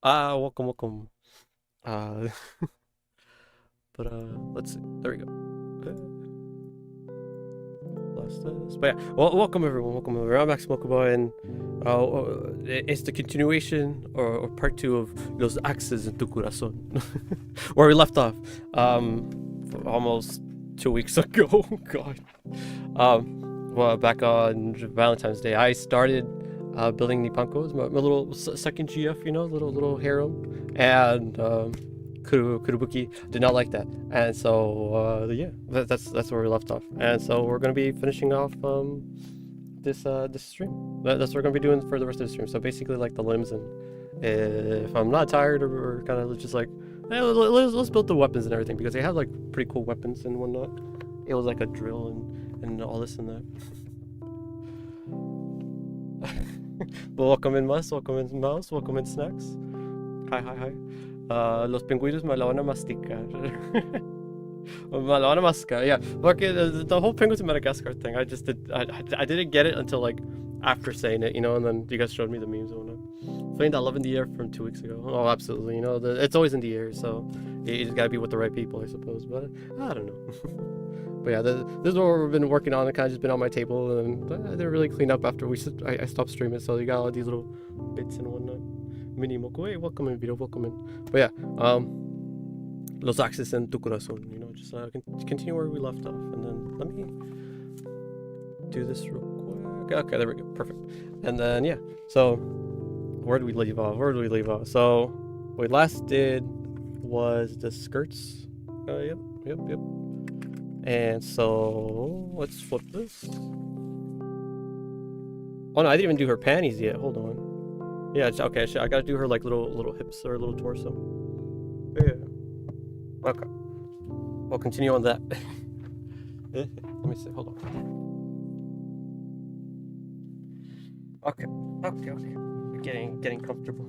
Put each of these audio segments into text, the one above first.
Welcome, welcome. Uh, let's see. There we go. Blast this. But yeah, well, welcome everyone. Welcome everyone. I'm Max Mokuba, and it's the continuation or part two of Los Axes into Corazon, where we left off. Almost 2 weeks ago. God. Well, back on Valentine's Day, I started building Nipako, my little second GF, little harem, and Kurubuki did not like that, and so yeah, that's where we left off, and so we're gonna be finishing off this stream. That's what we're gonna be doing for the rest of the stream. So basically, like the limbs, and if I'm not tired or kind of just like, let's build the weapons and everything because they have like pretty cool weapons and whatnot. It was like a drill and all this and that. But welcome in Mus, welcome in Mouse, welcome in Snacks. Hi, hi, hi. Los pingüinos me la van a masticar. Me la van a mascar. Yeah, look, the whole Penguins of Madagascar thing, I didn't get it until like after saying it, and then you guys showed me the memes and whatnot. Feeling that love in the air from 2 weeks ago. Oh, absolutely. It's always in the air, so you just gotta be with the right people, I suppose. But I don't know. But yeah, this is what we've been working on. It kind of just been on my table, and I didn't really clean up after I stopped streaming. So you got all these little bits and whatnot. Mini Moko, hey, welcome in, video, welcome in. But yeah, Los Axis and Tu Corazon, just continue where we left off, and then let me do this real quick. Okay, there we go, perfect. And then yeah, so where did we leave off? So what we last did was the skirts. Yep. And so let's flip this. Oh no, I didn't even do her panties yet. Hold on. Yeah, okay. I gotta do her like little hips or little torso. Yeah. Okay. We'll continue on that. Let me see. Hold on. Okay. Getting comfortable.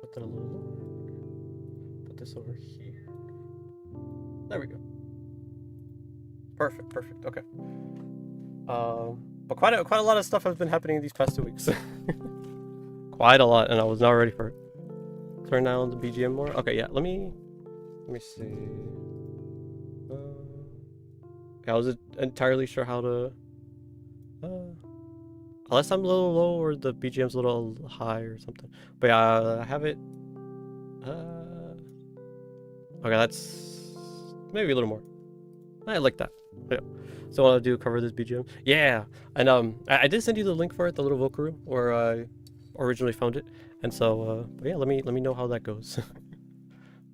Put that a little lower. Put this over here. There we go. Perfect. Okay. But quite a lot of stuff has been happening these past 2 weeks. Quite a lot, and I was not ready for it. Turn down the BGM more. Okay, yeah. Let me see. I wasn't entirely sure how to. Unless I'm a little low or the BGM's a little high or something. But yeah, I have it. Okay, that's maybe a little more. I like that. Yeah. So I want to cover this BGM. Yeah, and I did send you the link for it, the little vocal room where I originally found it, and so but yeah, let me know how that goes.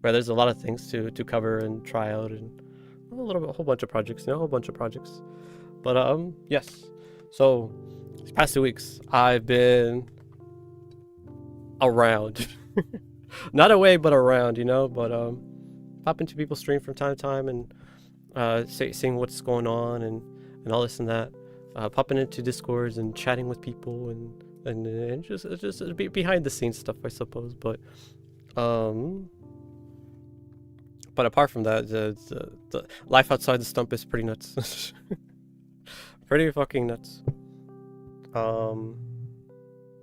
Right, there's a lot of things to cover and try out, and a whole bunch of projects, But yes. So these past 2 weeks, I've been around, not away, but around, But pop into people's stream from time to time and seeing what's going on and all this and that. Popping into Discords and chatting with people and just behind the scenes stuff, I suppose. But apart from that, the life outside the stump is pretty nuts. Pretty fucking nuts.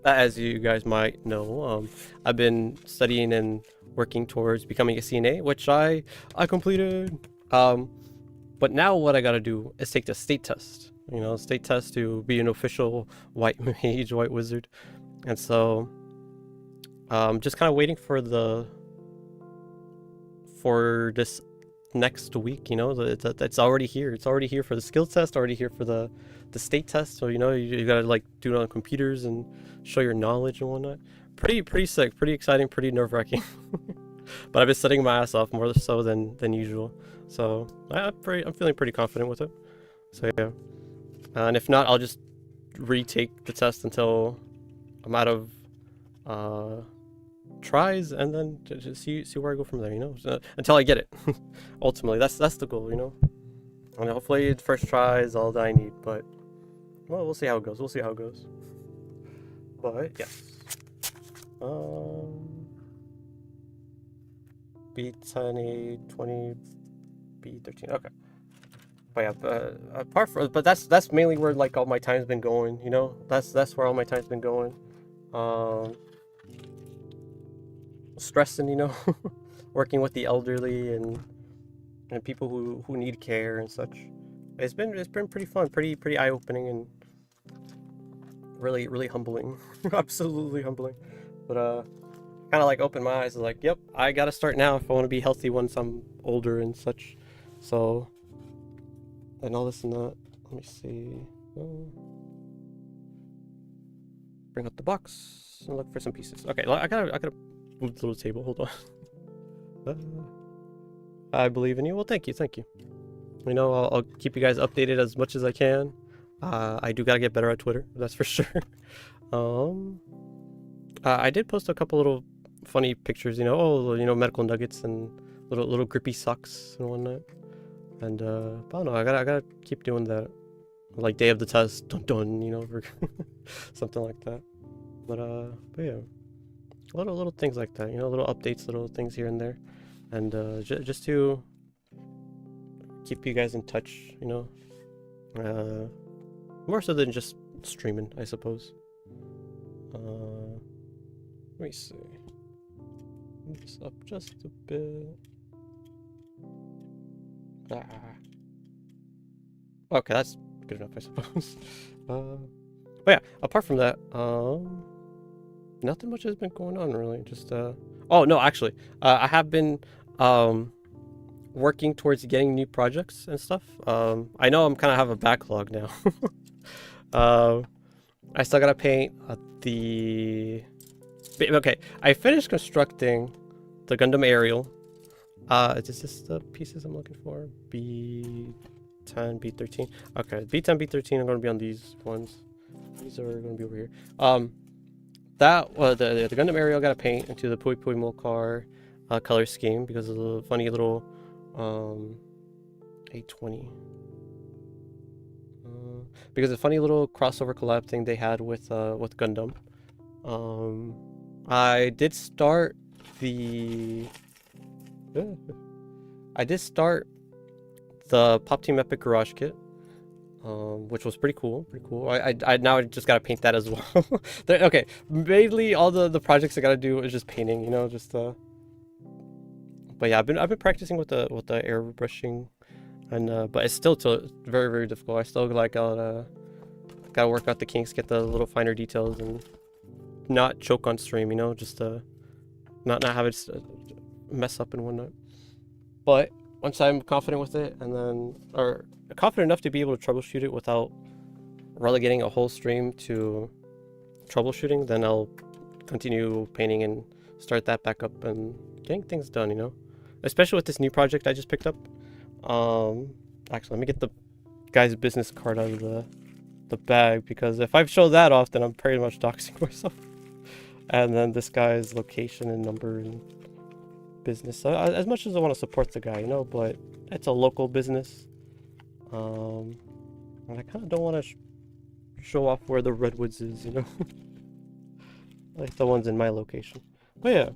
As you guys might know, I've been studying and working towards becoming a CNA, which I completed. But now what I gotta do is take the state test. State test to be an official white mage, white wizard. And so, just kind of waiting for this next week. It's already here. It's already here for the skill test. Already here for the state test. So you gotta like do it on computers and show your knowledge and whatnot. Pretty sick. Pretty exciting. Pretty nerve-wracking. But I've been studying my ass off more so than usual. So I'm feeling pretty confident with it. So yeah, and if not, I'll just retake the test until I'm out of tries, and then just see where I go from there. Until I get it. Ultimately, that's the goal. And hopefully the first try is all that I need. But well, we'll see how it goes. But yes. B10, A20, B13. Okay. But yeah, apart from, but that's mainly where like all my time's been going, you know. That's where all my time's been going. Um, Stressing, you know, working with the elderly and people who need care and such. It's been pretty fun, pretty eye opening and really humbling, absolutely humbling. But kind of like opened my eyes, like, yep, I gotta start now if I want to be healthy once I'm older and such. So, and all this and that. Let me see. Bring up the box and look for some pieces. Okay, I gotta move the little table. Hold on. I believe in you. Well, thank you. You know, I'll keep you guys updated as much as I can. I do gotta get better at Twitter, that's for sure. I did post a couple little funny pictures, you know, medical nuggets and little grippy socks and whatnot. And I don't know, I gotta keep doing that, like day of the test, dun, you know, something like that. But yeah, little things like that, you know, little updates, little things here and there, and just to keep you guys in touch, you know, more so than just streaming, I suppose. Let me see. Move this up just a bit. Okay, that's good enough, I suppose. But yeah, apart from that, nothing much has been going on really. Just oh no, actually, I have been working towards getting new projects and stuff. I know I'm kind of have a backlog now. I still gotta paint okay, I finished constructing the Gundam Aerial. Is this the pieces I'm looking for? B10, B13. Okay, B10, B13 are gonna be on these ones. These are gonna be over here. The Gundam Aerial gotta paint into the Pui Pui Molcar color scheme because of the funny little 820. Because the funny little crossover collab thing they had with Gundam. I did start the Pop Team Epic Garage Kit, which was pretty cool. I now just gotta paint that as well. Okay, mainly all the projects I gotta do is just painting, you know, just But yeah, I've been practicing with the airbrushing, and but it's still very difficult. I still like gotta work out the kinks, get the little finer details, and not choke on stream, you know, just not have it mess up and whatnot. But once I'm confident with it, or confident enough to be able to troubleshoot it without relegating a whole stream to troubleshooting, then I'll continue painting and start that back up and getting things done, you know. Especially with this new project I just picked up. Actually, let me get the guy's business card out of the bag, because if I show that off, then I'm pretty much doxing myself. And then this guy's location and number and business. As much as I want to support the guy, you know, but it's a local business. And I kind of don't want to show off where the Redwoods is, you know. Like the ones in my location. But yeah,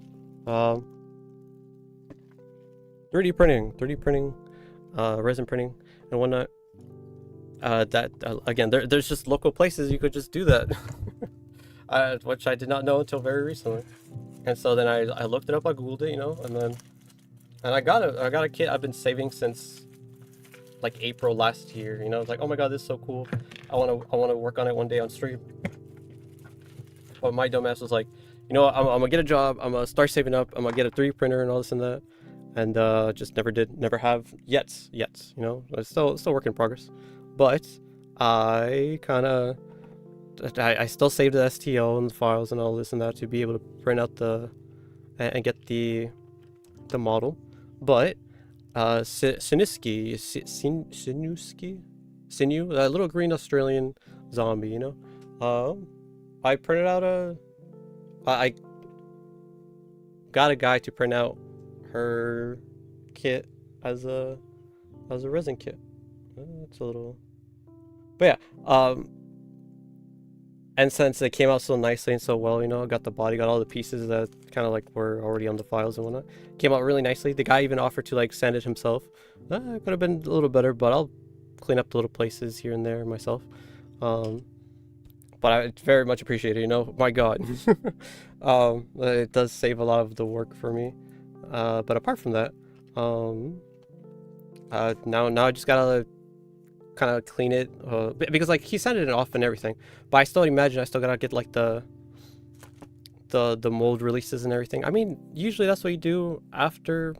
3D printing, resin printing, and whatnot. Again, there's just local places you could just do that, which I did not know until very recently. And so then I looked it up, I googled it, you know, and I got a kit I've been saving since like April last year. You know, it's like, oh my god, this is so cool. I wanna work on it one day on stream. But my dumbass was like, you know what, I'm gonna get a job, I'm gonna start saving up, I'm gonna get a 3D printer and all this and that. And just never have yet, you know. It's still work in progress. But I still saved the STL and the files and all this and that to be able to print out and get the model. But Sinuski, that little green Australian zombie, you know. I printed out I got a guy to print out her kit as a resin kit. It's a little, but yeah, and since it came out so nicely and so well, you know, I got the body, got all the pieces that kind of like were already on the files and whatnot. Came out really nicely. The guy even offered to like sand it himself. It could have been a little better, but I'll clean up the little places here and there myself. But I very much appreciate it, you know, my God. It does save a lot of the work for me. But apart from that, now I just gotta kind of clean it, because like he sent it off and everything, but I still imagine I still gotta get like the mold releases and everything. I mean, usually that's what you do after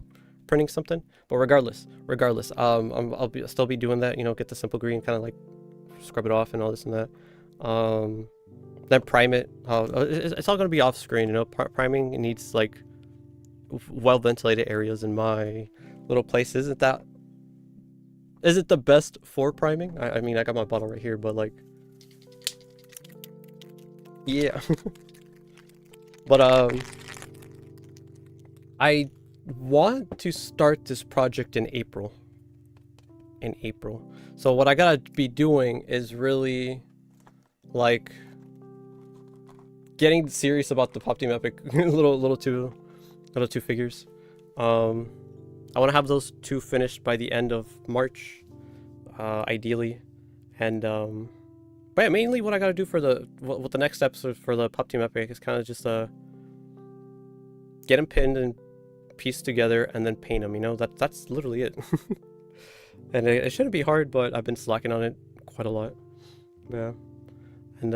printing something, but regardless, I'll still be doing that, you know, get the simple green, kind of like scrub it off and all this and that. Then prime it. It's all gonna be off screen, you know. Priming needs like well ventilated areas in my little place. Is it the best for priming? I mean, I got my bottle right here, but like, yeah. But I want to start this project in April. So what I gotta be doing is really like getting serious about the Pop Team Epic little two figures. I want to have those two finished by the end of March, ideally, and but yeah, mainly what I gotta do for what the next steps for the Pop Team Epic is kind of just get them pinned and pieced together and then paint them. You know, that's literally it. And it shouldn't be hard, but I've been slacking on it quite a lot. Yeah, and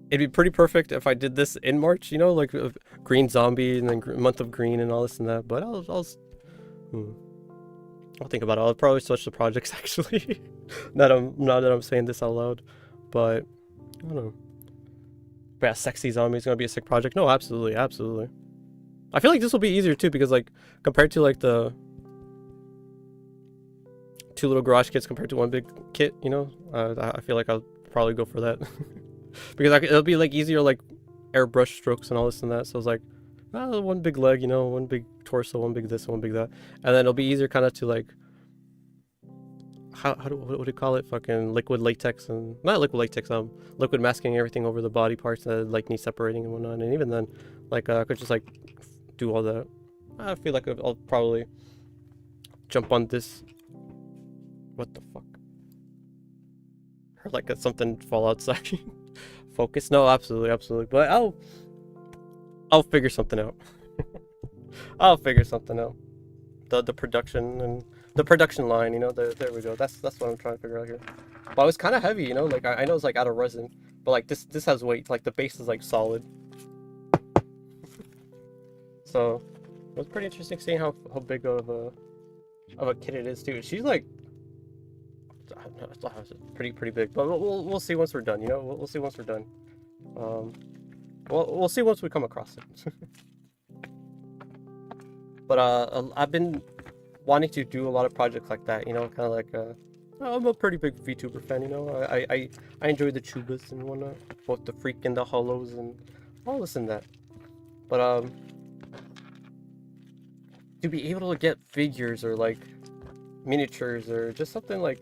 it'd be pretty perfect if I did this in March, you know, like green zombie and then month of green and all this and that. But I'll think about it. I'll probably switch the projects actually. Now that I'm saying this out loud, but I don't know. But yeah, sexy zombie is gonna be a sick project. No, absolutely. I feel like this will be easier too because like compared to like the two little garage kits compared to one big kit, you know, I feel like I'll probably go for that. Because it'll be like easier like airbrush strokes and all this and that. So it's like one big leg, you know, one big torso, one big this, one big that, and then it'll be easier kind of to like what do you call it? Fucking liquid latex and not liquid latex, liquid masking everything over the body parts that like need separating and whatnot. And even then, like I could just like do all that. I feel like I'll probably jump on this. What the fuck? Or like something fall outside. Focus? No, absolutely. But I'll figure something out. I'll figure something out. The production and the production line, you know. There we go. That's what I'm trying to figure out here. But it was kind of heavy, you know. Like I know it's like out of resin, but like this has weight. Like the base is like solid. So it was pretty interesting seeing how big of a kit it is too. She's like, I don't know, it's pretty big. But we'll see once we're done. You know, we'll see once we're done. We'll see once we come across it. But I've been wanting to do a lot of projects like that. You know, kind of like I'm a pretty big VTuber fan. You know, I enjoy the tubas and whatnot, both the freak and the hollows and all this and that. But to be able to get figures or like miniatures or just something like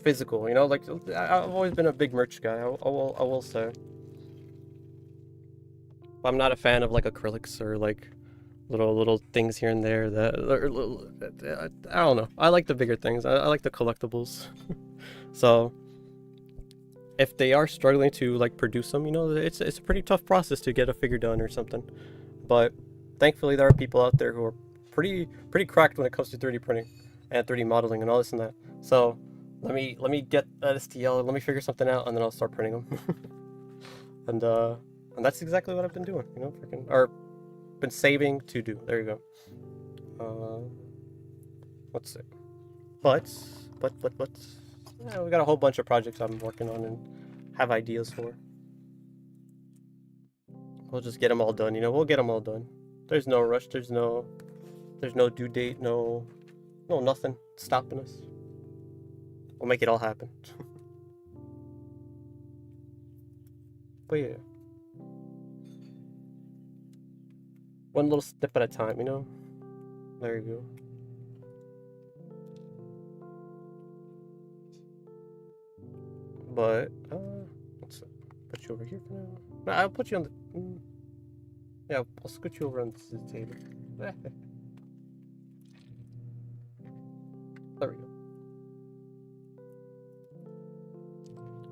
physical, you know, like I've always been a big merch guy. I will say. I'm not a fan of like acrylics or like little things here and there that I don't know. I like the bigger things. I like the collectibles. So if they are struggling to like produce them, you know, it's a pretty tough process to get a figure done or something. But thankfully there are people out there who are pretty cracked when it comes to 3D printing and 3D modeling and all this and that. So let me get that STL, let me figure something out, and then I'll start printing them. And that's exactly what I've been doing, you know, or been saving to do. There you go. Let's see. But yeah, we got a whole bunch of projects I'm working on and have ideas for. We'll just get them all done, you know. We'll get them all done. There's no rush. There's no due date. No nothing stopping us. We'll make it all happen. But yeah, one little step at a time, you know. There you go. But let's put you over here for now. No, I'll put you on the. Yeah, I'll scoot you over on this table. There we go.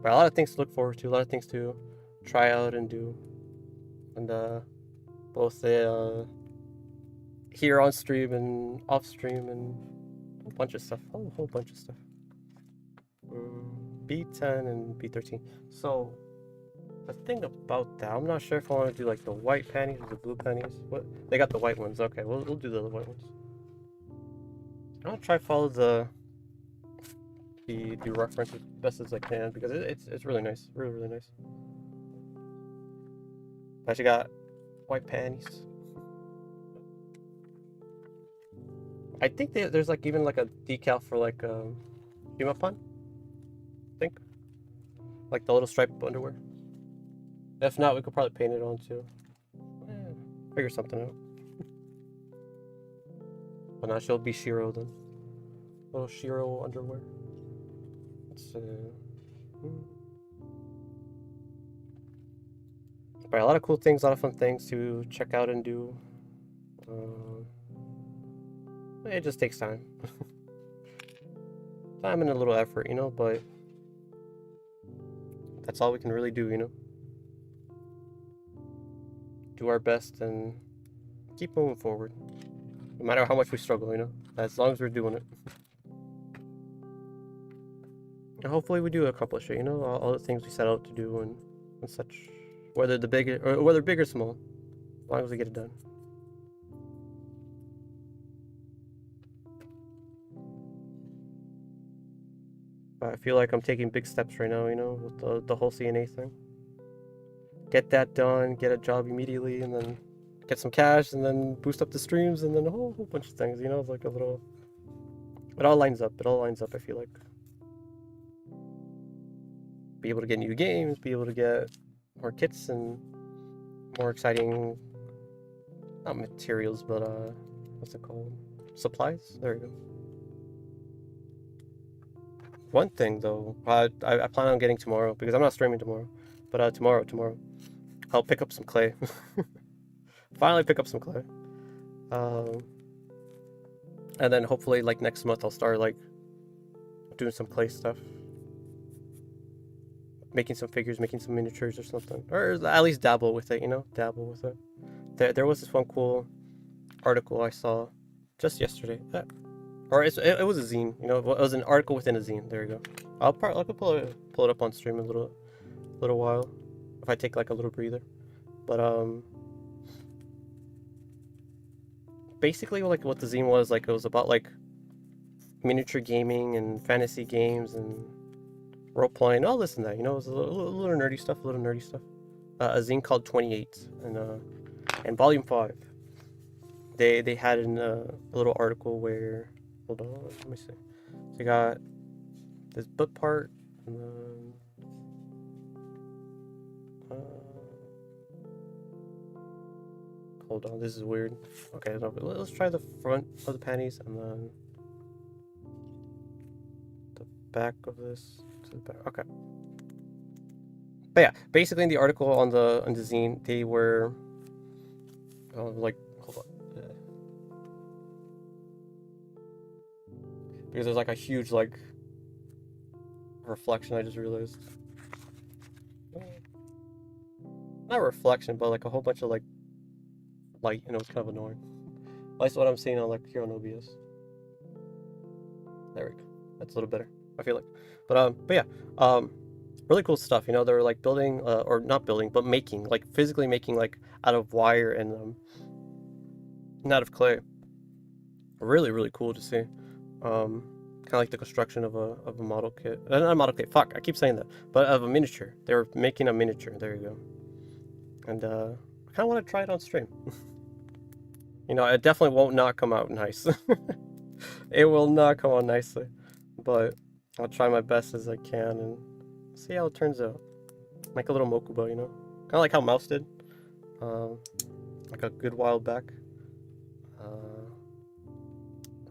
But a lot of things to look forward to, a lot of things to try out and do. And both here on stream and off stream and a bunch of stuff. A whole bunch of stuff. B10 and B13. So the thing about that, I'm not sure if I want to do like the white panties or the blue panties. What? They got the white ones. Okay, we'll do the white ones. I'll try to follow the reference as best as I can because it's really nice, really nice. I actually got white panties. I think there's like even like a decal for like Huma Pun. I think like the little striped underwear. If not, we could probably paint it on too. Figure something out. But now she'll be Shiro then. Little Shiro underwear. Let's But a lot of cool things, a lot of fun things to check out and do. It just takes time. Time and a little effort, you know, but that's all we can really do, you know. Do our best and keep moving forward. No matter how much we struggle, you know, as long as we're doing it. And hopefully we do accomplish it, you know, all the things we set out to do and such. Whether big or small, as long as we get it done. I feel like I'm taking big steps right now, you know, with the whole CNA thing. Get that done, get a job immediately, and then get some cash, and then boost up the streams, and then a whole bunch of things, you know, like a little... It all lines up, I feel like. Be able to get new games, be able to get more kits and more exciting, not materials, but what's it called? Supplies? There you go. One thing though, I plan on getting tomorrow, because I'm not streaming tomorrow, but tomorrow, I'll pick up some clay. Finally pick up some clay. And then hopefully like next month I'll start like doing some clay stuff. Making some figures, making some miniatures or something. Or at least dabble with it, you know? Dabble with it. There was this one cool article I saw just yesterday. Or it was a zine, you know? It was an article within a zine. There you go. I could pull it up on stream in a little while. If I take like a little breather. But basically like what the zine was, like it was about like miniature gaming and fantasy games and role playing, all this and that, you know. It was a little nerdy stuff, a zine called 28, and volume 5. They had in a little article where, hold on, let me see. So you got this book part, and then hold on, this is weird. Okay, no, but let's try the front of the panties and then the back of this. Okay. But yeah, basically in the article on the zine, they were like, hold on, because there's like a huge like reflection. I just realized, not reflection, but like a whole bunch of like light, you know. It's kind of annoying. At least what I'm seeing on like here on OBS. There we go. That's a little better, I feel like. But yeah, really cool stuff, you know. They were like building, or not building, but making, like physically making, like out of wire and out of clay. Really cool to see. Kind of like the construction of a model kit. Not a model kit. Fuck, I keep saying that, but of a miniature. They were making a miniature. There you go. And I kind of want to try it on stream. You know, it definitely won't not come out nice. It will not come out nicely, but I'll try my best as I can and see how it turns out. Like a little Mokuba, you know? Kind of like how Mouse did. Like a good while back.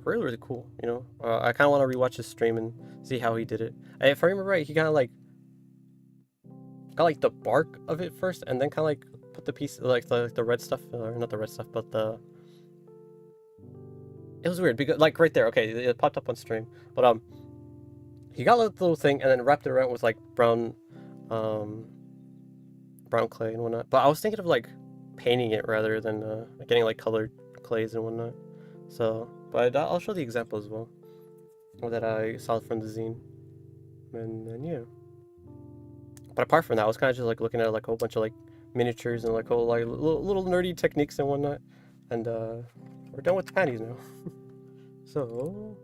Really cool, you know? I kind of want to rewatch his stream and see how he did it. If I remember right, he kind of like got like the bark of it first, and then kind of like put the piece, like the red stuff, or not the red stuff, but the It was weird because, like, right there, okay, it popped up on stream, but he got a little thing and then wrapped it around with like um, brown clay and whatnot. But I was thinking of like painting it rather than getting like colored clays and whatnot. So, but I'll show the example as well that I saw from the zine, and then yeah. But apart from that, I was kind of just like looking at like a whole bunch of like miniatures and like whole like little nerdy techniques and whatnot, and we're done with the panties now. So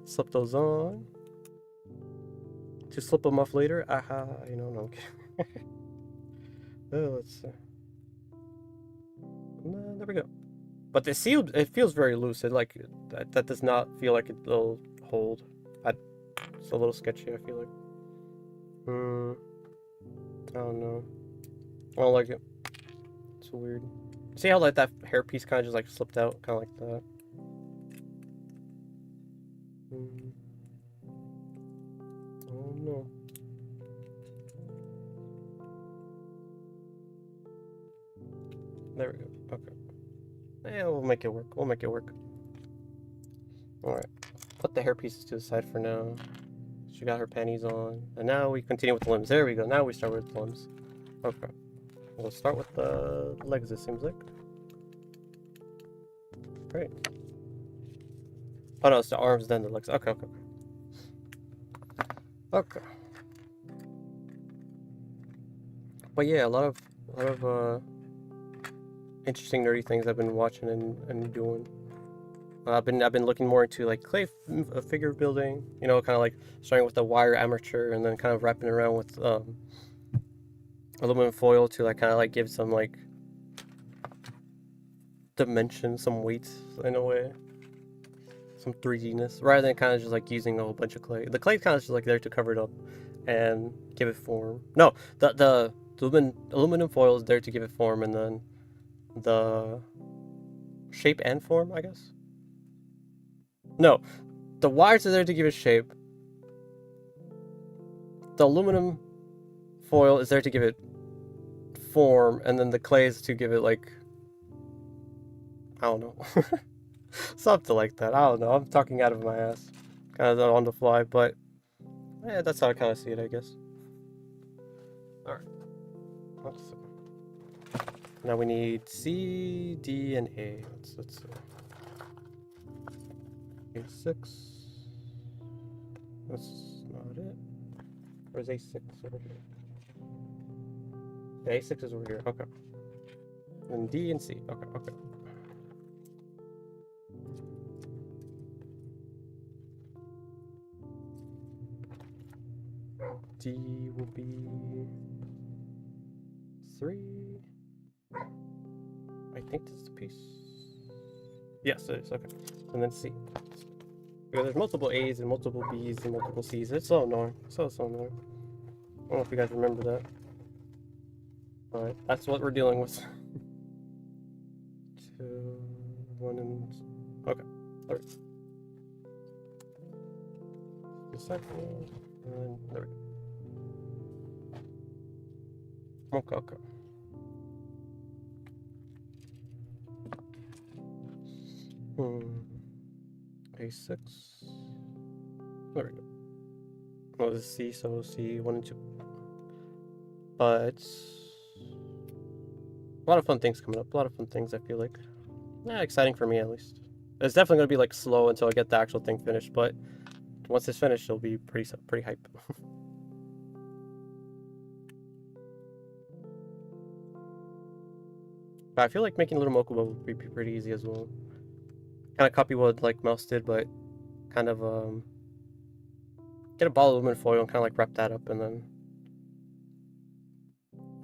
slip those on to slip them off later. Aha, you know, no, I'm kidding. Oh, let's see. There we go. But the seal, it feels very loose. It like that does not feel like it'll hold. It's a little sketchy, I feel like. I don't know. I don't like it. It's weird. See how like that hairpiece kind of just like slipped out, kind of like that. Oh no. There we go. Okay. Yeah, we'll make it work. We'll make it work. Alright. Put the hair pieces to the side for now. She got her panties on. And now we continue with the limbs. There we go. Now we start with the limbs. Okay. We'll start with the legs, it seems like. Great. Oh no, it's the arms, then the legs. Okay, okay. Okay. But yeah, a lot of interesting nerdy things I've been watching and doing. I've been looking more into like clay figure building, you know, kind of like starting with a wire armature and then kind of wrapping around with aluminum foil to like kind of like give some like dimension, some weight in a way, some 3D-ness, rather than kind of just like using a whole bunch of clay. The clay kind of just like there to cover it up and give it form. No, the aluminum foil is there to give it form, and then the shape and form, I guess. No, the wires are there to give it shape. The aluminum foil is there to give it form, and then the clay is to give it like, I don't know. Something like that. I don't know. I'm talking out of my ass. Kind of on the fly, but yeah, that's how I kind of see it, I guess. Alright. Let's see. Now we need C, D, and A. Let's see. A6. That's not it. Where's A6 over here? Yeah, A6 is over here. Okay. And D and C. Okay, okay. D will be 3. I think this is the piece. Yes, it is. Okay. And then C. Because there's multiple A's and multiple B's and multiple C's. It's so annoying. So annoying. I don't know if you guys remember that. Alright, that's what we're dealing with. 2, 1, and... Okay. Alright. The second... And there we go. Okay, okay. A6. There we go. Oh, this is C, so C 1 and 2. But a lot of fun things coming up. A lot of fun things, I feel like. Yeah, exciting for me at least. It's definitely gonna be like slow until I get the actual thing finished, but once it's finished, it'll be pretty hype. But I feel like making Little Mokuba would be pretty easy as well. Kind of copy what like Mouse did, but kind of get a ball of aluminum foil and kind of like wrap that up, and then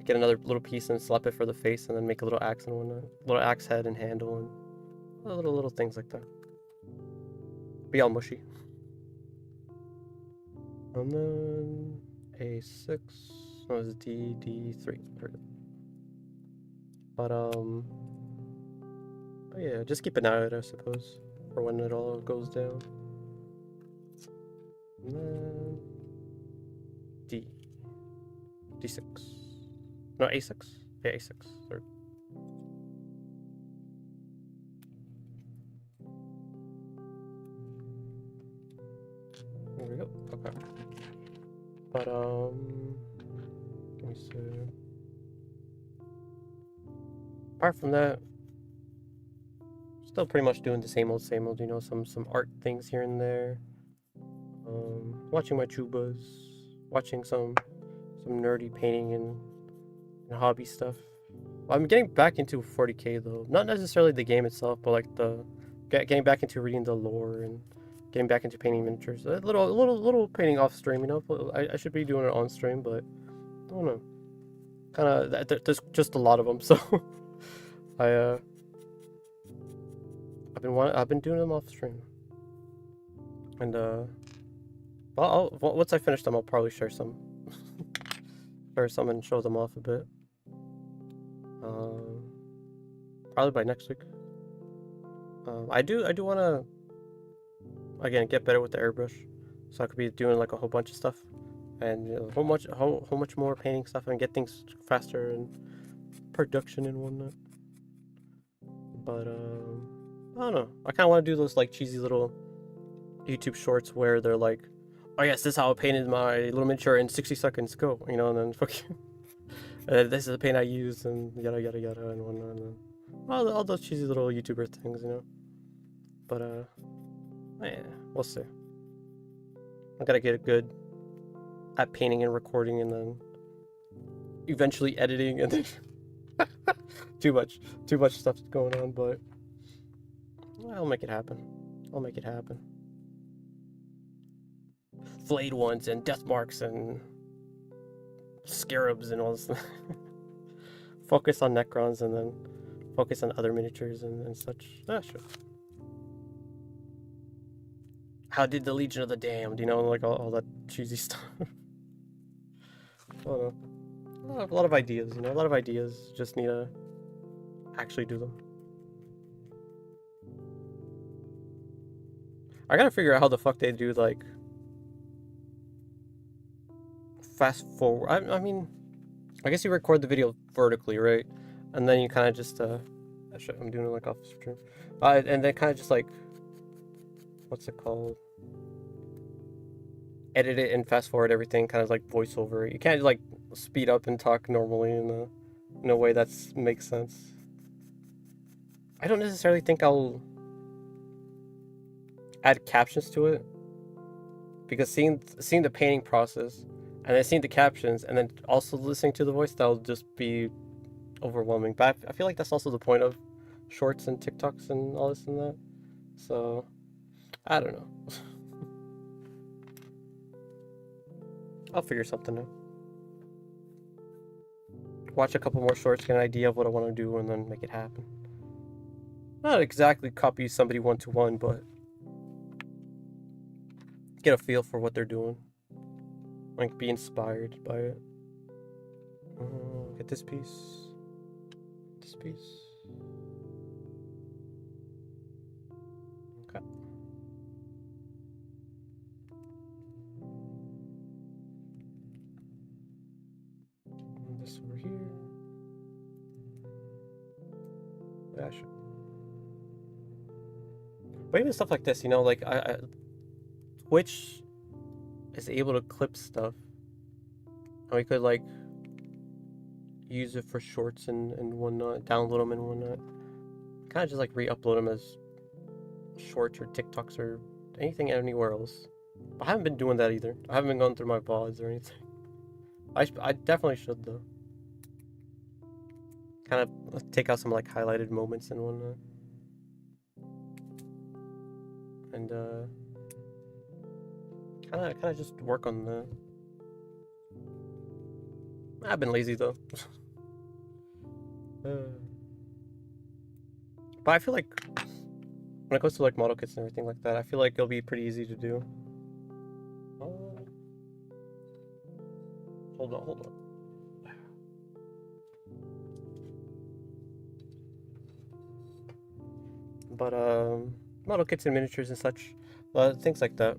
get another little piece and slap it for the face, and then make a little axe and whatnot, little axe head and handle, and little things like that. Be all mushy. And then A6. No, it's D3. But yeah, just keep an eye out, I suppose, for when it all goes down. And then D6. No, A6. Yeah, A6. Sorry. Yep, okay. But, let me see. Apart from that, still pretty much doing the same old, you know, some art things here and there. Watching my tubas, watching some nerdy painting and hobby stuff. I'm getting back into 40K though. Not necessarily the game itself, but like getting back into reading the lore and getting back into painting miniatures. A little painting off stream, you know. I should be doing it on stream, but I don't know. Kind of there's just a lot of them, so I've been doing them off stream, and once I finish them, I'll probably share some and show them off a bit. Probably by next week. I do want to again get better with the airbrush, so I could be doing like a whole bunch of stuff, and you know, whole much more painting stuff and get things faster and production and whatnot. But I don't know. I kind of want to do those like cheesy little YouTube shorts where they're like, "Oh yes, this is how I painted my little miniature in 60 seconds. Go," you know, and then fucking. This is the paint I use, and yada yada yada, and whatnot, and all those cheesy little YouTuber things, you know. But yeah, we'll see. I gotta get good at painting and recording, and then eventually editing, and then too much stuff going on. But I'll make it happen. I'll make it happen. Flayed ones and death marks and scarabs and all this. Focus on Necrons and then focus on other miniatures and such. Ah, sure. How did the Legion of the Damned, you know, like all that cheesy stuff. I don't know. A lot of ideas, you know, a lot of ideas. Just need to actually do them. I gotta figure out how the fuck they do, like, fast forward. I mean, I guess you record the video vertically, right? And then you kind of just, I'm doing it like off stream. And then kind of just like, what's it called? Edit it and fast forward everything, kind of like voiceover. You can't like speed up and talk normally in a way that makes sense. I don't necessarily think I'll add captions to it, because seeing the painting process and then seeing the captions and then also listening to the voice, that'll just be overwhelming. But I feel like that's also the point of shorts and TikToks and all this and that. So I don't know. I'll figure something out. Watch a couple more shorts, get an idea of what I want to do, and then make it happen. Not exactly copy somebody one-to-one, but get a feel for what they're doing. Like, be inspired by it. Get this piece. This piece. Okay. And this over here. Yeah, sure. But even stuff like this, you know, like Twitch is able to clip stuff, and we could like use it for shorts and whatnot, download them and whatnot. Kind of just like re-upload them as shorts or TikToks or anything anywhere else. I haven't been doing that either. I haven't been going through my VODs or anything. I definitely should though. Kind of take out some like highlighted moments and whatnot. And kind of just work on the. I've been lazy though. But I feel like when it comes to like model kits and everything like that, I feel like it'll be pretty easy to do. Hold on. But model kits and miniatures and such, things like that.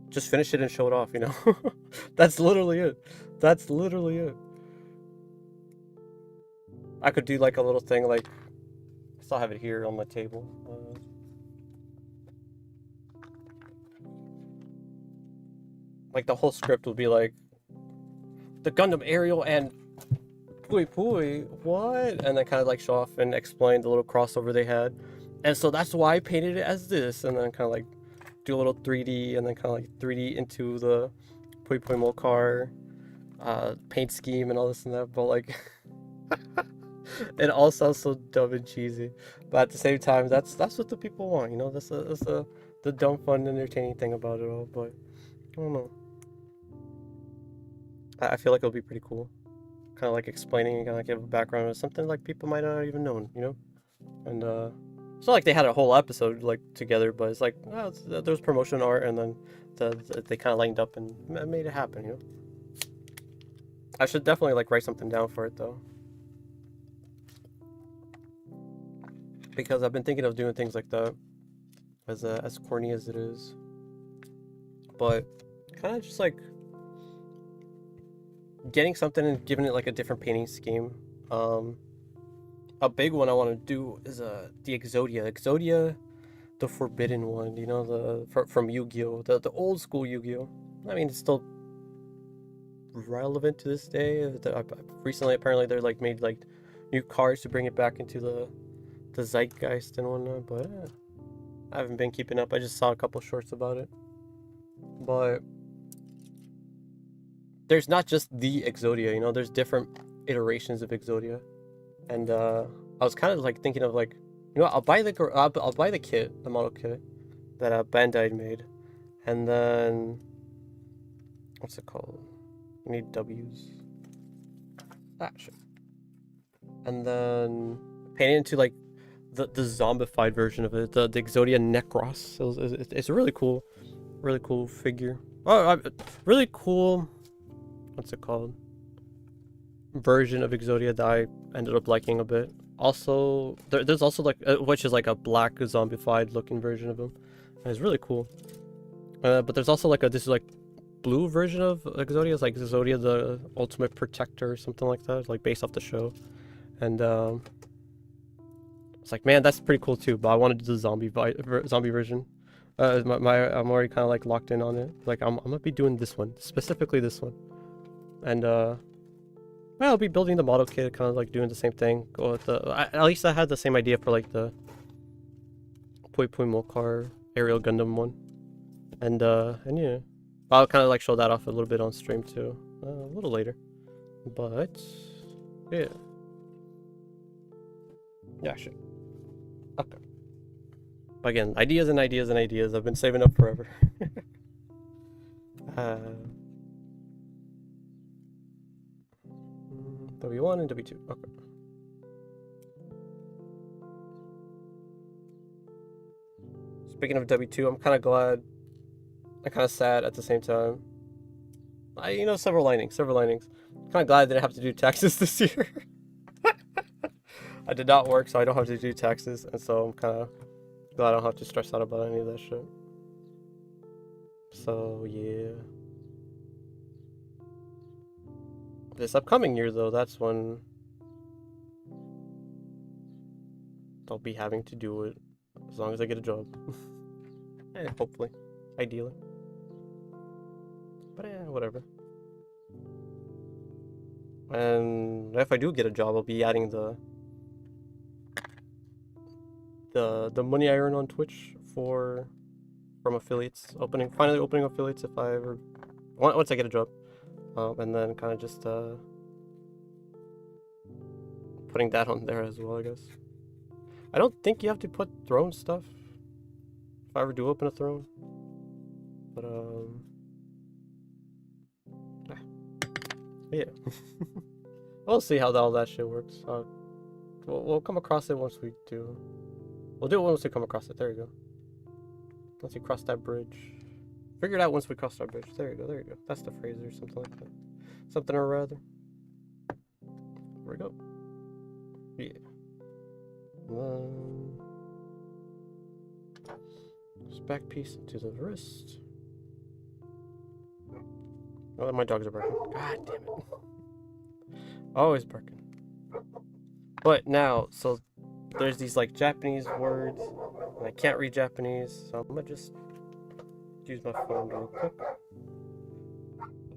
Just finish it and show it off, you know. That's literally it. I could do like a little thing, like I still have it here on my table. like the whole script will be like the Gundam Ariel and Pui Pui, what? And then kind of like show off and explain the little crossover they had. And so that's why I painted it as this, and then kind of like do a little 3D, and then kind of like 3D into the Pui Pui Molcar paint scheme and all this and that. But like, it all sounds so dumb and cheesy. But at the same time, that's what the people want, you know. That's the dumb, fun, entertaining thing about it all. But I don't know. I feel like it'll be pretty cool. Kind of like explaining and kind of give a background of something like people might not even know, you know. And it's not like they had a whole episode like together, but it's like there was promotion art, and then they kind of lined up and made it happen, you know. I should definitely like write something down for it though, because I've been thinking of doing things like that, as corny as it is, but kind of just like getting something and giving it like a different painting scheme. A big one I want to do is the Exodia, the forbidden one, you know, from Yu-Gi-Oh, the old school Yu-Gi-Oh. I mean, it's still relevant to this day. Recently, apparently, they're like made like new cards to bring it back into the zeitgeist and whatnot. But I haven't been keeping up. I just saw a couple shorts about it. But there's not just the Exodia, you know. There's different iterations of Exodia, and I was kind of like thinking of like, you know, I'll buy the kit, the model kit that Bandai made, and then what's it called? I need W's. Shit. And then paint it into like the zombified version of it, the Exodia Necros. It's a really cool figure. Oh, really cool. What's it called? Version of Exodia that I ended up liking a bit. Also, there's also like which is like a black zombified looking version of him. And it's really cool. But there's also like this is like blue version of Exodia. It's like Exodia the Ultimate Protector or something like that, like based off the show. And it's like, man, that's pretty cool too. But I wanted to do the zombie version. I'm already kind of like locked in on it. Like I'm gonna be doing this one, specifically this one. And well, I'll be building the model kit, kind of like doing the same thing. Go with at least I had the same idea for like the Pui Pui Molcar Aerial Gundam one, and yeah, I'll kind of like show that off a little bit on stream too, a little later. But yeah, sure. Okay. But again, ideas and ideas and ideas. I've been saving up forever. W1 and W2. Okay. Speaking of W2, I'm kind of glad. I'm kind of sad at the same time. You know, several linings. Kind of glad I didn't have to do taxes this year. I did not work, so I don't have to do taxes, and so I'm kind of glad I don't have to stress out about any of that shit. So yeah. This upcoming year, though, that's when I'll be having to do it, as long as I get a job. Hopefully, ideally. But whatever. And if I do get a job, I'll be adding the money I earn on Twitch from affiliates, finally opening affiliates if I ever once I get a job. And then kind of just putting that on there as well, I guess. I don't think you have to put throne stuff if I ever do open a throne, but yeah. We'll see how all that shit works. We'll come across it once we do. We'll do it once we come across it. There you go. Once we cross that bridge. Figure it out once we cross that bridge. There you go. That's the phrase or something like that. Something or rather. There we go. Yeah. Just back piece into the wrist. Oh, my dogs are barking. God damn it. Always barking. But now, so there's these like Japanese words, and I can't read Japanese, so I'm gonna just use my phone real quick.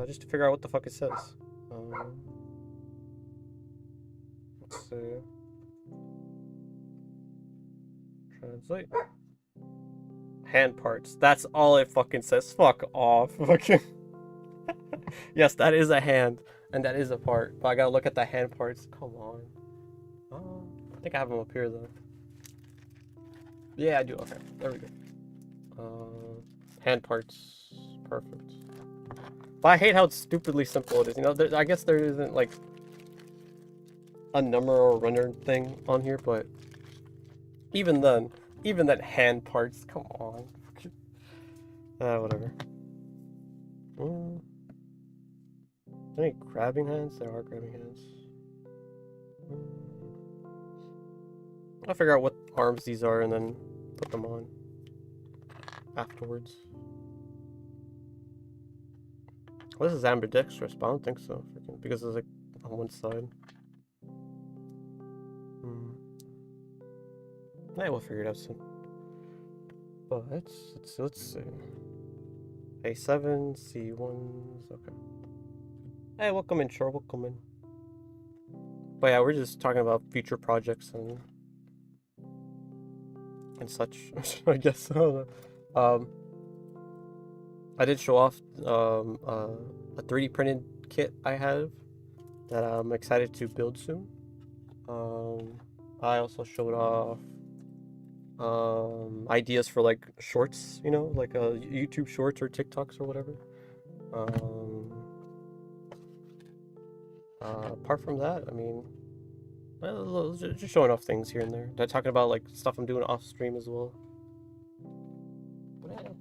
just to figure out what the fuck it says. Let's see. Translate. Hand parts. That's all it fucking says. Fuck off. Fucking. Yes, that is a hand, and that is a part. But I gotta look at the hand parts. Come on. I think I have them up here though. Yeah, I do. Okay, there we go. Hand parts. Perfect. But I hate how stupidly simple it is. You know, I guess there isn't like a number or runner thing on here, but even then hand parts. Come on. Whatever. Any grabbing hands? There are grabbing hands. I'll figure out what arms these are and then put them on afterwards. Well, this is ambidextrous, but I don't think so. Because it's like on one side. Yeah, we'll figure it out soon. But let's see. A7, C1s, okay. Hey, welcome in, sure, welcome in. But yeah, we're just talking about future projects and such, I guess. I don't know. I did show off a 3D printed kit I have that I'm excited to build soon. I also showed off ideas for like shorts, you know, like YouTube shorts or TikToks or whatever. Apart from that, I mean, just showing off things here and there. They're talking about like stuff I'm doing off stream as well. But,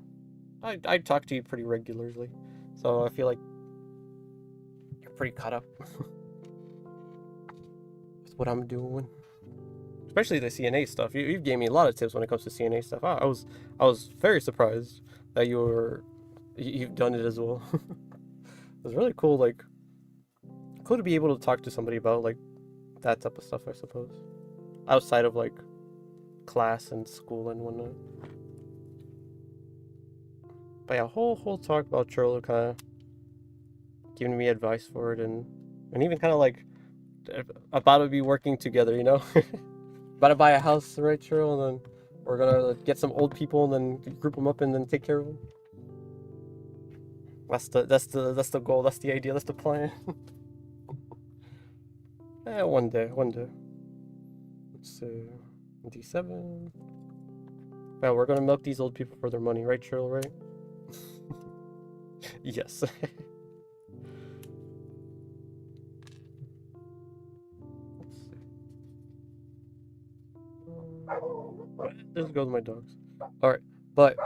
yeah, I talk to you pretty regularly, so I feel like you're pretty caught up with what I'm doing. Especially the CNA stuff. You've gave me a lot of tips when it comes to CNA stuff. I was very surprised that you've done it as well. It was really cool, like cool to be able to talk to somebody about like that type of stuff, I suppose. Outside of like class and school and whatnot. But yeah, whole talk about Churl kind of giving me advice for it and even kind of like about to be working together, you know? About to buy a house, right, Cheryl? And then we're gonna get some old people and then group them up and then take care of them. That's the goal. That's the idea. That's the plan. One day. Let's see. D7. Well, we're gonna milk these old people for their money, right, Cheryl? Right? Yes. There goes my dogs. Alright, but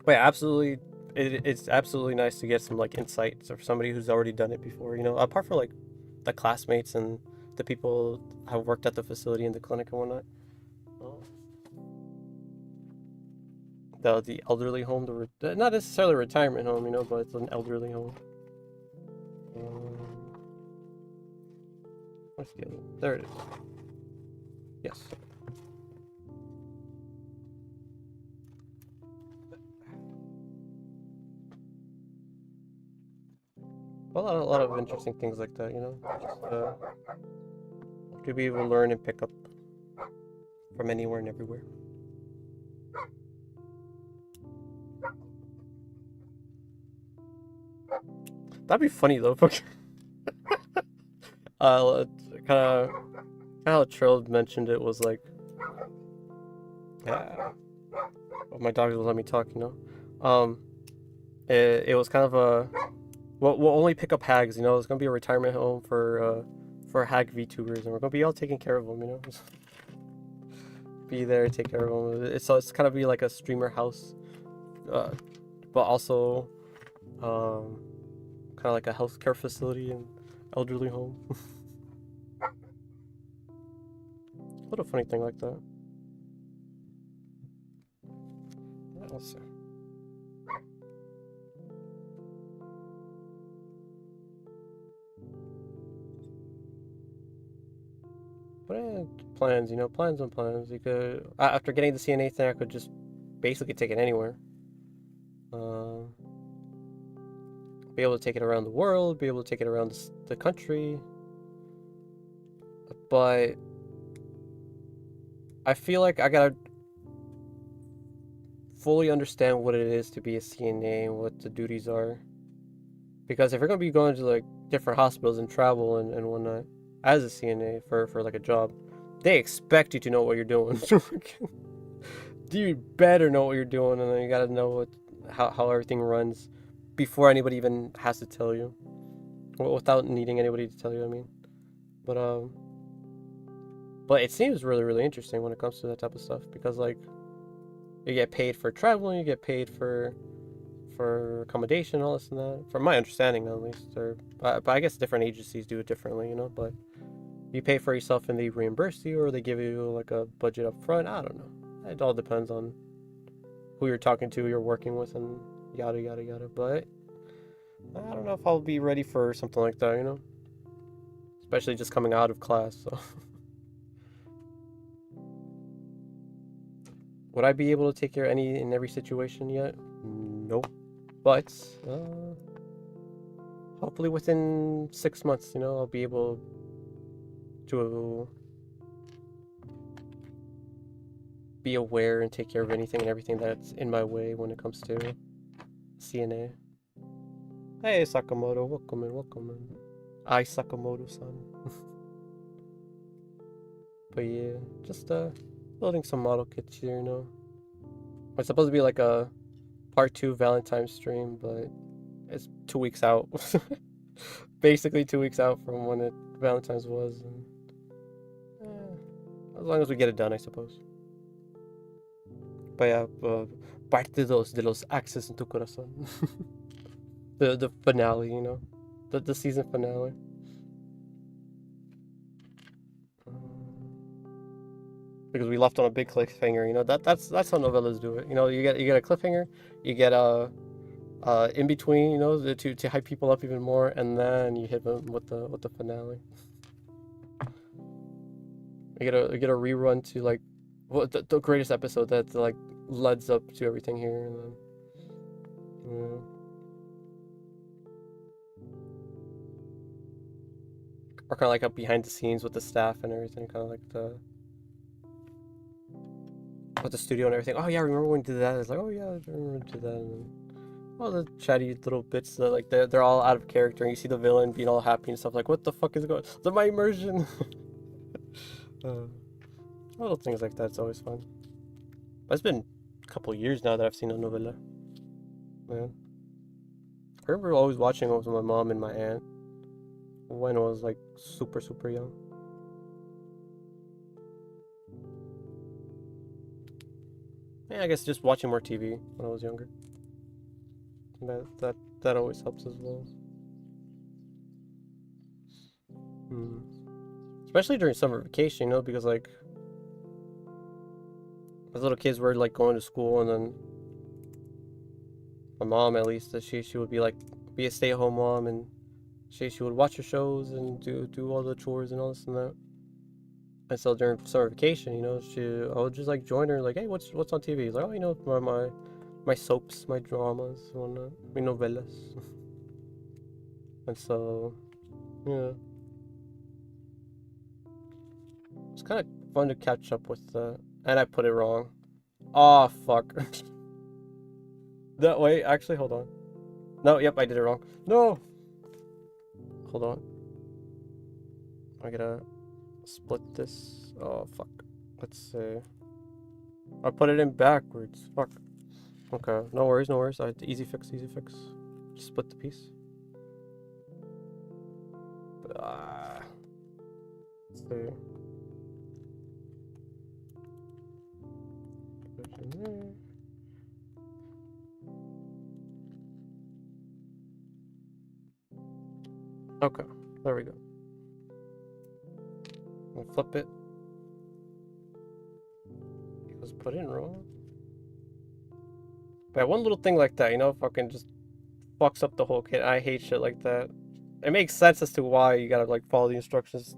yeah, absolutely, it's absolutely nice to get some like insights of somebody who's already done it before, you know, apart from like the classmates and the people who have worked at the facility in the clinic and whatnot. The elderly home, not necessarily a retirement home, you know, but it's an elderly home. What's the other one? There it is. Yes. Well, a lot of interesting things like that, you know. Just to be able to learn and pick up from anywhere and everywhere. That'd be funny though. Kind of how Trill mentioned it was like, yeah. Well, my dogs will let me talk, you know. It was kind of a we'll only pick up hags, you know. It's gonna be a retirement home for hag VTubers, and we're gonna be all taking care of them, you know. Be there, take care of them. It's kind of be like a streamer house, but also kind of like a healthcare facility and elderly home. What a funny thing like that. Let's see. But plans, you know, plans on plans. You could, after getting the CNA thing, I could just basically take it anywhere. be able to take it around the world, be able to take it around the country. But I feel like I gotta fully understand what it is to be a CNA and what the duties are. Because if you're gonna be going to like different hospitals and travel and whatnot as a CNA for like a job, they expect you to know what you're doing. You better know what you're doing, and then you gotta know how everything runs before anybody even has to tell you, without needing anybody to tell you. I mean, but it seems really really interesting when it comes to that type of stuff, because like you get paid for traveling, you get paid for accommodation, all this and that. From my understanding, at least, but I guess different agencies do it differently, you know. But you pay for yourself and they reimburse you, or they give you like a budget up front. I don't know. It all depends on who you're talking to, who you're working with, and yada yada yada. But I don't know if I'll be ready for something like that, you know. Especially just coming out of class. So would I be able to take care of any in every situation yet? Nope. But hopefully within 6 months, you know, I'll be able to be aware and take care of anything and everything that's in my way when it comes to CNA. Hey Sakamoto, welcome in, welcome in. I Sakamoto-san. But yeah, just building some model kits here, you know. It's supposed to be like a part 2 Valentine stream, but it's 2 weeks out. Basically 2 weeks out from when Valentine's was, and as long as we get it done, I suppose. But yeah, parte de los axes en tu corazón. the finale, you know, the season finale. Because we left on a big cliffhanger, you know. That's how novellas do it. You know, you get a cliffhanger, you get a in between, you know, to hype people up even more, and then you hit them with the finale. You get a rerun to like the greatest episode that like leads up to everything here, and then or kind of like up behind the scenes with the staff and everything, kind of like with the studio and everything. Oh yeah, I remember when we did that. It's like, oh yeah, I remember when we did that. And then, all the chatty little bits that like they're all out of character, and you see the villain being all happy and stuff. Like, what the fuck is going? Look, my immersion. Little things like that's always fun. But it's been a couple years now that I've seen a novella. Yeah. I remember always watching it with my mom and my aunt when I was like super super young. Yeah, I guess just watching more TV when I was younger. That always helps as well. Especially during summer vacation, you know, because like as little kids were like going to school, and then my mom, at least, she would be like be a stay-at-home mom, and she would watch her shows and do all the chores and all this and that. And so during summer vacation, you know, I would just like join her, like, hey, what's on TV? He's like, oh, you know, my soaps, my dramas, whatnot, my novellas. And so, yeah, it's kind of fun to catch up with. And I put it wrong. Oh fuck. That way, actually, hold on. No, yep, I did it wrong. No. Hold on. I gotta split this. Oh fuck. Let's see. I put it in backwards. Fuck. Okay, no worries, no worries. Easy fix, easy fix. Just split the piece. Let's see. Put it in there. Okay, there we go. I'll flip it. It was put in wrong. But one little thing like that, you know, fucking just fucks up the whole kit. I hate shit like that. It makes sense as to why you gotta like follow the instructions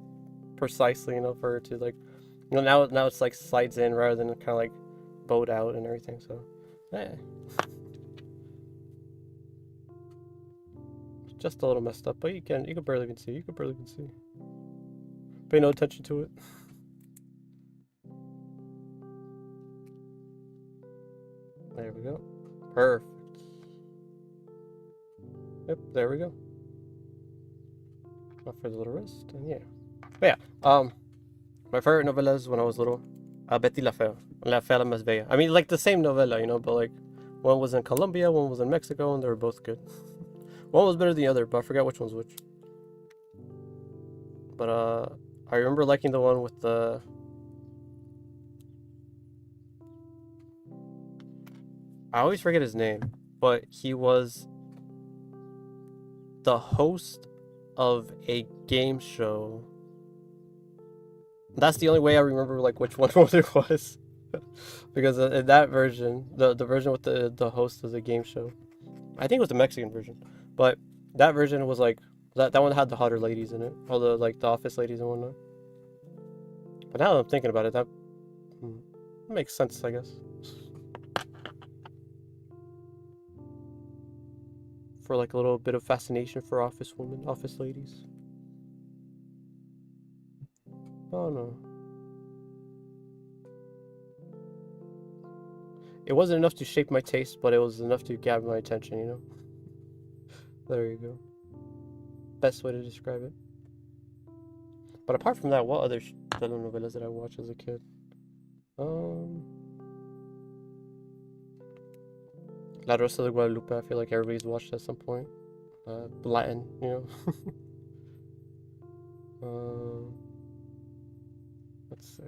precisely, you know, for it to like, you know, now it's like slides in rather than kind of like bowed out and everything. So, yeah. just a little messed up, but you can barely even see. You can barely even see. Pay no attention to it. There we go. Perfect. Yep, there we go. Off for the little wrist, and yeah. But yeah, my favorite novellas when I was little, Betty la Fea, La Fea la Más Bella. I mean, like the same novella, you know, but like one was in Colombia, one was in Mexico, and they were both good. One was better than the other, but I forgot which one's which. But I remember liking the one with the. I always forget his name, but he was the host of a game show. That's the only way I remember like which one it was. Because in that version, the version with the host was a game show. I think it was the Mexican version. But that version was like that one had the hotter ladies in it. All the like the office ladies and whatnot. But now that I'm thinking about it, that makes sense, I guess. For like a little bit of fascination for office women, office ladies. Oh no. It wasn't enough to shape my taste, but it was enough to grab my attention, you know? There you go. Best way to describe it. But apart from that, what other telenovelas did I watch as a kid? La Rosa de Guadalupe, I feel like everybody's watched at some point. Latin, you know? Let's see.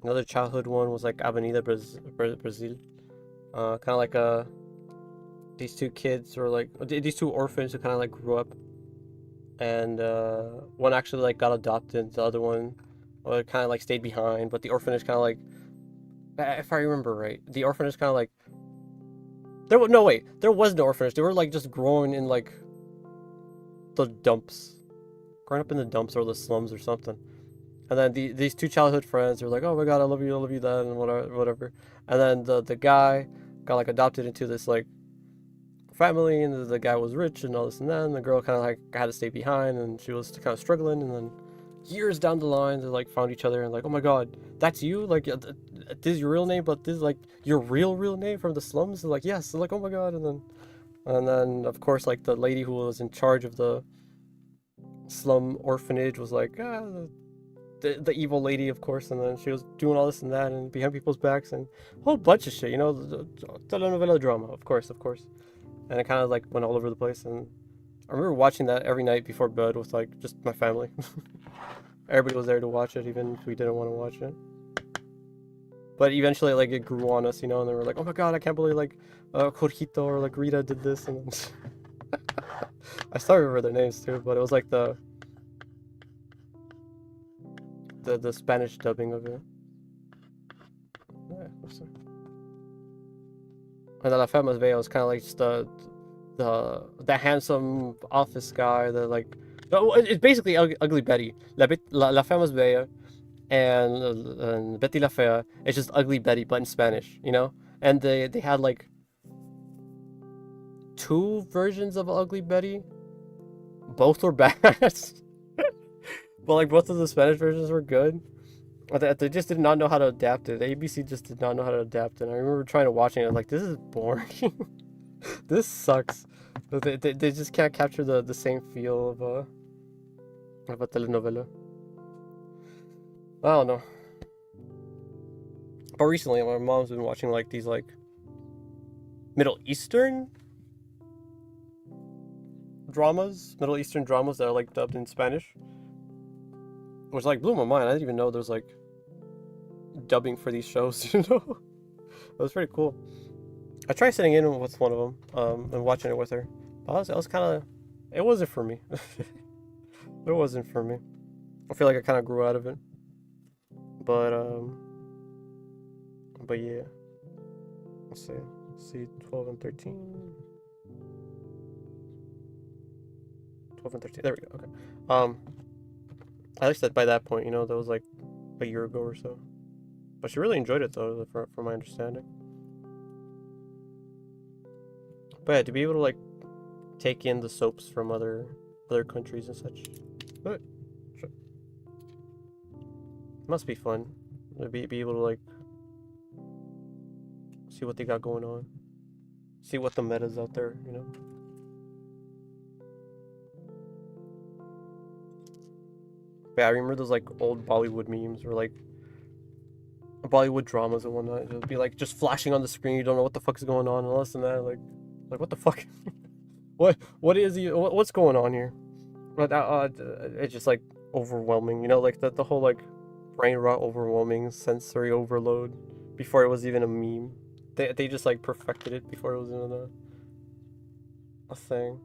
Another childhood one was like Avenida Brazil. Kind of like these two kids or like these two orphans who kind of like grew up, and one actually like got adopted, the other one kind of like stayed behind, but the orphanage kind of like, if I remember right, the orphanage kind of like there was no orphanage. They were like just growing in like the dumps, growing up in the dumps or the slums or something. And then these two childhood friends were like, oh my god, I love you, that, and whatever. And then the guy got like adopted into this like family, and the guy was rich and all this and that, and the girl kind of like had to stay behind, and she was kind of struggling. And then years down the line, they like found each other and like, oh my god, that's you? Like, this is your real name, but this is like your real name from the slums? And like, yes. And like, oh my god. And then of course like the lady who was in charge of the slum orphanage was like, the evil lady, of course, and then she was doing all this and that and behind people's backs and a whole bunch of shit, you know, the telenovela drama, of course. And it kind of like went all over the place, and I remember watching that every night before bed with like just my family. Everybody was there to watch it, even if we didn't want to watch it. But eventually, like, it grew on us, you know, and they were like, oh my god, I can't believe like Jorgito or like Rita did this, and then I still remember their names too, but it was like the Spanish dubbing of it. Yeah, and then La Fea Más Bella was kind of like just the handsome office guy that like, it's basically Ugly Betty. La Fea Más Bella and Betty la Fea. It's just Ugly Betty but in Spanish, you know. And they had like two versions of Ugly Betty. Both were bad. But like both of the Spanish versions were good. They just did not know how to adapt it. ABC just did not know how to adapt it. And I remember trying to watch it and like, this is boring. This sucks. They just can't capture the same feel of a telenovela. I don't know. But recently my mom's been watching like these like Middle Eastern dramas that are like dubbed in Spanish. Which like blew my mind. I didn't even know there's like dubbing for these shows, you know? It was pretty cool. I tried sitting in with one of them and watching it with her. But I was kind of, it wasn't for me. It wasn't for me. I feel like I kind of grew out of it. But yeah. Let's see, 12 and 13. 12 and 13. There we go. Okay. At least that by that point, you know, that was like a year ago or so. But she really enjoyed it though, from my understanding. But yeah, to be able to like take in the soaps from other countries and such. But must be fun. To be able to like see what they got going on. See what the meta's out there, you know? But yeah, I remember those like old Bollywood memes or like Bollywood dramas and whatnot. It would be like just flashing on the screen, you don't know what the fuck's going on, and less than that, like what the fuck? what is what's going on here? But it's just like overwhelming, you know, like the whole like brain rot, overwhelming sensory overload before it was even a meme. They just like perfected it before it was even a thing.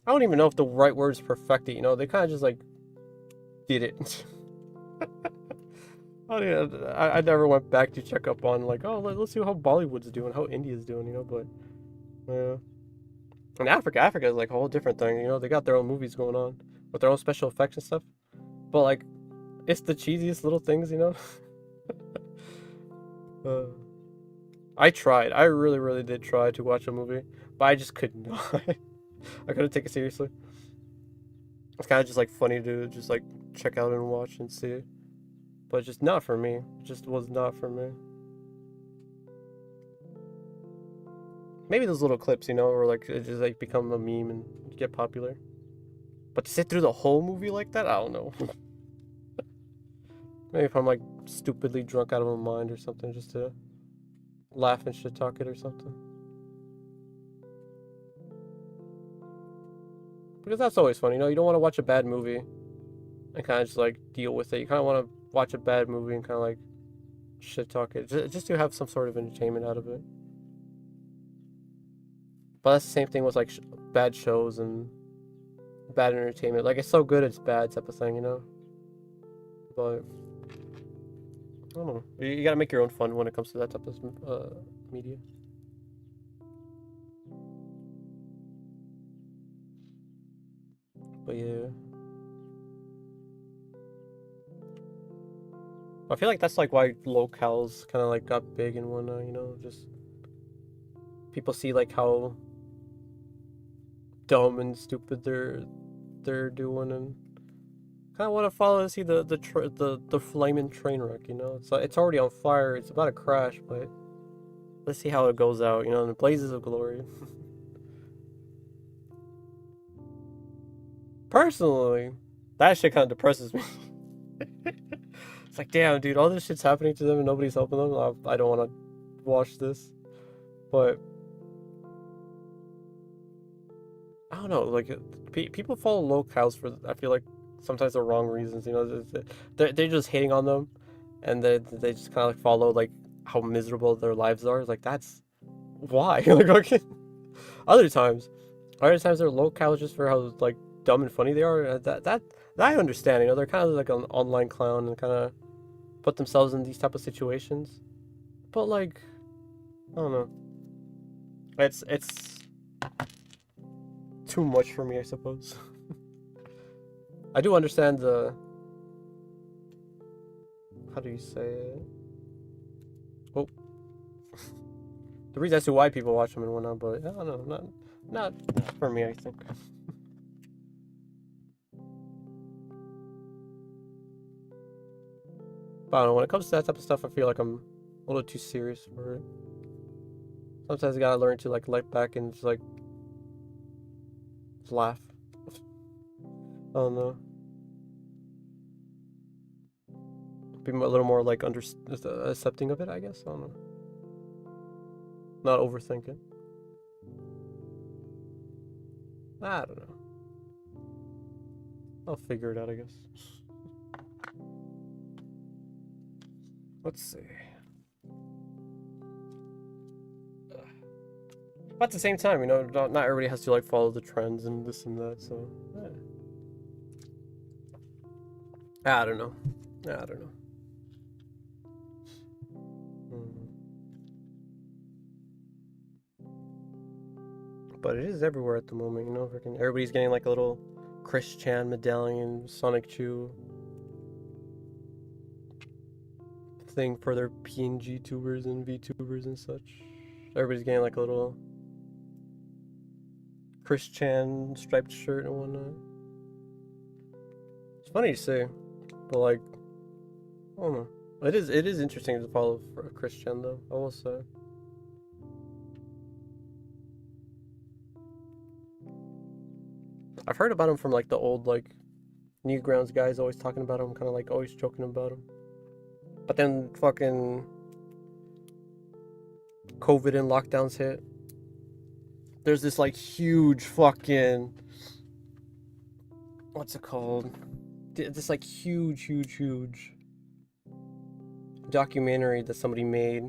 I don't even know if the right word is perfect it, you know, they kind of just like did it. I never went back to check up on like, oh, let's see how Bollywood's doing, how India's doing, you know, but yeah. And Africa is like a whole different thing, you know, they got their own movies going on with their own special effects and stuff. But like, it's the cheesiest little things, you know. I really, really did try to watch a movie, but I just could not. I couldn't take it seriously. It's kind of just like funny to just like check out and watch and see, but just not for me. It just was not for me. Maybe those little clips, you know, or like it just like become a meme and get popular. But to sit through the whole movie like that, I don't know. Maybe if I'm like stupidly drunk out of my mind or something, just to laugh and shit talk it or something. Because that's always fun, you know. You don't want to watch a bad movie and kind of just like deal with it. You kind of want to watch a bad movie and kind of like shit talk it, just to have some sort of entertainment out of it. But that's the same thing with like bad shows and bad entertainment. Like it's so good it's bad type of thing, you know. But I don't know. You gotta make your own fun when it comes to that type of media. But yeah. I feel like that's like why locales kind of like got big and whatnot, you know, just people see like how dumb and stupid they're doing and kind of want to follow and see the flaming train wreck, you know. It's already on fire, it's about to crash, but let's see how it goes out, you know, in the blazes of glory. Personally, that shit kind of depresses me. It's like, damn, dude, all this shit's happening to them and nobody's helping them. I don't want to watch this. But I don't know, like people follow locales for I feel like sometimes the wrong reasons. You know, they're just hating on them, and they just kind of like follow like how miserable their lives are. Like that's why. Like okay. Other times, they're locales just for how like dumb and funny they are. That I understand. You know, they're kind of like an online clown and kind of put themselves in these type of situations. But like, I don't know. It's too much for me, I suppose. I do understand the, how do you say it? Oh, the reason as to why people watch them and whatnot, but I don't know, not for me, I think. But I don't know, when it comes to that type of stuff, I feel like I'm a little too serious for it. Sometimes you gotta learn to like let back and just like laugh. I don't know. Be a little more like accepting of it, I guess. I don't know. Not overthink it. I don't know. I'll figure it out, I guess. Let's see. But at the same time, you know, not everybody has to like follow the trends and this and that, so I don't know. I don't know. But it is everywhere at the moment, you know. Everybody's getting like a little Chris Chan medallion, Sonic Chew thing for their PNG tubers and VTubers and such. Everybody's getting like a little Chris Chan striped shirt and whatnot. It's funny to say, but like, I don't know. It is interesting to follow Chris Chan though, I will say. I've heard about him from like the old like Newgrounds guys always talking about him, kind of like always joking about him. But then fucking COVID and lockdowns hit. There's this like huge fucking, what's it called? This like huge documentary that somebody made.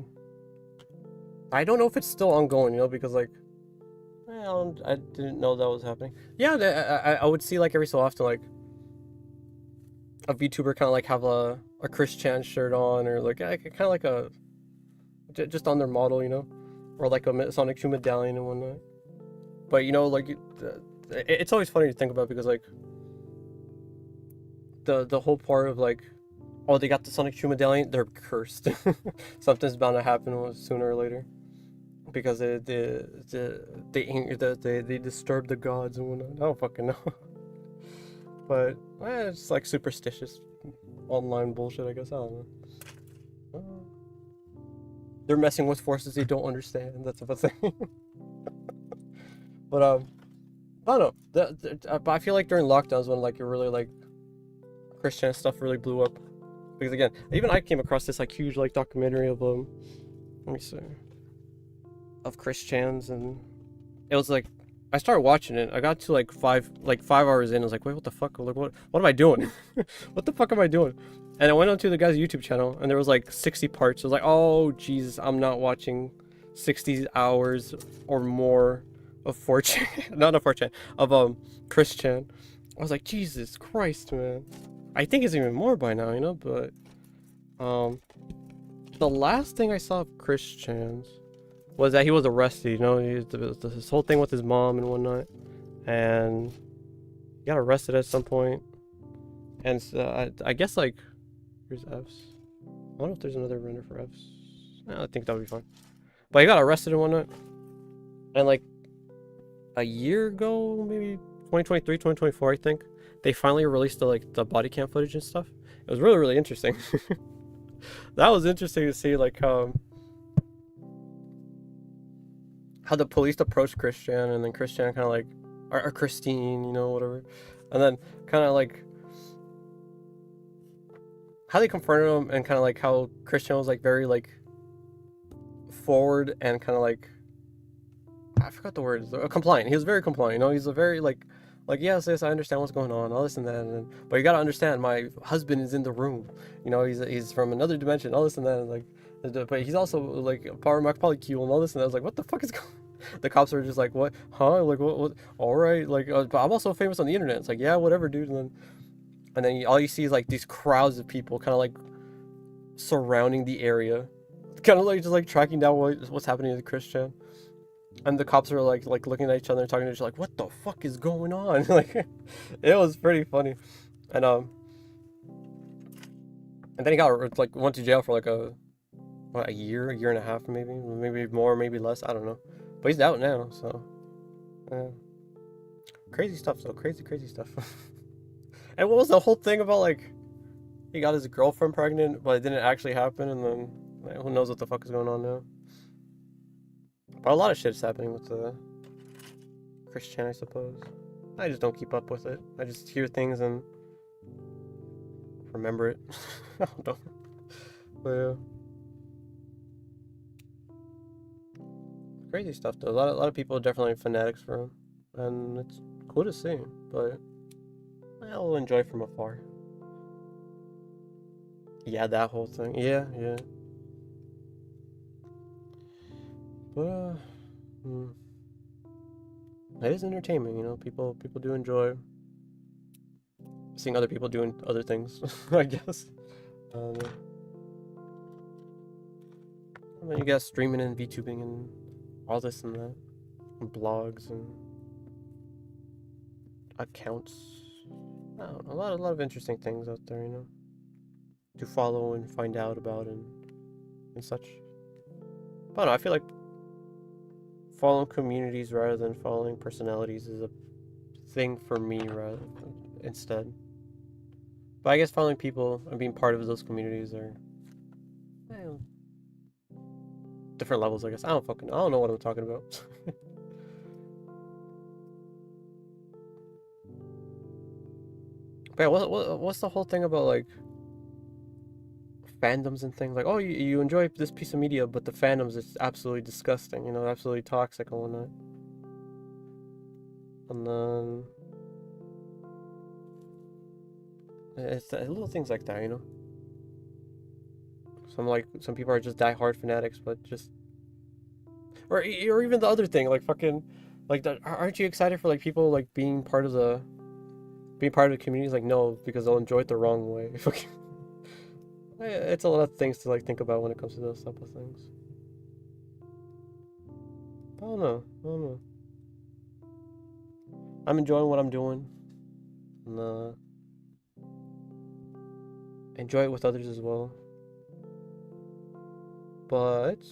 I don't know if it's still ongoing, you know, because like, I didn't know that was happening. Yeah, I would see like every so often like a VTuber kind of like have a Chris Chan shirt on, or like kind of like a just on their model, you know, or like a Sonic 2 medallion and whatnot. But you know, like it's always funny to think about, because like the whole part of like, oh, they got the Sonic 2 medallion, they're cursed. Something's bound to happen sooner or later, because they disturb the gods and whatnot. I don't fucking know. But it's like superstitious online bullshit, I guess. I don't know. They're messing with forces they don't understand. That's a thing. But I don't know. But I feel like during lockdowns when like it really like Christian stuff really blew up, because again, even I came across this like huge like documentary of let me see, of Christians, and it was like, I started watching it. I got to like 5 hours in. I was like, wait, what the fuck? Like, what am I doing? What the fuck am I doing? And I went onto the guy's YouTube channel, and there was like 60 parts. I was like, oh Jesus, I'm not watching 60 hours or more of 4chan, not of 4chan, of Christian. I was like, Jesus Christ, man. I think it's even more by now, you know. But the last thing I saw of Christian's was that he was arrested, you know. This whole thing with his mom and whatnot, and he got arrested at some point. And so I guess like, here's F's. I don't know if there's another render for F's. I think that would be fine. But he got arrested and whatnot, and like a year ago, maybe 2023, 2024, I think, they finally released the body cam footage and stuff. It was really interesting. That was interesting to see, like how the police approached Christian, and then Christian kind of like, or Christine, you know, whatever, and then kind of like how they confronted him, and kind of like how Christian was like very like forward and kind of like, I forgot the word, compliant. He was very compliant, you know. He's a very like yes, I understand what's going on, all this and that, but you gotta understand, my husband is in the room, you know. He's from another dimension, all this and that, and like, but he's also like part of my polycule and all this and that. I was like, what the fuck is going on? The cops are just like, what, huh, like what, all right, like, but I'm also famous on the internet. It's like, yeah, whatever, dude. And then all you see is like these crowds of people kind of like surrounding the area, kind of like just like tracking down what's happening to Christian. And the cops are like looking at each other and talking to each other like, what the fuck is going on? Like, it was pretty funny. And then he got like, went to jail for like a year and a half, maybe more, maybe less, I don't know. But he's out now, so crazy stuff though, crazy stuff. And what was the whole thing about, like, he got his girlfriend pregnant, but it didn't actually happen, and then like, who knows what the fuck is going on now. But a lot of shit's happening with Christian, I suppose. I just don't keep up with it. I just hear things and remember it. I don't know. But yeah. Crazy stuff though. A lot of people are definitely fanatics for him, and it's cool to see. But I'll enjoy from afar. Yeah, that whole thing. Yeah. But it is entertainment, you know. People do enjoy seeing other people doing other things. I guess. And then you got streaming and VTubing and all this and that, and blogs and accounts. I don't know, a lot of interesting things out there, you know, to follow and find out about and and such. But no, I feel like following communities rather than following personalities is a thing for me rather instead. But I guess following people and being part of those communities are different levels, I guess. I don't know what I'm talking about. But yeah, what's the whole thing about like fandoms and things? Like, oh, you enjoy this piece of media, but the fandoms is absolutely disgusting, you know, absolutely toxic and whatnot. And then it's little things like that, you know. Some people are just die-hard fanatics, but just or even the other thing, like fucking, like aren't you excited for like people like being part of the community? Like no, because they'll enjoy it the wrong way. It's a lot of things to like think about when it comes to those type of things. I don't know. I don't know. I'm enjoying what I'm doing, and enjoy it with others as well. But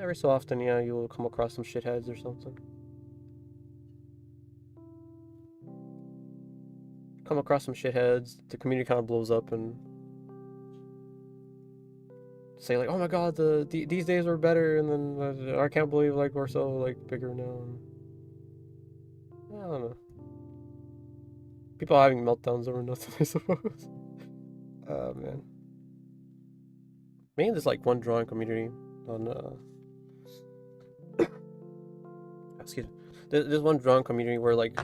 every so often, yeah, you'll come across some shitheads or something. Come across some shitheads, the community kind of blows up and say like, "Oh my God, these days were better," and then I can't believe like we're so like bigger now. And, I don't know. People are having meltdowns over nothing, I suppose. Oh man. Maybe there's like one drawing community on excuse me. There's one drawing community where like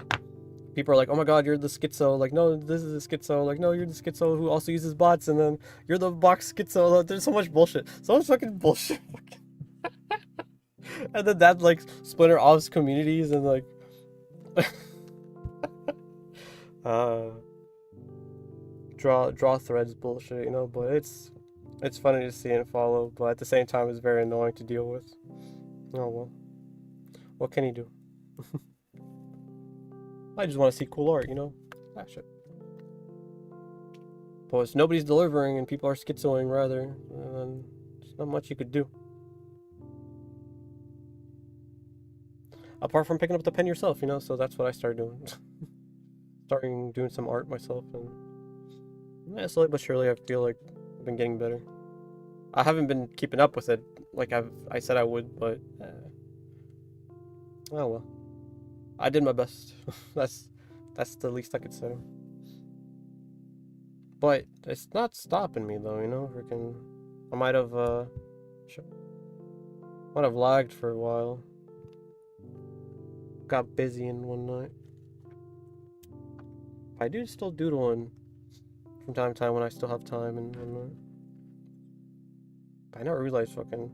people are like, "Oh my God, you're the schizo." Like, no, this is a schizo. Like, no, you're the schizo who also uses bots, and then you're the box schizo. Like, there's so much bullshit. So much fucking bullshit. And then that like splinter off communities and like uh draw threads bullshit, you know, but it's funny to see and follow, but at the same time it's very annoying to deal with. Oh well. What can you do? I just want to see cool art, you know? That shit. But nobody's delivering and people are schizoing rather, and there's not much you could do. Apart from picking up the pen yourself, you know, so that's what I started doing. Starting doing some art myself, and yeah, slowly but surely I feel like I've been getting better. I haven't been keeping up with it like I said I would, but oh well. I did my best. that's the least I could say. But it's not stopping me though, you know. I might have lagged for a while. Got busy in one night. I do still doodle from time to time when I still have time and whatnot. But I never realized fucking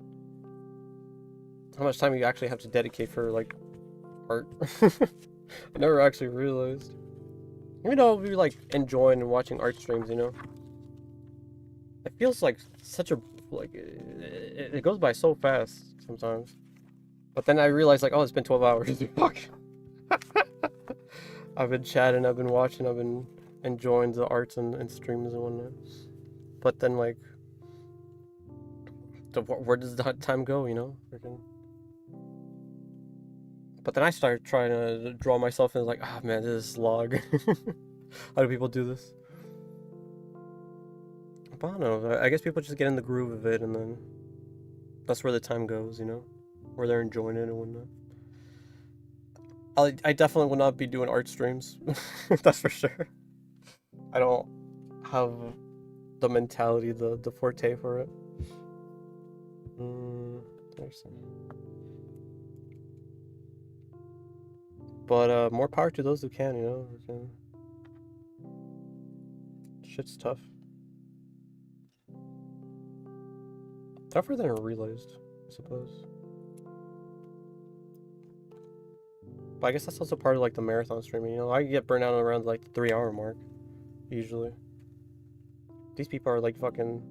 how much time you actually have to dedicate for like art. I never actually realized. Even though I'll be like enjoying and watching art streams, you know, it feels like such a like it goes by so fast sometimes. But then I realize like, oh, it's been 12 hours. Fuck. I've been chatting, I've been watching, I've been enjoying the arts and streams and whatnot. But then like, where does that time go? You know. But then I started trying to draw myself and like, ah man, this is slog. How do people do this? But I don't know. I guess people just get in the groove of it, and then that's where the time goes, you know, where they're enjoying it and whatnot. I definitely will not be doing art streams. That's for sure. I don't have the mentality, the forte for it. But more power to those who can, you know. Shit's tough. Tougher than I realized, I suppose. But I guess that's also part of like the marathon streaming, you know. I get burnt out around like the 3 hour mark, usually. These people are like fucking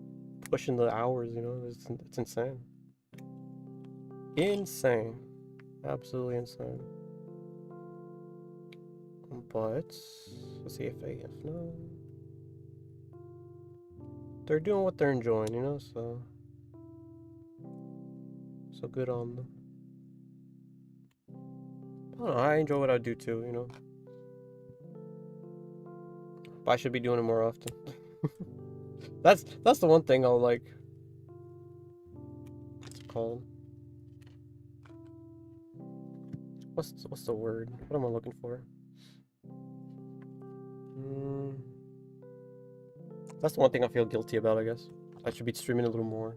pushing the hours, you know. It's insane. Insane. Absolutely insane. But let's see if no. they're doing what they're enjoying, you know, so good on them. I don't know, I enjoy what I do too, you know. But I should be doing it more often. That's the one thing I'll like. What's it called? What's the word? What am I looking for? That's the one thing I feel guilty about, I guess. I should be streaming a little more.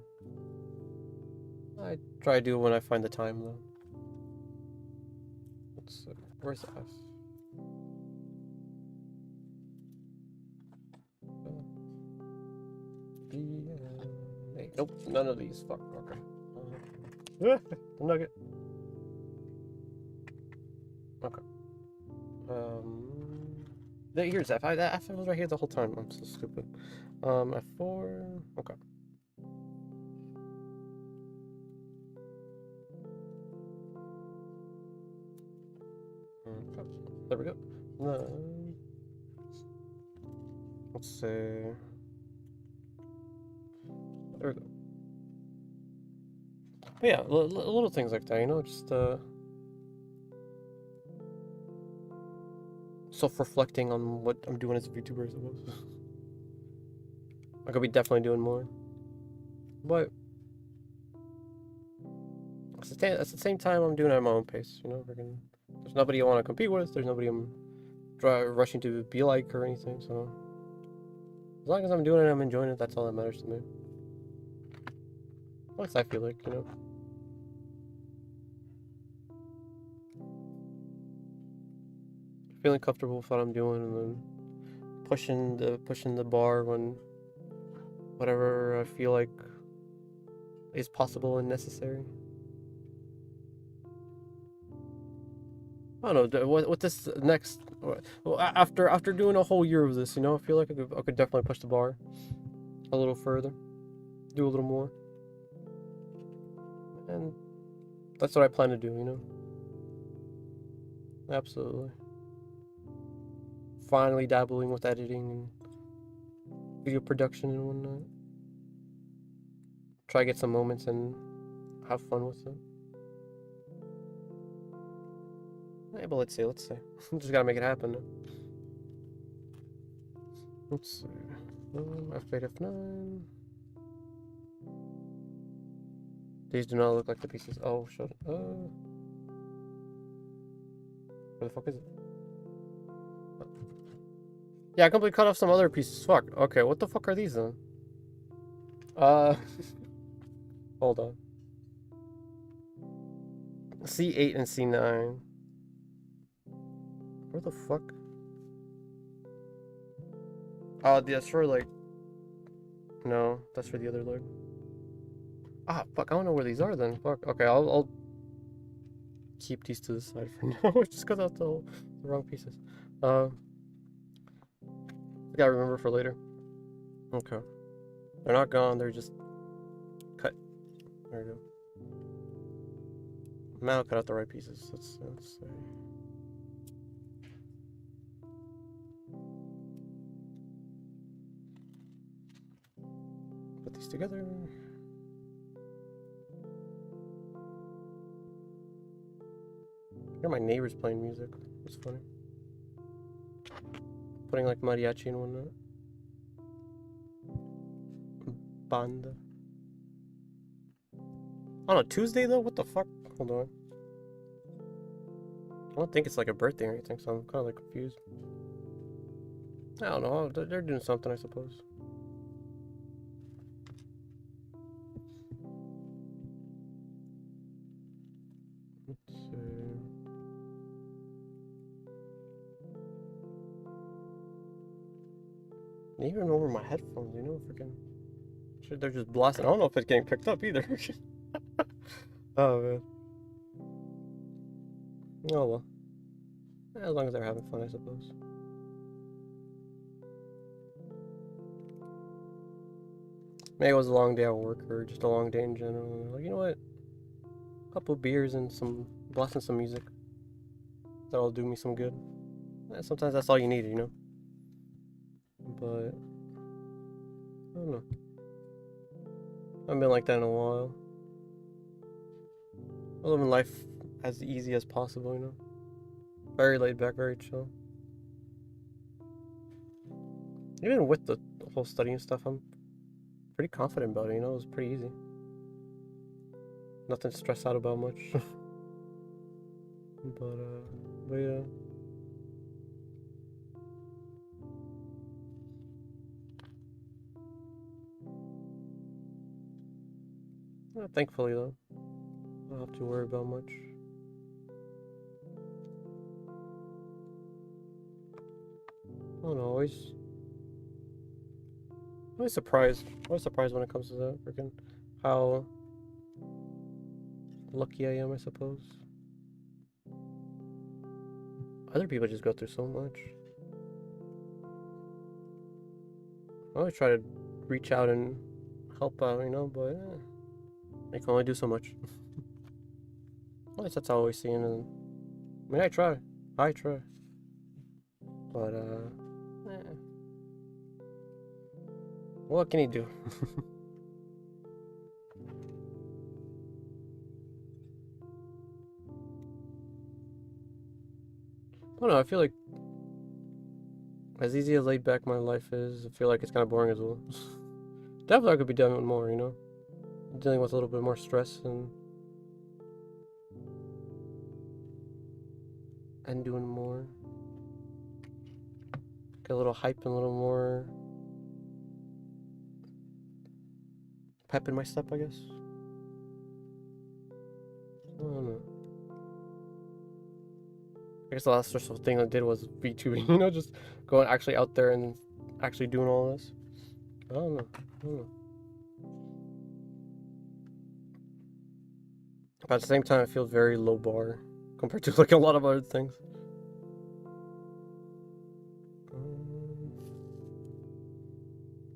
I try to do it when I find the time, though. Let's see. Where's F? B, A. Nope, none of these. Fuck, okay. The nugget. Okay. Here's F. F was right here the whole time. I'm so stupid. F4. Okay. There we go. Let's see. There we go. But yeah, little things like that, you know, just self-reflecting on what I'm doing as a VTuber, I suppose. I could be definitely doing more, but at the same time, I'm doing it at my own pace. You know, there's nobody I want to compete with. There's nobody I'm rushing to be like or anything. So as long as I'm doing it, I'm enjoying it. That's all that matters to me. At least I feel like, you know. Feeling comfortable with what I'm doing, and then pushing the bar when whatever I feel like is possible and necessary. I don't know what this next. Well, after doing a whole year of this, you know, I feel like I could definitely push the bar a little further, do a little more, and that's what I plan to do. You know, absolutely. Finally dabbling with editing and video production and whatnot. Try to get some moments and have fun with it. Yeah, but let's see. Just gotta make it happen. Let's see. F8, F9. These do not look like the pieces. Oh, shut it. Where the fuck is it? Yeah, I completely cut off some other pieces. Fuck. Okay, what the fuck are these then? Hold on. C8 and C9. Where the fuck? Oh, that's for like. No, that's for the other leg. Ah, fuck. I don't know where these are then. Fuck. Okay, I'll keep these to the side for now. Just because that's the wrong pieces. I gotta remember for later. Okay. They're not gone. They're just cut. There we go. Now I'll cut out the right pieces. Let's see. Put these together. I hear my neighbors playing music. It's funny. Putting like mariachi and whatnot. Banda. On a Tuesday though? What the fuck? Hold on. I don't think it's like a birthday or anything, so I'm kind of like confused. I don't know. They're doing something, I suppose. Let's see. Even over my headphones, you know, freaking. Shit, they're just blasting. I don't know if it's getting picked up either. Oh man. Oh well. As long as they're having fun, I suppose. Maybe it was a long day at work or just a long day in general. Like, you know what? A couple of beers and blasting some music. That'll do me some good. Sometimes that's all you need, you know? But I don't know. I've been like that in a while. I'm living life as easy as possible, you know? Very laid back, very chill. Even with the whole studying stuff, I'm pretty confident about it, you know? It was pretty easy. Nothing to stress out about much. but yeah. Thankfully, though, I don't have to worry about much. I don't know, always surprised. Always surprised when it comes to that. Freaking how lucky I am, I suppose. Other people just go through so much. I always try to reach out and help out, you know, but I can only do so much. At least that's how I always see it. And I mean, I try, but what can he do? I don't know. I feel like as easy as laid back my life is, I feel like it's kind of boring as well. Definitely, I could be doing more, you know, dealing with a little bit more stress and doing more. Get a little hype and a little more pep in my step, I guess. I don't know. I guess the last stressful thing I did was VTubing, you know, just going actually out there and actually doing all this. I don't know. But at the same time, I feel very low bar compared to like a lot of other things.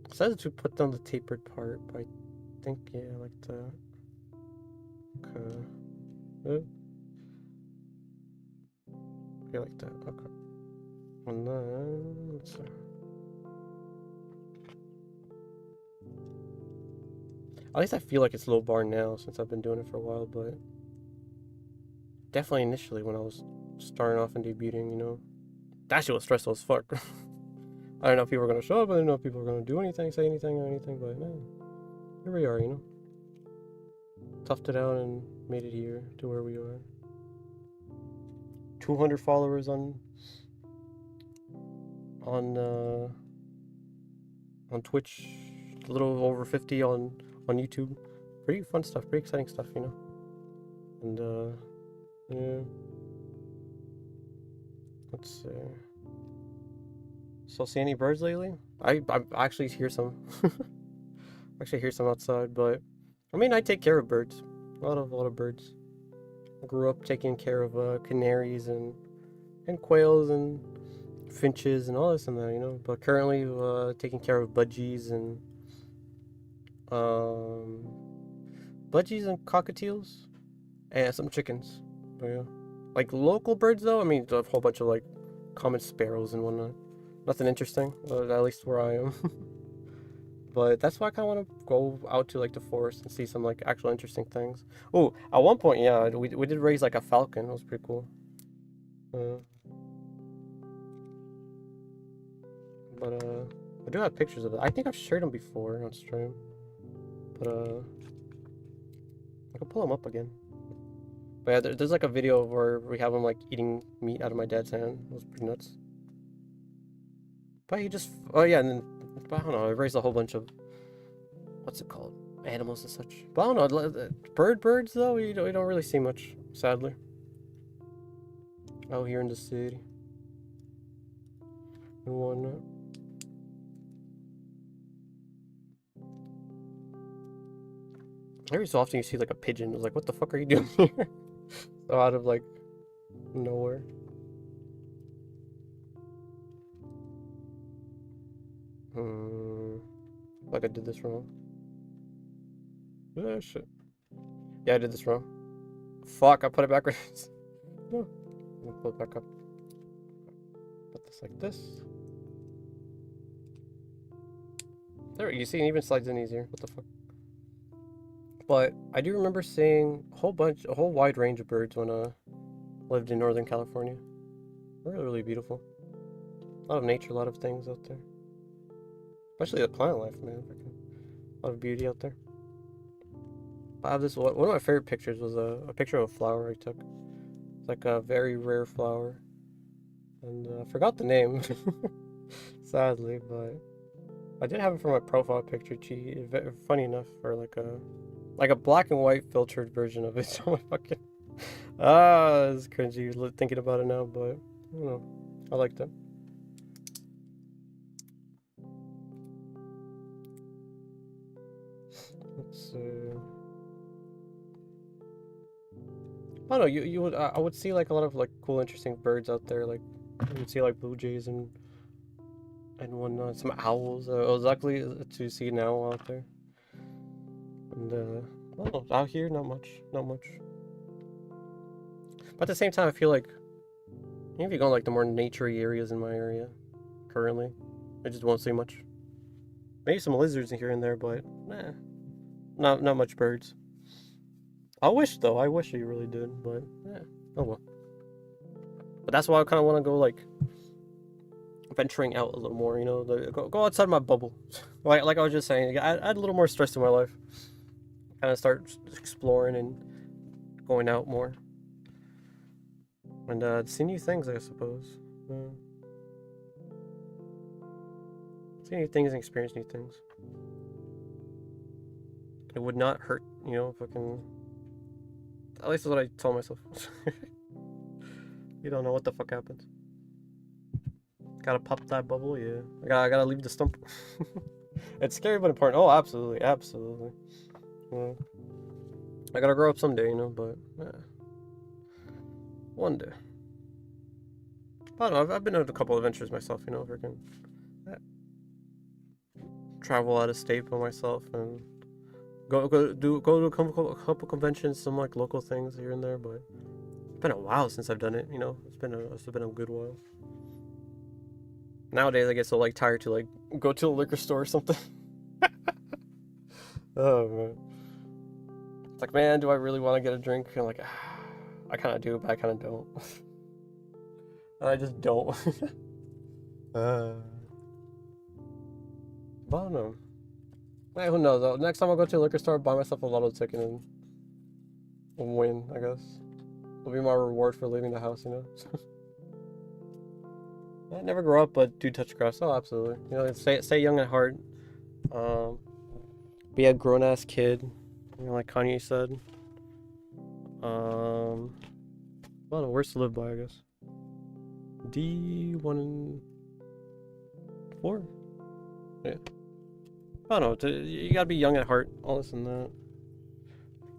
It says to put down the tapered part, but I think, yeah, like that. Okay. Yeah, like that. Okay. And then, let's see. At least I feel like it's low bar now since I've been doing it for a while, but definitely initially when I was starting off and debuting, you know, that shit was stressful as fuck. I don't know if people were gonna show up, I didn't know if people were gonna do anything, say anything or anything, but man, here we are, you know. Toughed it out and made it here to where we are. 200 followers on Twitch, a little over 50 on YouTube. Pretty fun stuff, pretty exciting stuff, you know. And yeah. Let's see. So see any birds lately? I actually hear some. Actually hear some outside, but I mean I take care of birds. A lot of birds. I grew up taking care of canaries and quails and finches and all this and that, you know. But currently taking care of budgies and cockatiels and some chickens. But yeah. Like local birds though, I mean a whole bunch of like common sparrows and whatnot. Nothing interesting, at least where I am. But that's why I kind of want to go out to like the forest and see some like actual interesting things. Oh, at one point, yeah, we did raise like a falcon. It was pretty cool. But I do have pictures of it. I think I've shared them before on stream. But I can pull them up again. But yeah, there's like a video where we have him like eating meat out of my dad's hand. It was pretty nuts. But he just, oh yeah, and then, I don't know, I raised a whole bunch of, what's it called, animals and such. But I don't know, birds though, you don't really see much, sadly. Out here in the city. And whatnot. Every so often you see like a pigeon. It's like, what the fuck are you doing here? So out of like nowhere. Like I did this wrong. Oh shit. Yeah, I did this wrong. Fuck, I put it backwards. No. I'll pull it back up. Put this like this. There, you see, it even slides in easier. What the fuck? But I do remember seeing a whole wide range of birds when I lived in Northern California. Really, really beautiful. A lot of nature, a lot of things out there. Especially the plant life, man. A lot of beauty out there. I have this one of my favorite pictures was a picture of a flower I took. It's like a very rare flower, and I forgot the name, sadly. But I did have it for my profile picture. Funny enough, for like a black and white filtered version of it. So my fucking it's cringy thinking about it now, but I don't know. I liked it. Let's see. I don't know. You would I would see like a lot of like cool, interesting birds out there. Like you would see like blue jays and whatnot. Some owls. I was lucky to see an owl out there. And I don't know. Out here, not much. Not much. But at the same time, I feel like if you go in like the more naturey areas in my area currently, I just won't see much. Maybe some lizards here and there, but not much birds. I wish though. I wish you really did, but oh well. But that's why I kind of want to go like venturing out a little more. You know, go outside my bubble. like I was just saying, add a little more stress to my life. Kind of start exploring and going out more, and see new things, I suppose. See new things and experience new things. It would not hurt, you know, fucking. At least that's what I tell myself. You don't know what the fuck happens. Gotta pop that bubble, yeah. I gotta leave the stump. It's scary but important. Oh, absolutely, absolutely. Yeah. I gotta grow up someday, you know, but one day. I don't know. I've been on a couple of adventures myself, you know, freaking travel out of state by myself and go to a couple conventions, some like local things here and there, but it's been a while since I've done it, you know. It's been a good while. Nowadays I get so like tired to like go to a liquor store or something. Oh man. It's like, man, do I really want to get a drink? And like, I kind of do, but I kind of don't. I just don't. But I don't know. Hey, who knows? Next time I go to a liquor store, buy myself a lotto ticket and win, I guess. It'll be my reward for leaving the house, you know? I never grow up, but do touch grass. Oh, absolutely. You know, stay young at heart. Be a grown-ass kid. You know, like Kanye said. Well, the worst to live by, I guess. D1 and 4? Yeah. I don't know. You gotta be young at heart. All this and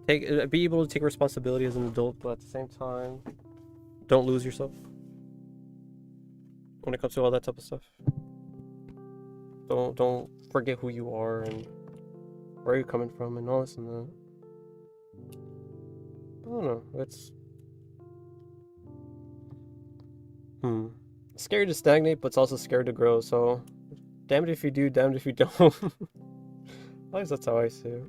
that. Be able to take responsibility as an adult, but at the same time, don't lose yourself when it comes to all that type of stuff. Don't forget who you are and where you're coming from and all this and that. I don't know. It's scary to stagnate, but it's also scary to grow. So, damned if you do, damned if you don't. At least that's how I see it.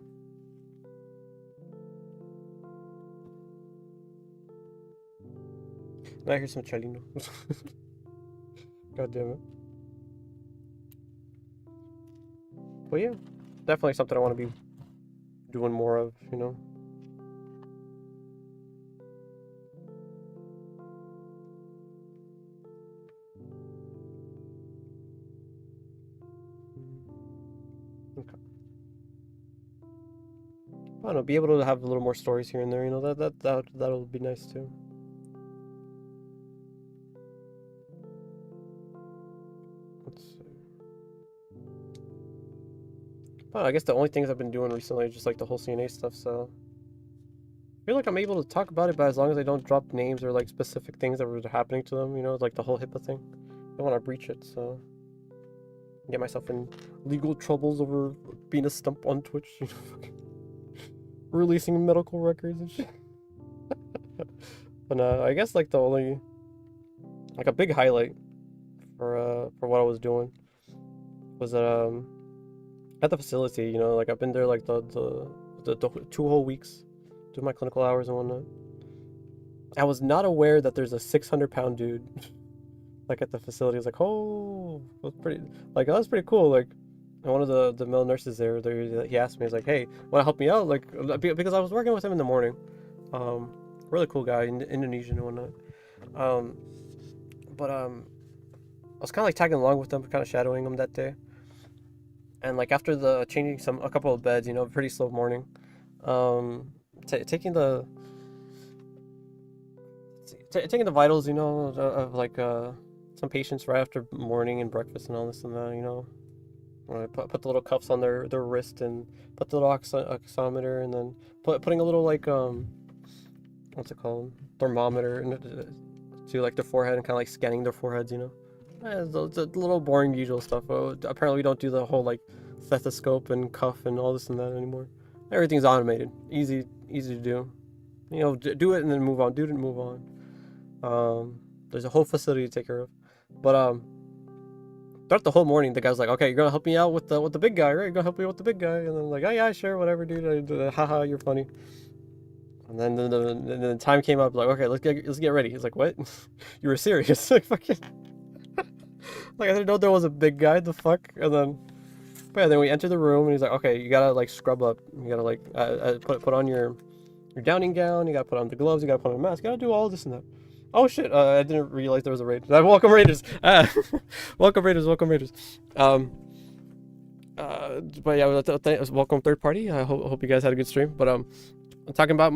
Now I hear some Chalino. God damn it. But yeah, definitely something I want to be doing more of, you know. Okay. I don't know, be able to have a little more stories here and there, you know, that'll be nice too. Let's see. Well, I guess the only things I've been doing recently is just like the whole CNA stuff, so I feel like I'm able to talk about it, but as long as I don't drop names or like specific things that were happening to them, you know, like the whole HIPAA thing. I don't want to breach it, so get myself in legal troubles over being a stump on Twitch, you know, releasing medical records and shit. But I guess like the only like a big highlight for what I was doing was at the facility, you know, like I've been there like the the 2 whole weeks, doing my clinical hours and whatnot. I was not aware that there's a 600-pound dude like at the facility. I was like, oh, that was pretty cool. Like, and one of the male nurses there, he asked me, he's like, hey, want to help me out? Like, because I was working with him in the morning. Really cool guy, Indonesian and whatnot. But I was kind of like tagging along with them, kind of shadowing them that day. And like after the changing a couple of beds, pretty slow morning. Taking the vitals, of like some patients right after morning and breakfast and all this and that, I put the little cuffs on their wrist and put the little oximeter, and then putting a little like what's it called, thermometer to like their forehead and kind of like scanning their foreheads. It's a little boring usual stuff. Apparently we don't do the whole like stethoscope and cuff and all this and that anymore. Everything's automated, easy to do. Do it and then move on. Do it and move on. There's a whole facility to take care of. But throughout the whole morning, the guy's like, okay, you're gonna help me out with the big guy, right? You're gonna help me with the big guy. And then I'm like, oh yeah, sure, whatever, dude. Haha, you're funny. And then the time came up, like, okay, let's get ready. He's like, what? You were serious? Like, fucking. Like, I didn't know there was a big guy. The fuck? And then, but yeah, then we enter the room, and he's like, okay, you gotta like scrub up. You gotta like put on your downing gown. You gotta put on the gloves. You gotta put on a mask. You gotta do all this and that. Oh shit! I didn't realize there was a raid. Welcome Raiders. Welcome Raiders. Welcome Raiders. But yeah, welcome third party. I hope you guys had a good stream. But I'm talking about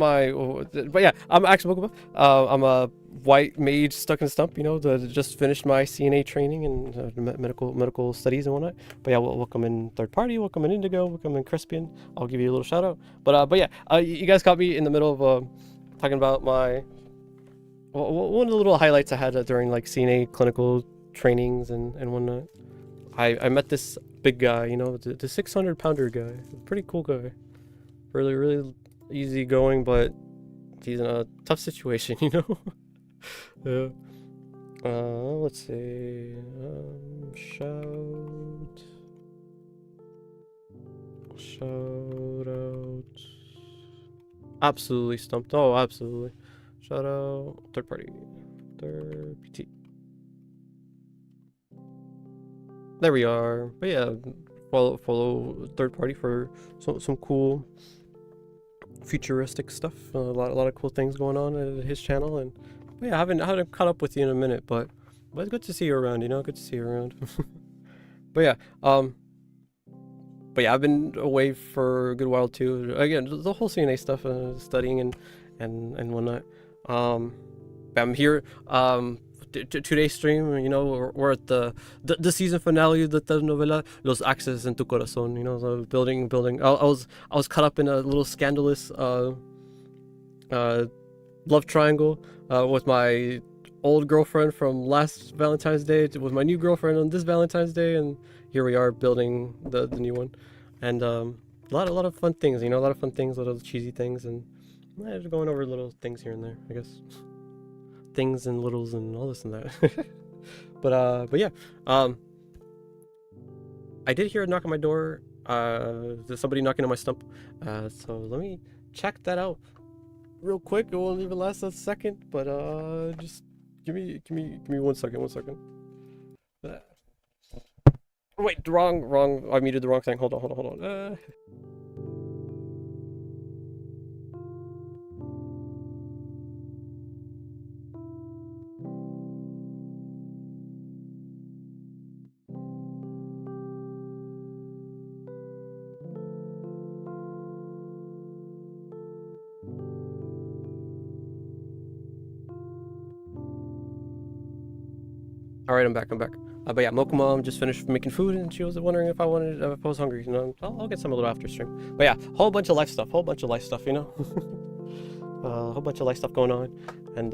but yeah, I'm actually I'm a white mage stuck in a stump. Just finished my CNA training and medical studies and whatnot. But yeah, welcome in third party. Welcome in Indigo. Welcome in Crispian. I'll give you a little shout out. But yeah, you guys caught me in the middle of talking about my. One of the little highlights I had during like CNA clinical trainings and whatnot. I met this big guy, the 600-pounder guy. Pretty cool guy. Really, really easy going, but he's in a tough situation, Yeah. Let's see. Shout out. Absolutely stumped. Oh, absolutely. Shout out third party, third PT. There we are. But yeah, follow third party for some cool futuristic stuff. A lot of cool things going on at his channel. And but yeah, I haven't caught up with you in a minute, but it's good to see you around. Good to see you around. But yeah, I've been away for a good while too. Again, the whole CNA stuff, studying and whatnot. I'm here today's stream, we're at the season finale of the telenovela Los Axes en tu Corazon, so building I was caught up in a little scandalous love triangle with my old girlfriend from last Valentine's Day with my new girlfriend on this Valentine's Day, and here we are building the new one. And a lot of fun things, a lot of fun things, a lot of cheesy things, and just going over little things here and there, I guess. Things and littles and all this and that. But yeah, I did hear a knock on my door. There's somebody knocking on my stump. So let me check that out real quick. It won't even last a second, but just give me 1 second. 1 second. Wait, wrong. I muted the wrong thing. Hold on. All right, I'm back. But yeah, Mocha Mom just finished making food, and she was wondering if I was hungry. I'll get some a little after stream. But yeah, whole bunch of life stuff. A whole bunch of life stuff going on, and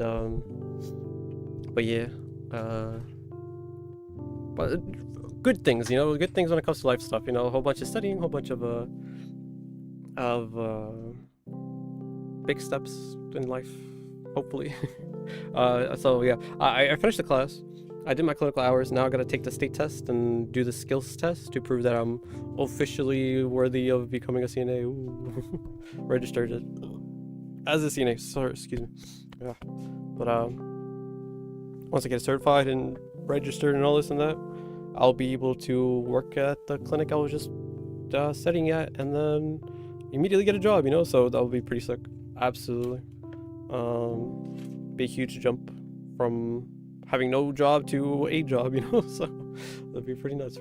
but yeah, but good things, good things when it comes to life stuff. A whole bunch of studying, a whole bunch of big steps in life, hopefully. So yeah, I finished the class. I did my clinical hours. Now I gotta take the state test and do the skills test to prove that I'm officially worthy of becoming a CNA. Ooh. Registered as a CNA. Sorry, excuse me. Yeah. But once I get certified and registered and all this and that, I'll be able to work at the clinic I was just studying at, and then immediately get a job. So that would be pretty sick. Absolutely. Be a huge jump from having no job to a job, so that'd be pretty nuts.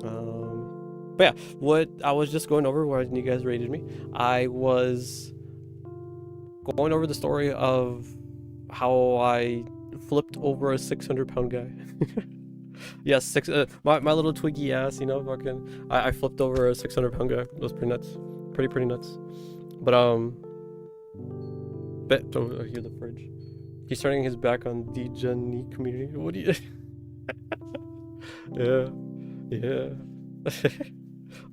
But yeah, what I was just going over when you guys rated me, I was going over the story of how I flipped over a 600-pound guy. Yes, my little twiggy ass, fucking, I flipped over a 600-pound guy. It was pretty nuts, pretty nuts. But bet over here the fridge. He's turning his back on the Jenny community. What do you? Yeah.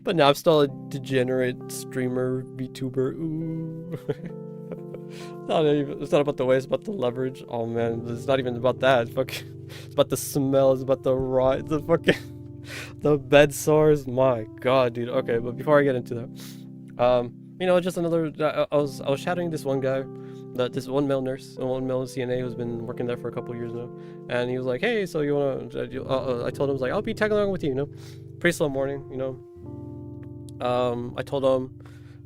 But now I'm still a degenerate streamer, VTuber. Ooh. It's not about the way. It's about the leverage. Oh man, it's not even about that. It's about the smell. It's about the rot. The fucking the bed sores. My god, dude. Okay, but before I get into that, just another. I was shadowing this one guy. This one male nurse and one male CNA who's been working there for a couple of years now, and he was like, "Hey, so you wanna?" I told him, I was like, "I'll be tagging along with you." Pretty slow morning, I told him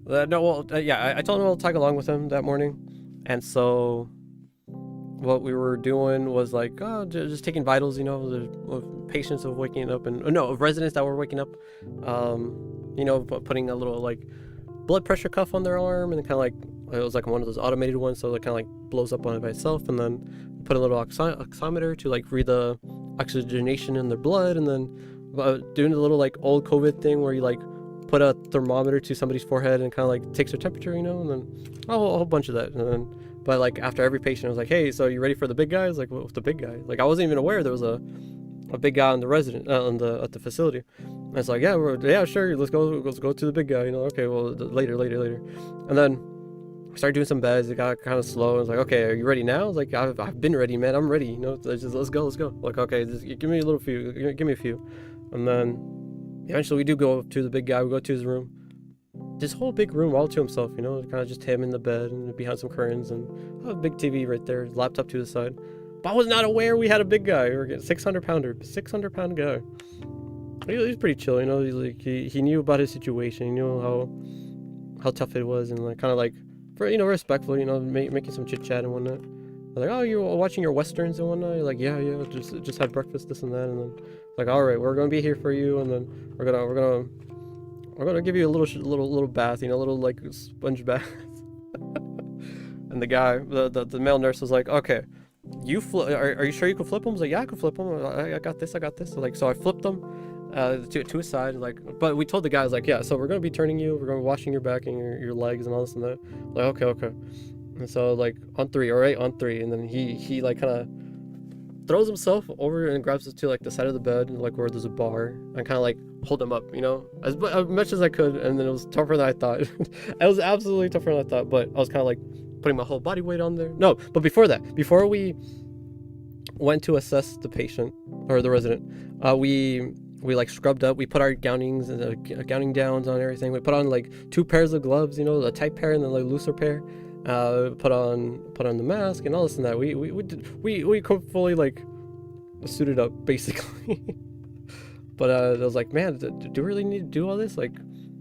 that I told him I'll tag along with him that morning, and so what we were doing was like, just taking vitals, of patients of waking up of residents that were waking up, putting a little like blood pressure cuff on their arm, and kind of like. It was like one of those automated ones, so it kind of like blows up on it by itself, and then put a little oximeter to like read the oxygenation in their blood, and then doing the little like old COVID thing where you like put a thermometer to somebody's forehead and kind of like takes their temperature, and then a whole bunch of that. And then, but like after every patient, I was like, "Hey, so you ready for the big guy?" I was like, "What's the big guy?" Like I wasn't even aware there was a big guy on the at the facility. And it's like, yeah, sure, let's go to the big guy. Okay, well later, and then. I started doing some beds. It got kind of slow. I was like, "Okay, are you ready now?" I was like, "I've been ready, man. I'm ready. Let's go. Like, okay, just give me a few, and then eventually we do go to the big guy. We go to his room. This whole big room all to himself. Kind of just him in the bed and behind some curtains, and a big TV right there, his laptop to the side. But I was not aware we had a big guy. We were getting 600-pound guy. He was pretty chill. He's like he knew about his situation. He knew how tough it was, and like kind of like. Respectful, making some chit chat and whatnot. They're like, "Oh, you're watching your westerns and whatnot?" You're like, yeah, just had breakfast, this and that, and then like, all right, we're gonna be here for you, and then we're gonna give you a little bath, little like sponge bath. And the guy, the male nurse was like, "Okay, are you sure you can flip them?" I was like, "Yeah, I can flip them. I got this. So I flipped them. To his side, but we told the guys like, yeah, so we're gonna be turning you, we're gonna be washing your back and your legs and all this and that. Like, okay. And so like on three, all right, on three, and then he like kind of throws himself over and grabs us to like the side of the bed, like where there's a bar, and kind of like hold him up, as much as I could. And then it was tougher than I thought. It was absolutely tougher than I thought, but I was kind of like putting my whole body weight on there. No, but before we went to assess the patient or the resident, we like scrubbed up. We put our gownings and gowning downs on everything. We put on like 2 pairs of gloves, a tight pair and then like looser pair. Put on the mask and all this and that. We fully like suited up basically. But I was like, man, do we really need to do all this? Like,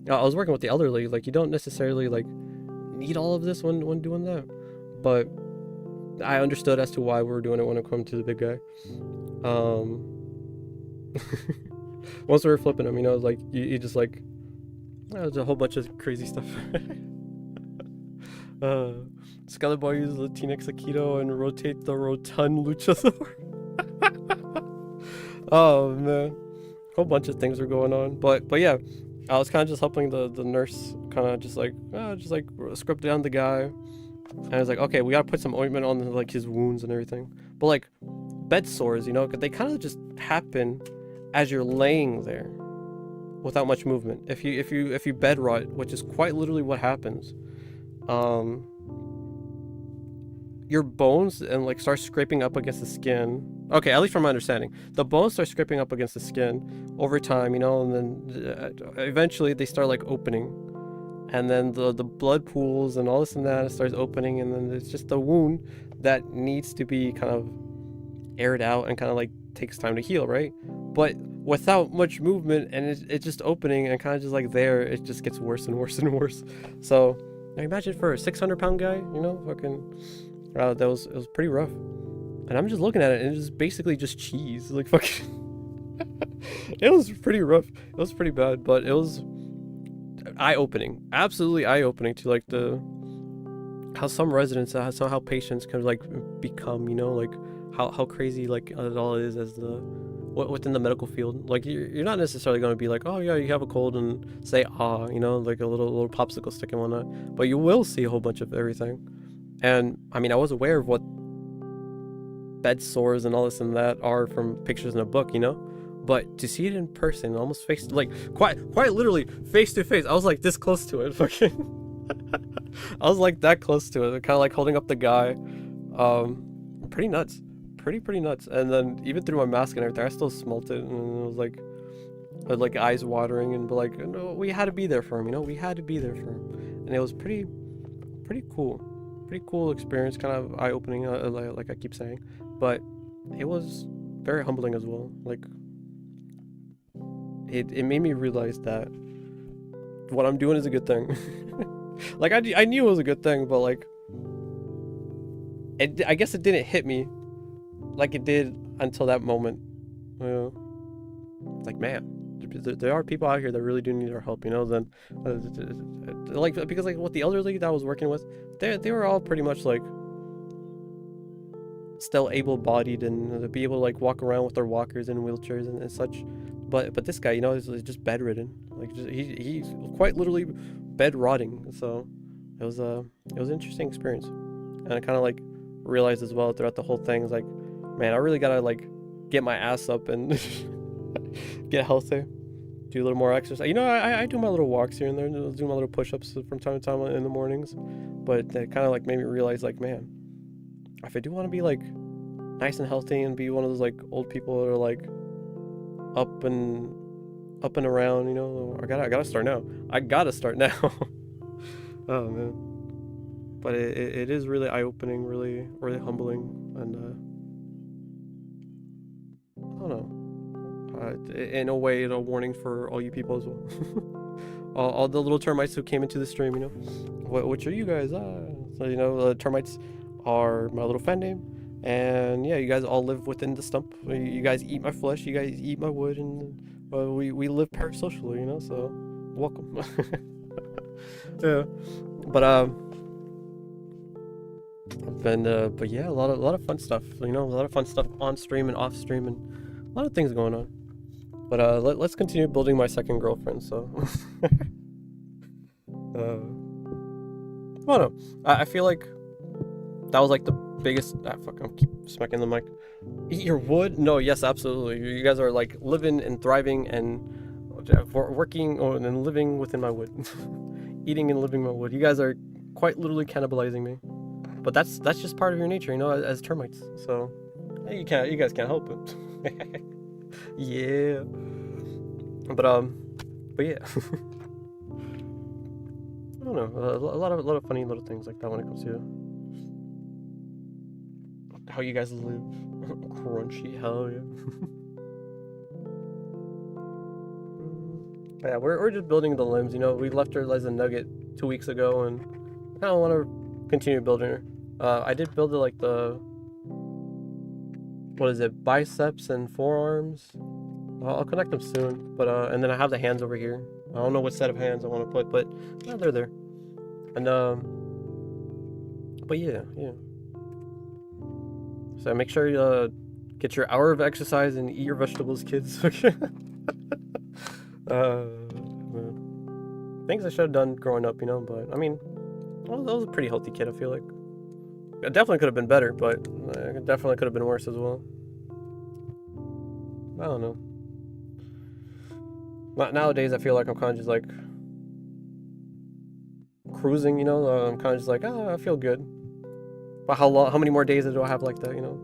I was working with the elderly. Like, you don't necessarily like need all of this when doing that. But I understood as to why we were doing it when it came to the big guy. Once we were flipping him, like you just like, there's a whole bunch of crazy stuff. Scarlet Boy uses Latinx Aikido and rotate the rotund luchador. Oh man, whole bunch of things were going on, but yeah, I was kind of just helping the nurse, kind of just like scrub down the guy, and I was like, okay, we gotta put some ointment on like his wounds and everything. But like bed sores, they kind of just happen as you're laying there without much movement. If you bed rot, which is quite literally what happens, your bones and like start scraping up against the skin. Okay, at least from my understanding, the bones start scraping up against the skin over time, you know, and then eventually they start like opening, and then the blood pools and all this and that starts opening, and then it's just a wound that needs to be kind of aired out and kind of like takes time to heal, right? But without much movement and it's just opening and kind of just like there, it just gets worse and worse and worse. So now imagine for a 600-pound guy, you know, fucking, it was pretty rough. And I'm just looking at it and it's basically just cheese, like fucking. It was pretty rough. It was pretty bad, but it was eye-opening, absolutely eye-opening to like how some residents, how patients can like become, you know, like how crazy like it all is as within the medical field. Like you're not necessarily going to be like, oh yeah, you have a cold and say you know, like a little popsicle stick and whatnot, but you will see a whole bunch of everything. And I mean, I was aware of what bed sores and all this and that are from pictures in a book, you know, but to see it in person, almost quite literally face to face, I was like this close to it. Fucking I was like that close to it, kind of like holding up the guy. Pretty nuts, pretty nuts. And then even through my mask and everything, I still smelt it, and it was like eyes watering, and but like, no, we had to be there for him, you know, we had to be there for him. And it was pretty cool experience, kind of eye-opening, like I keep saying, but it was very humbling as well. Like it made me realize that what I'm doing is a good thing. Like I knew it was a good thing, but like I guess it didn't hit me like it did until that moment. You know? It's like, man, there are people out here that really do need our help, you know. Then like, because like what the elderly that I was working with, they were all pretty much like still able-bodied and to be able to like walk around with their walkers and wheelchairs and such. But this guy, you know, is just bedridden. Like he's quite literally bed rotting. So it was an interesting experience, and I kind of like realized as well throughout the whole thing, is like, man, I really gotta like get my ass up and get healthy, do a little more exercise. You know, I do my little walks here and there, do my little push-ups from time to time in the mornings, but it kind of like made me realize, like, man, if I do want to be like nice and healthy and be one of those like old people that are like up and around, you know, I gotta start now. I gotta start now. Oh man, but it is really eye-opening, really humbling, and I don't know, in a way, a warning for all you people as well. all the little termites who came into the stream, you know, which are you guys? So you know, termites are my little fan name, and yeah, you guys all live within the stump. You guys eat my flesh, you guys eat my wood, and we live parasocially, you know. So welcome. Yeah, but but yeah, a lot of fun stuff, you know, a lot of fun stuff on stream and off stream, and a lot of things going on. But let's continue building my second girlfriend. So I don't know. I feel like that was like the biggest. Fuck! I keep smacking the mic. Eat your wood? No, yes, absolutely. You guys are like living and thriving and working and living within my wood, eating and living my wood. You guys are quite literally cannibalizing me. But that's just part of your nature, you know, as termites. So you guys can't help it. Yeah. But yeah. I don't know. A lot of funny little things like that when it comes to how you guys live. Crunchy, hell yeah. But yeah, we're just building the limbs, you know. We left her as a nugget 2 weeks ago, and I kind of want to continue building her. I did build it like the, what is it, biceps and forearms. I'll connect them soon, but and then I have the hands over here. I don't know what set of hands I want to put, but yeah, they're there. And but yeah. So make sure you get your hour of exercise and eat your vegetables, kids. Things I should have done growing up, you know. But I mean, I was a pretty healthy kid, I feel like. It definitely could have been better, but it definitely could have been worse as well. I don't know. Nowadays, I feel like I'm kind of just like cruising, you know. I'm kind of just like, I feel good. But how many more days do I have like that, you know?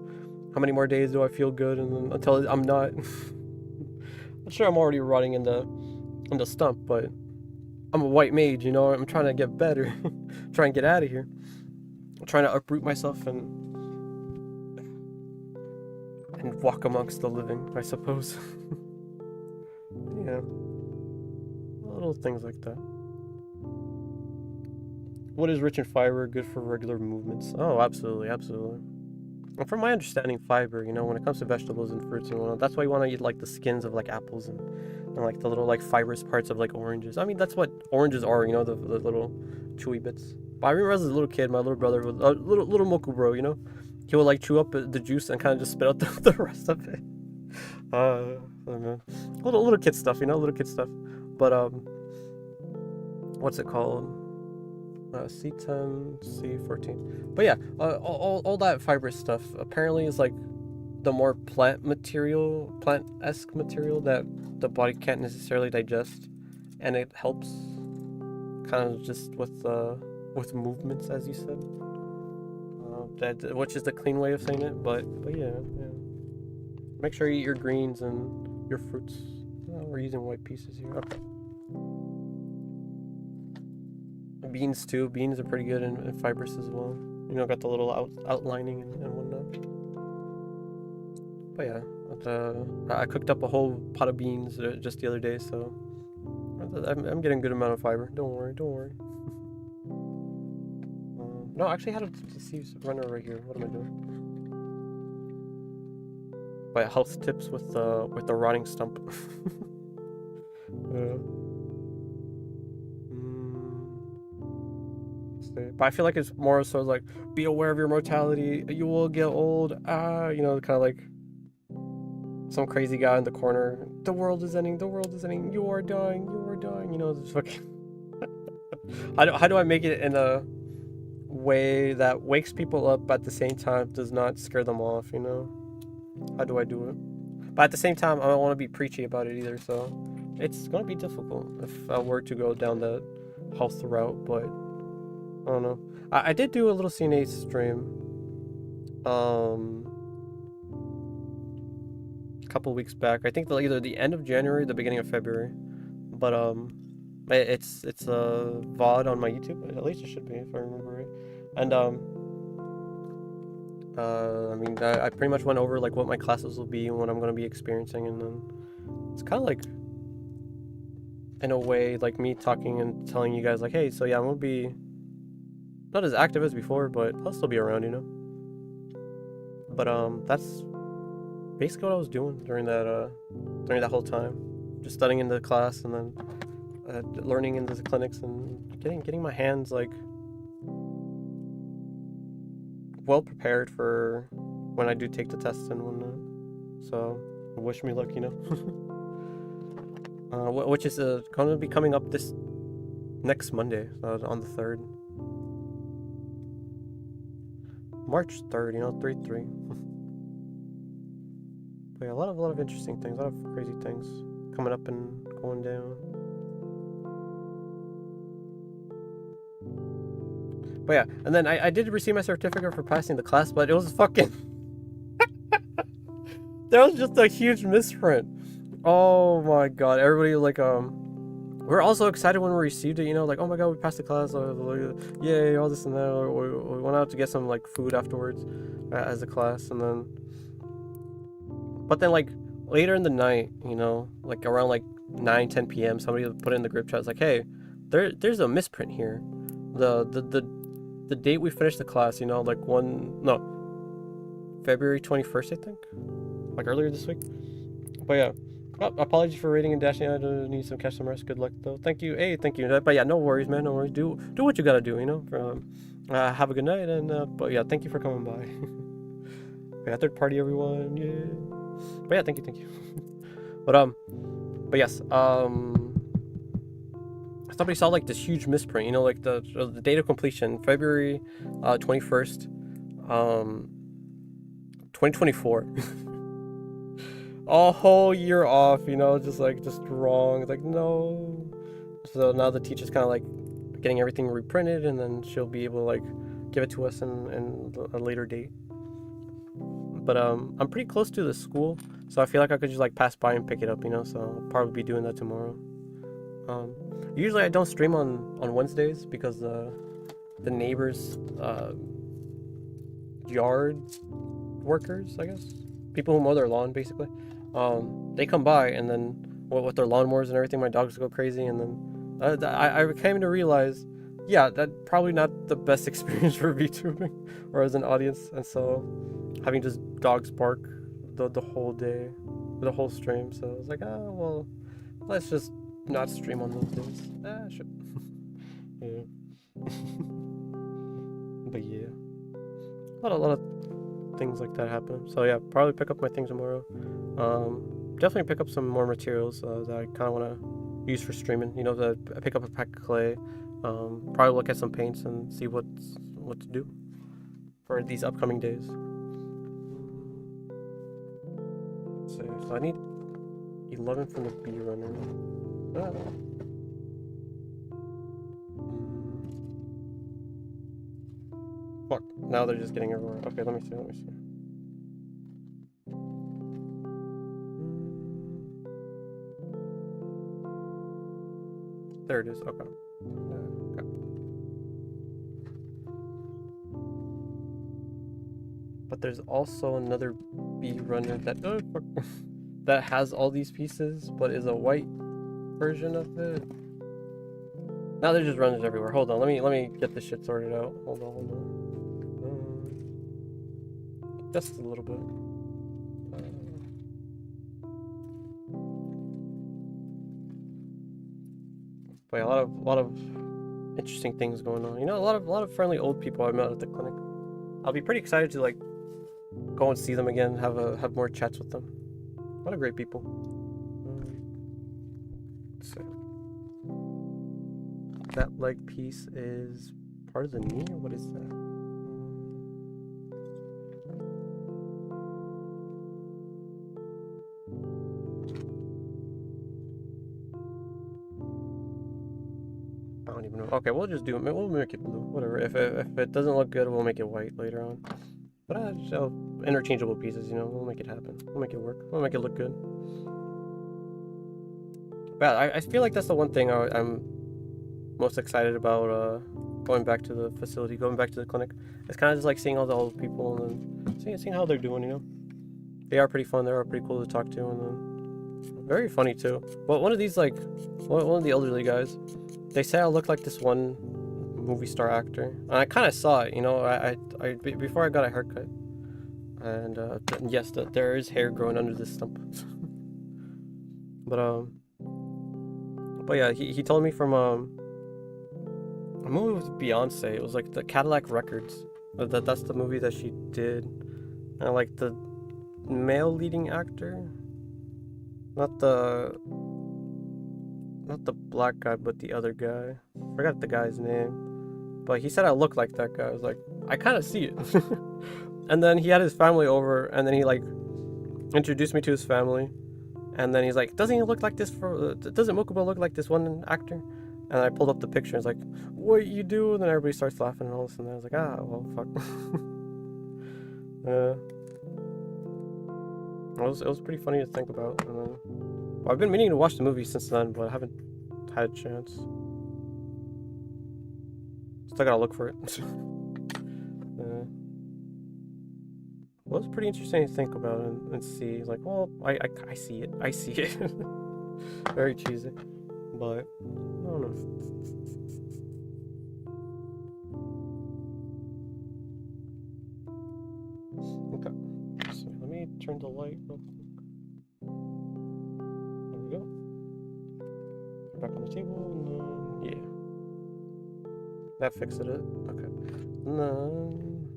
How many more days do I feel good, and then until I'm not? I'm sure I'm already rotting in the stump, but I'm a white mage, you know. I'm trying to get better, trying to get out of here. I'm trying to uproot myself and walk amongst the living, I suppose. Yeah, little things like that. What is rich in fiber, good for regular movements? Oh, absolutely, absolutely. And from my understanding, fiber, you know, when it comes to vegetables and fruits and whatnot, that's why you want to eat like the skins of like apples and like the little like fibrous parts of like oranges. I mean, that's what oranges are, you know, the little chewy bits. But I remember as a little kid, my little brother was little Moku bro, you know, he would like chew up the juice and kind of just spit out the rest of it. I don't know. Little kid stuff, you know, little kid stuff. But what's it called? C10, C14. But yeah, all that fibrous stuff apparently is like the more plant-esque material that the body can't necessarily digest, and it helps kind of just with movements, as you said. Which is the clean way of saying it, but yeah. Make sure you eat your greens and your fruits. Oh, we're using white pieces here. Okay. Beans too. Beans are pretty good and fibrous as well. You know, got the little outlining and whatnot. But yeah, I cooked up a whole pot of beans just the other day, so I'm getting a good amount of fiber. Don't worry. No, I actually had a disease runner right here. What am I doing? But health tips with the rotting stump. But I feel like it's more so like, be aware of your mortality. You will get old. You know, kind of like some crazy guy in the corner. The world is ending. You are dying. You know, it's fucking. How do I make it in a way that wakes people up, but at the same time does not scare them off? You know, how do I do it? But at the same time, I don't want to be preachy about it either. So it's gonna be difficult if I were to go down that health route, but. I don't know. I did do a little CNA stream a couple weeks back. I think either the end of January or the beginning of February. But it's a VOD on my YouTube. At least it should be, if I remember right. And I mean, I pretty much went over like what my classes will be and what I'm going to be experiencing, and then it's kind of like, in a way, like me talking and telling you guys like, hey, so yeah, I'm going to be not as active as before, but I'll still be around, you know. But that's basically what I was doing during that whole time, just studying in the class and then learning in the clinics and getting my hands like well prepared for when I do take the tests and whatnot. So wish me luck, you know. Which is going to be coming up this next Monday, on the 3rd. March 3rd, you know, 3/3. But yeah, a lot of interesting things, a lot of crazy things coming up and going down. But yeah, and then I did receive my certificate for passing the class, but it was fucking there was just a huge misprint. Oh my god, everybody like we're also excited when we received it, you know, like, oh my god, we passed the class, yay, all this and that. We went out to get some like food afterwards as a class, and then, but then like later in the night, you know, like around like 9-10 p.m. somebody put it in the group chat. It's like, hey, there's a misprint here. The date we finished the class, you know, like February 21st, I think, like earlier this week. But yeah. Oh, apologies for raiding and dashing out. I need some catch some rest. Good luck though. Thank you. Hey, thank you. But yeah, no worries, man. No worries. Do what you gotta do, you know. Have a good night, and but yeah, thank you for coming by. Yeah, third party, everyone. Yeah. But yeah, thank you. But yes. Somebody saw like this huge misprint, you know, like the date of completion, February 21st, 2024. A whole year off, you know, just wrong. It's like, no. So now the teacher's kind of like getting everything reprinted, and then she'll be able to like give it to us in a later date. But I'm pretty close to the school, so I feel like I could just like pass by and pick it up, you know. So I'll probably be doing that tomorrow. Usually I don't stream on Wednesdays because the neighbors yard workers, I guess, people who mow their lawn basically, they come by, and then with their lawnmowers and everything, my dogs go crazy, and then I came to realize, yeah, that probably not the best experience for VTubing or as an audience, and so having just dogs bark the whole day, the whole stream. So I was like, well, let's just not stream on those days. Shit. Yeah. But yeah, a lot of things like that happen. So yeah, probably pick up my things tomorrow. Definitely pick up some more materials that I kind of want to use for streaming. You know, pick up a pack of clay. Probably look at some paints and see what to do for these upcoming days. So I need 11 from the bee runner. Fuck. Now they're just getting everywhere. Okay, let me see. There it is. Okay. Okay. But there's also another bee runner that that has all these pieces, but is a white version of it. Now they're just runners everywhere. Hold on, let me get this shit sorted out. Hold on. Just a little bit. But yeah, a lot of interesting things going on. You know, a lot of friendly old people I met at the clinic. I'll be pretty excited to like go and see them again, have more chats with them. What a great people. So that leg piece is part of the knee, or what is that? I don't even know. Okay, we'll just do it. We'll make it blue. Whatever. If it doesn't look good, we'll make it white later on. But interchangeable pieces, you know. We'll make it happen. We'll make it work. We'll make it look good. But I feel like that's the one thing I'm most excited about going back to the facility, going back to the clinic. It's kind of just like seeing all the old people and then seeing how they're doing, you know. They are pretty fun. They are pretty cool to talk to, and then very funny too. But one of these, like, one of the elderly guys, they say I look like this one movie star actor. And I kind of saw it, you know. I before I got a haircut, and yes, there is hair growing under this stump. But yeah, he told me from a movie with Beyonce. It was like the Cadillac Records. That's the movie that she did. And like the male leading actor, not the black guy, but the other guy. I forgot the guy's name, but he said I look like that guy. I was like, I kind of see it. And then he had his family over, and then he like introduced me to his family, and then he's like, doesn't he look like this? Doesn't Mokuba look like this one actor? And I pulled up the picture. It's like, what you do? And then everybody starts laughing and all this, and I was like, well, fuck. It was pretty funny to think about. And then, well, I've been meaning to watch the movie since then, but I haven't had a chance. Still gotta look for it. Well, it's pretty interesting to think about and see. Like, well, I see it. I see it. Very cheesy, but I don't know. Okay, so let me turn the light real quick. There we go. Put it back on the table, and then, yeah. That fixed it. Okay. And then,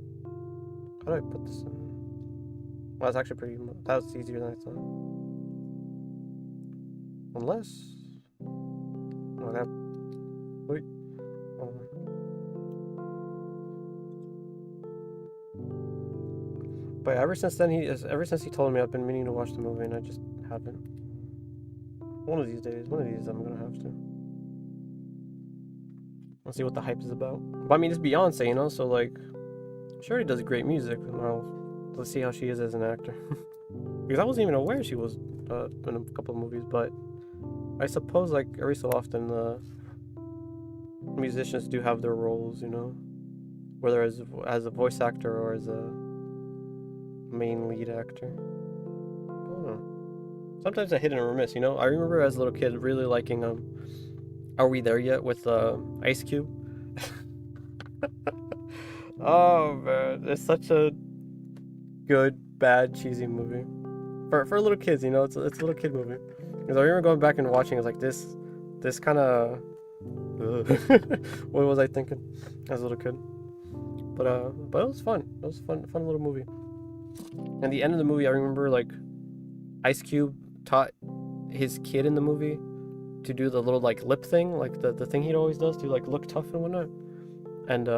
how do I put this in? Well, that's actually that was easier than I thought. Unless, wait. But ever since he told me, I've been meaning to watch the movie, and I just haven't. One of these I'm gonna have to. Let's see what the hype is about. But I mean, it's Beyonce, you know, so like, she already does great music. Well, let's see how she is as an actor. Because I wasn't even aware she was in a couple of movies, but I suppose like every so often musicians do have their roles, you know, whether as a voice actor or as a main lead actor. I don't know. Sometimes I hit and miss, you know. I remember as a little kid really liking Are We There Yet with Ice Cube. Oh man, it's such a good, bad, cheesy movie for little kids. You know, it's a little kid movie. Because I remember going back and watching. It's like this kind of. What was I thinking as a little kid? But it was fun. It was fun little movie. And the end of the movie, I remember like Ice Cube taught his kid in the movie to do the little like lip thing, like the thing he always does to like look tough and whatnot. And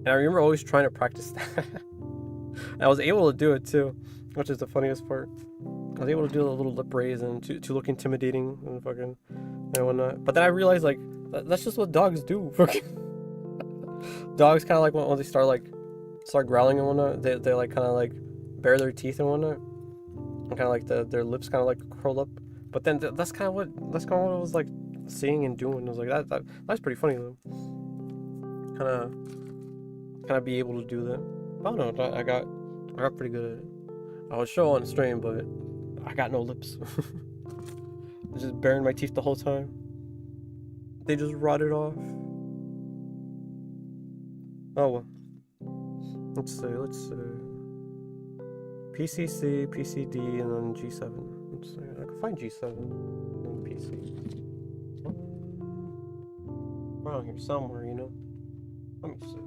I remember always trying to practice that. And I was able to do it too, which is the funniest part. I was able to do a little lip raise and to look intimidating and fucking and whatnot. But then I realized like that's just what dogs do. Dogs kind of like when they start growling and whatnot, they like kind of like bare their teeth and whatnot, and kind of like their lips kind of like curl up. But then that's kind of what I was like seeing and doing. I was like that's pretty funny though. Kind of be able to do that. I don't know. I got pretty good at it. I was show on stream, but I got no lips. I was just baring my teeth the whole time. They just rotted off. Oh well. Let's see. PCC, PCD, and then G7. Let's see. I can find G7 and PC. Around here somewhere, you know. Let me see.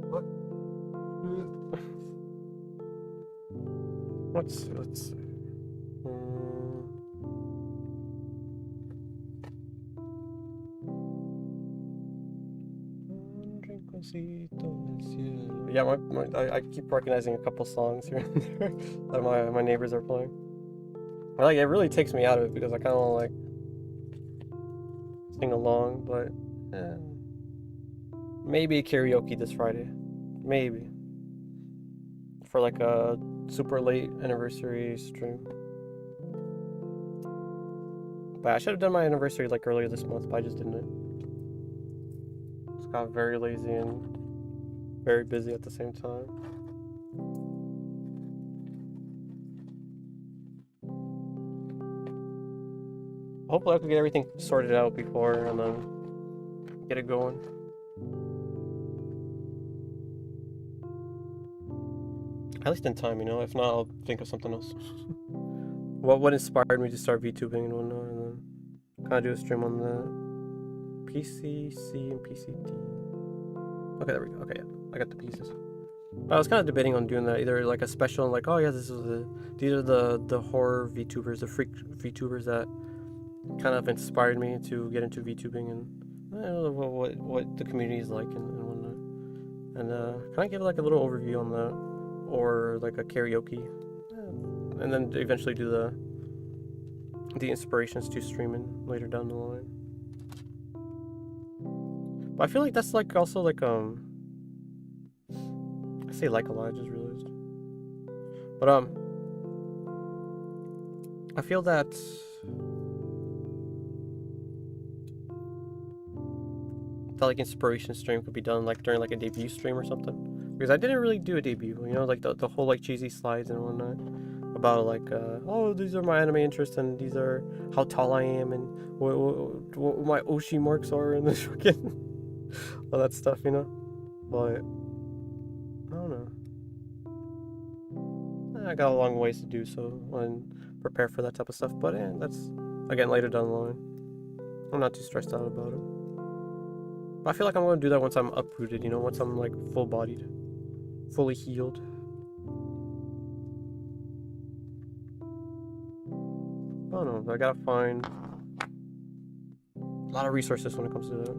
What? Let's see. Yeah, I keep recognizing a couple songs here and there that my neighbors are playing. Like it really takes me out of it because I kind of want to like sing along, but maybe karaoke this Friday, maybe for like a super late anniversary stream. But I should have done my anniversary like earlier this month, but I just didn't. Just got very lazy and very busy at the same time. Hopefully I can get everything sorted out before and then get it going. At least in time, you know. If not, I'll think of something else. What inspired me to start VTubing and whatnot, and then kind of do a stream on the PCC and PCD. Okay, there we go. Okay, yeah, I got the pieces. I was kind of debating on doing that, either like a special, like, oh yeah, these are the horror VTubers, the freak VTubers that kind of inspired me to get into VTubing, and I don't know what the community is like and whatnot, and kind of give like a little overview on that, or like a karaoke, and then eventually do the inspirations to streaming later down the line. But I feel like that's like also like I say like a lot, I just realized. But I feel that like inspiration stream could be done like during like a debut stream or something, because I didn't really do a debut, you know, like the whole like cheesy slides and whatnot about like oh, these are my anime interests and these are how tall I am and what my Oshi marks are and this fucking all that stuff, you know. But I don't know, I got a long ways to do so and prepare for that type of stuff, but that's again later down the line. I'm not too stressed out about it. But I feel like I'm going to do that once I'm uprooted, you know, once I'm like full-bodied, fully healed. I don't know, I gotta find a lot of resources when it comes to that.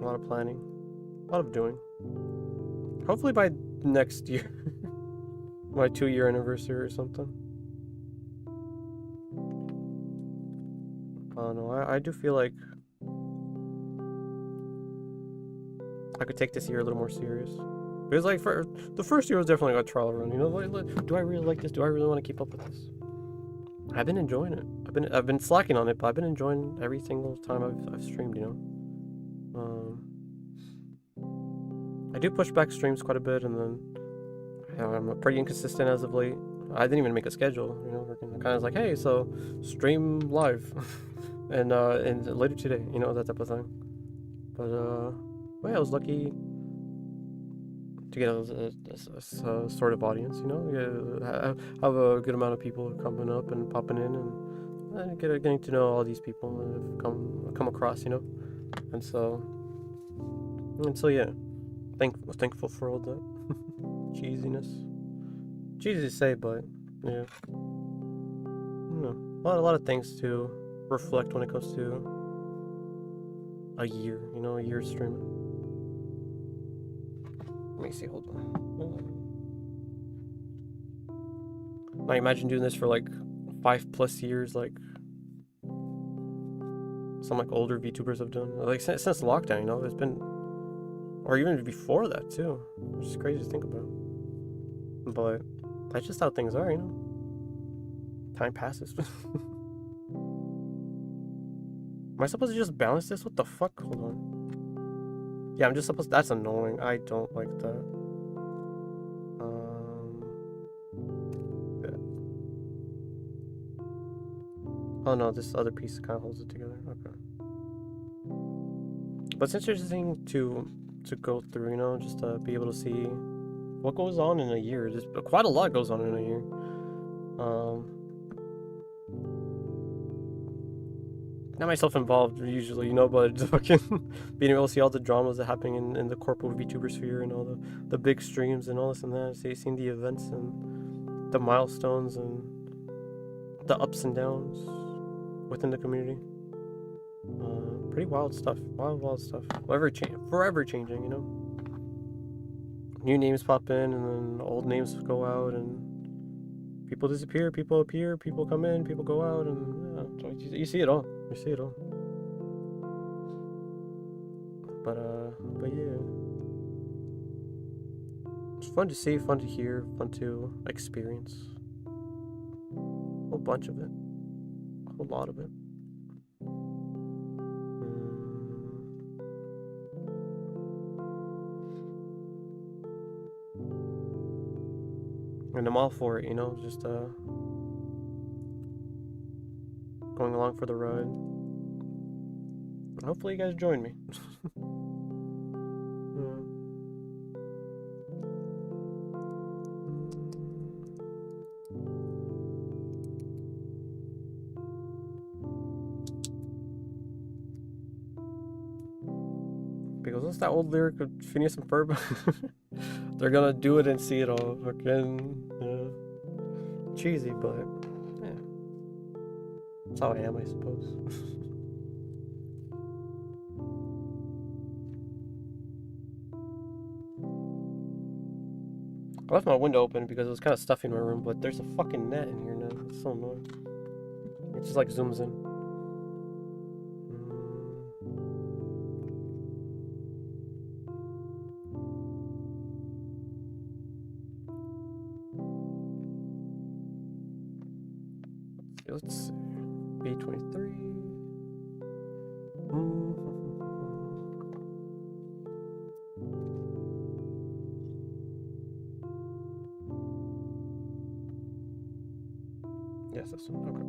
A lot of planning, a lot of doing. Hopefully by next year. My 2-year anniversary or something. I don't know. I do feel like I could take this year a little more serious. Because like for the first year was definitely like a trial run. You know, like, do I really like this? Do I really want to keep up with this? I've been enjoying it. I've been slacking on it, but I've been enjoying every single time I've streamed. You know, I do push back streams quite a bit, and then I'm pretty inconsistent as of late. I didn't even make a schedule. You know, kind of like, hey, so stream live, and later today. You know, that type of thing. But well, I was lucky to get a sort of audience, you know, have a good amount of people coming up and popping in, and getting to know all these people that have come across, you know, and so yeah, thankful for all that cheesiness. Cheesy to say, but yeah, you know, a lot of things to reflect when it comes to a year, you know, a year streaming. Let me see, hold on. Now imagine doing this for like 5+ years, like some like older VTubers have done. Like since lockdown, you know, it's been, or even before that too, which is crazy to think about. But that's just how things are, you know. Time passes. Am I supposed to just balance this? What the fuck? Hold on. Yeah, I'm just supposed to, that's annoying. I don't like that. Yeah. Oh no, this other piece kind of holds it together. Okay. But it's interesting to go through, you know, just to be able to see what goes on in a year. There's quite a lot goes on in a year. Not myself involved usually, you know, but fucking being able to see all the dramas that happen in the corporate VTuber sphere, and all the big streams and all this and that. Seeing the events and the milestones and the ups and downs within the community. Pretty wild stuff. Wild stuff. Forever changing, you know. New names pop in, and then old names go out, and people disappear, people appear, people come in, people go out, and so you see it all. You see it all. But yeah. It's fun to see, fun to hear, fun to experience. A whole bunch of it. A whole lot of it. And I'm all for it, you know, just going along for the ride. Hopefully you guys join me. Because what's that old lyric of Phineas and Ferb? They're gonna do it and see it all. Fucking, yeah. Cheesy, but yeah. That's how I am, I suppose. I left my window open because it was kind of stuffy in my room, but there's a fucking net in here now. It's so annoying. It just like zooms in. Let's see. B23. Yes, this one. Okay.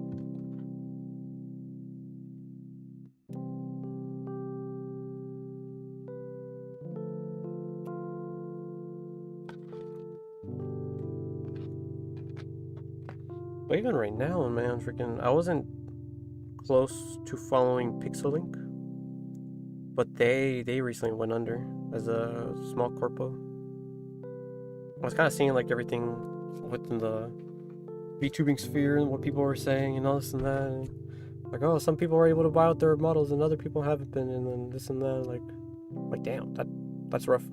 But even right now, man, freaking, I wasn't close to following Pixelink, but they recently went under as a small corpo. I was kind of seeing like everything within the VTubing sphere and what people were saying and all this and that. And like, oh, some people were able to buy out their models and other people haven't been, and then this and that. Like damn, that's rough.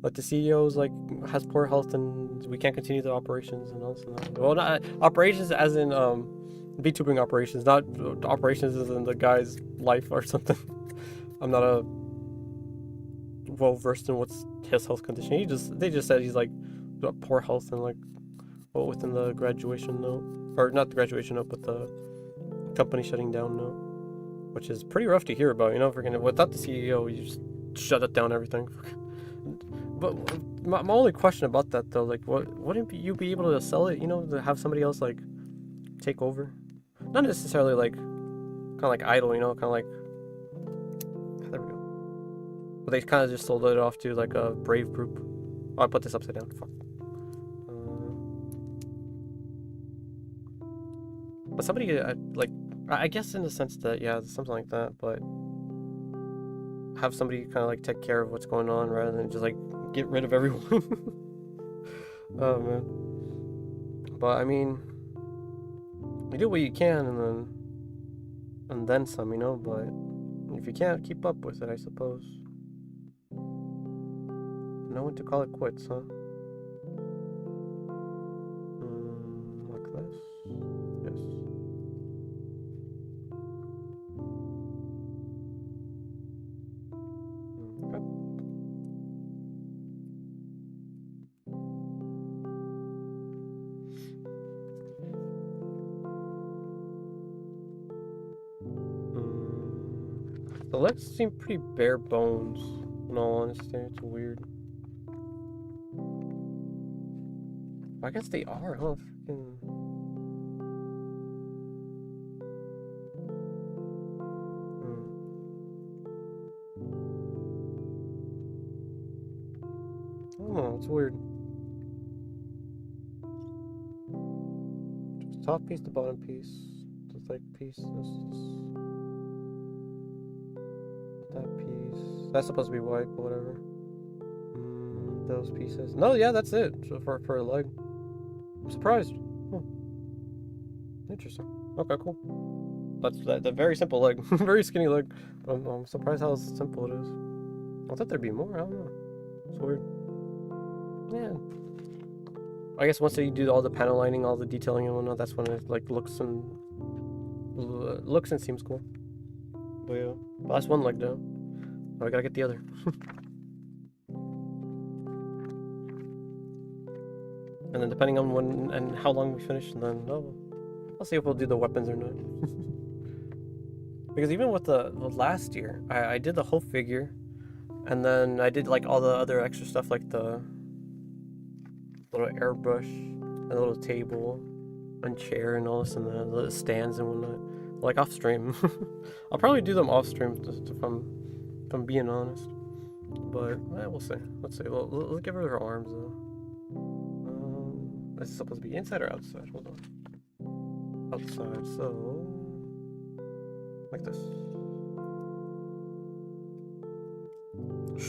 Like the CEO's like has poor health and we can't continue the operations and all this and that. Well, not operations as in VTubing operations, not operations as in the guy's life or something. I'm not well versed in what's his health condition. They just said he's like got poor health and like within the graduation note, or not the graduation note, but the company shutting down note, which is pretty rough to hear about. You know, freaking without the CEO, you just shut it down everything. But my only question about that though, like, wouldn't you be able to sell it? You know, to have somebody else like take over, not necessarily like kind of like idle. You know, kind of like there we go. But they kind of just sold it off to like a Brave group. Oh, I put this upside down. Fuck. But somebody like, I guess in the sense that yeah, something like that. But have somebody kind of like take care of what's going on rather than just like get rid of everyone. Oh man. But I mean, you do what you can and then some, you know. But if you can't keep up with it, I suppose. Know when to call it quits, huh? Like this. Yes. Okay. The legs seem pretty bare bones, in all honesty. It's weird. I guess they are, huh? Freaking... I don't know, it's weird. Just top piece to bottom piece. Just like piece. That piece. That's supposed to be white, but whatever. Those pieces. No, yeah, that's it. So for a leg. I'm surprised. Interesting. Okay, cool. That's a very simple leg. Very skinny leg. I'm surprised how simple it is. I thought there'd be more. I don't know. It's weird. Yeah. I guess once you do all the panel lining, all the detailing and whatnot, that's when it like looks and seems cool. But yeah, but that's one leg down. Now I gotta get the other. And then depending on when and how long we finish, and then I'll see if we'll do the weapons or not. Because even with the last year, I did the whole figure, and then I did like all the other extra stuff like the little airbrush, and the little table, and chair, and all this, and the little stands and whatnot, like off stream. I'll probably do them off stream if I'm being honest. But we'll see. Let's see. Let's give her her arms though. Is it supposed to be inside or outside? Hold on. Outside, so like this.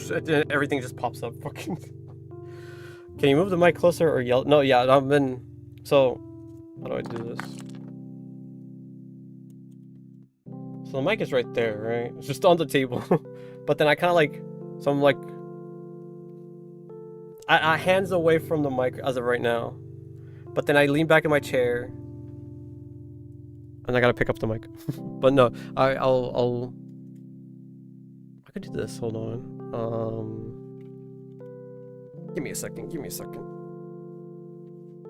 Shit, everything just pops up. Fucking. Can you move the mic closer or yell? No, yeah, I've been. So, how do I do this? So the mic is right there, right? It's just on the table. But then I kind of like, so I'm like, I hands away from the mic as of right now. But then I lean back in my chair, and I gotta pick up the mic. But no, I could do this. Hold on. Give me a second.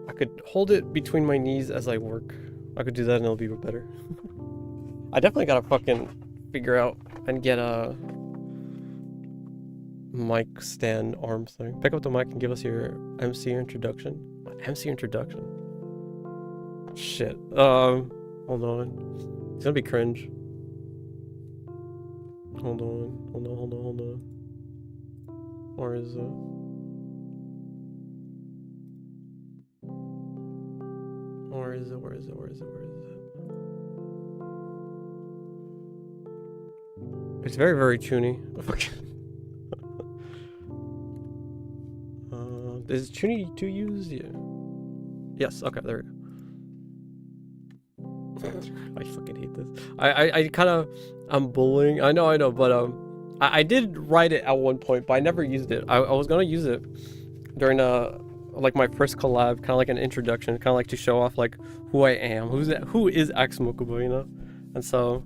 I could hold it between my knees as I work. I could do that, and it'll be better. I definitely gotta fucking figure out and get a mic stand arm thing. Pick up the mic and give us your MC introduction. MC introduction. Shit. Hold on. It's gonna be cringe. Hold on. Where is it? Where is it? It's very, very tuny. Is tuny to use? Yeah. Yes. Okay. There we go. I fucking hate this. I kind of I'm bullying. I know. But I did write it at one point, but I never used it. I was gonna use it during like my first collab, kind of like an introduction, kind of like to show off like who I am, who is Axmokubo, you know. And so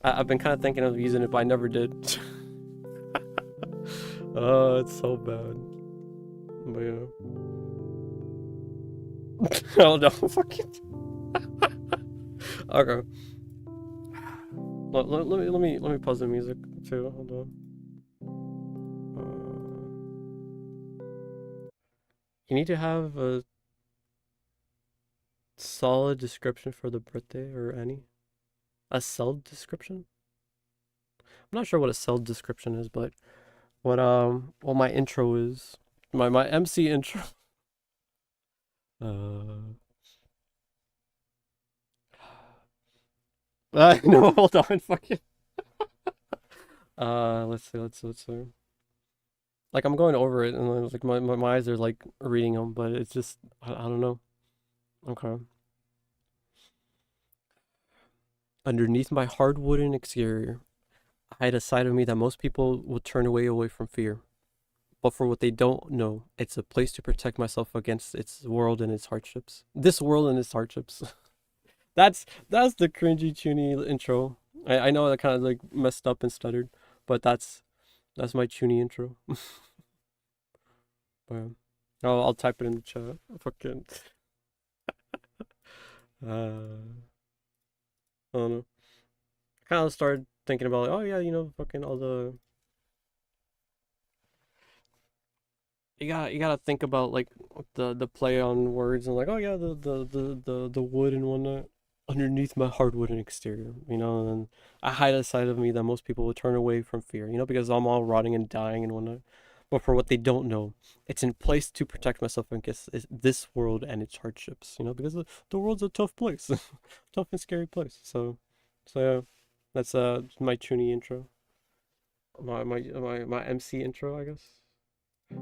I've been kind of thinking of using it, but I never did. Oh, it's so bad. But yeah. Oh no, fuck it. Okay. Let me pause the music too. Hold on. You need to have a solid description for the birthday or any. A cell description? I'm not sure what a cell description is, but what my intro is. My MC intro. No, hold on, fucking. Let's see. Like I'm going over it, and like my eyes are like reading them, but it's just I don't know. Okay. Underneath my hard wooden exterior, I hide a side of me that most people would turn away from fear. But for what they don't know, it's a place to protect myself against its world and its hardships. This world and its hardships. That's the cringy Chuny intro. I know that kind of like messed up and stuttered, but that's my Chuny intro. But I'll type it in the chat. Fucking I don't know. I kind of started thinking about like, oh yeah, you know, fucking all the you gotta think about like the play on words and like oh yeah the wood and whatnot underneath my hardwood and exterior, you know, and I hide a side of me that most people would turn away from fear, you know, because I'm all rotting and dying and whatnot. But for what they don't know, it's in place to protect myself against this world and its hardships, you know, because the world's a tough place, tough and scary place. So yeah, that's my Chuny intro, my MC intro, I guess.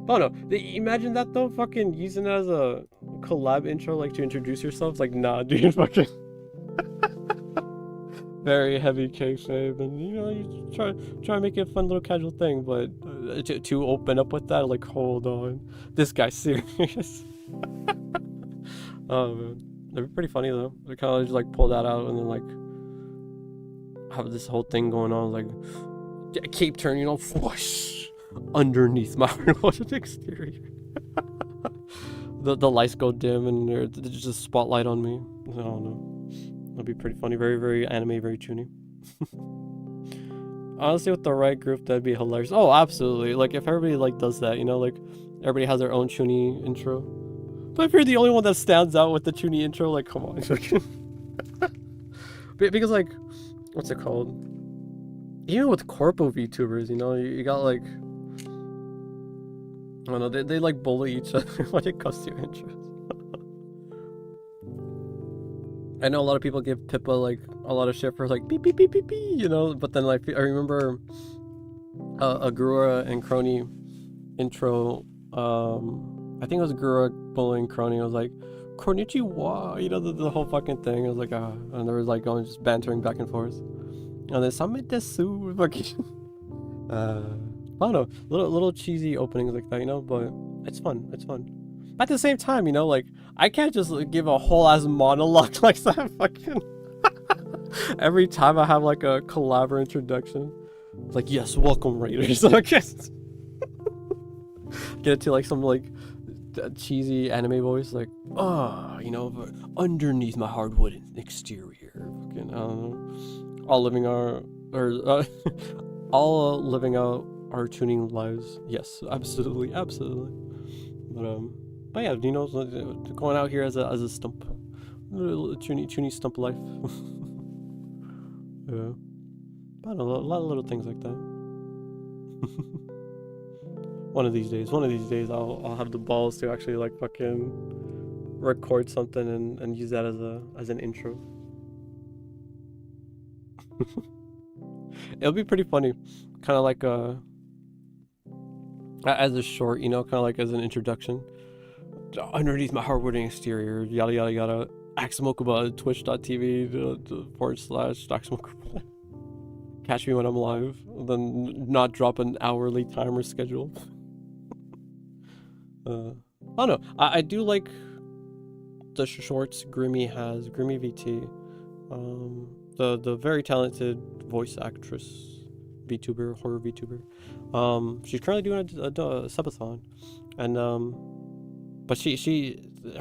Oh no, imagine that though, fucking using it as a collab intro, like to introduce yourself. Like, nah, dude, fucking very heavy kayfabe, and you know, you try to make it a fun little casual thing, but to open up with that, like, hold on, this guy's serious. Oh man, they're pretty funny though. They kind of just like pull that out and then like have this whole thing going on, like cape turn, you know, whoosh, underneath my hardwood exterior. The lights go dim and there's just a spotlight on me. I don't know. That'd be pretty funny. Very, very anime, very Chuny. Honestly, with the right group, that'd be hilarious. Oh, absolutely. Like if everybody like does that, you know, like everybody has their own Chuny intro. But if you're the only one that stands out with the Chuny intro, like come on. Because like, what's it called? Even with corpo VTubers, you know, you got like, I don't know, they like bully each other when it comes to intros. I know a lot of people give Pippa like a lot of shit for like beep beep beep beep beep, you know, but then like I remember Agura and Crony intro. I think it was Agura bullying Crony. I was like, Konnichiwa, you know, the whole fucking thing. I was like, and there was like going just bantering back and forth. And then Same desu, fucking. I don't know, little cheesy openings like that, you know, but it's fun. It's fun. But at the same time, you know, like I can't just like, give a whole ass monologue like that. Fucking every time I have like a collab introduction, it's like yes, welcome Raiders. I guess get it to like some like cheesy anime voice, like you know, underneath my hardwood exterior. Fucking I don't know, all living our or all living out our tuning lives. Yes, absolutely. But yeah, you know, going out here as a stump, tuny stump life. Yeah, I don't know, a lot of little things like that. One of these days, I'll have the balls to actually like fucking record something and use that as an intro. It'll be pretty funny, kind of like as a short, you know, kind of like as an introduction. Underneath my hardwood exterior, yada yada yada. Axmokuba, twitch.tv /Axmokuba. catch me when I'm live, then not drop an hourly timer schedule. I don't know. I do like the shorts Grimmy has. Grimmy VT. The very talented voice actress, VTuber, horror VTuber. She's currently doing a subathon, and but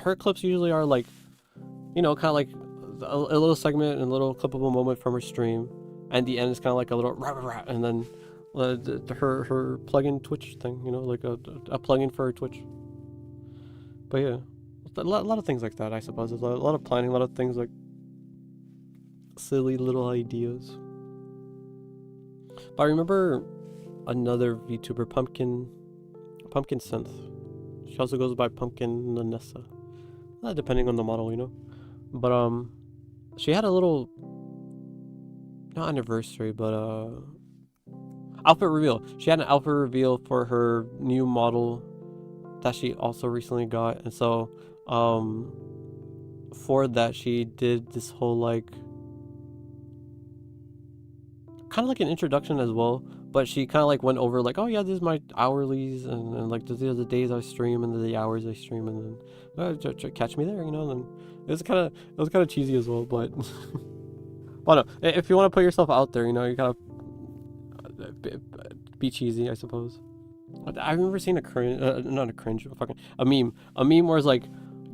her clips usually are like, you know, kind of like a little segment and a little clippable moment from her stream, and the end is kind of like a little rah, rah, rah, and then her plugin Twitch thing, you know, like a plugin for her Twitch. But yeah, a lot of things like that, I suppose. There's a lot of planning, a lot of things like silly little ideas. But I remember another VTuber, Pumpkin Synth. She also goes by Pumpkin Nanessa, depending on the model, you know. But she had a little, not anniversary, but outfit reveal. She had an outfit reveal for her new model that she also recently got, and so for that she did this whole like kind of like an introduction as well, but she kind of like went over like, oh yeah, this is my hourlies, and like these are the days I stream and the hours I stream, and then catch me there, you know. And then it was kind of cheesy as well, but well, no, if you want to put yourself out there, you know, you gotta be cheesy, I suppose. I remember seeing a meme where it's like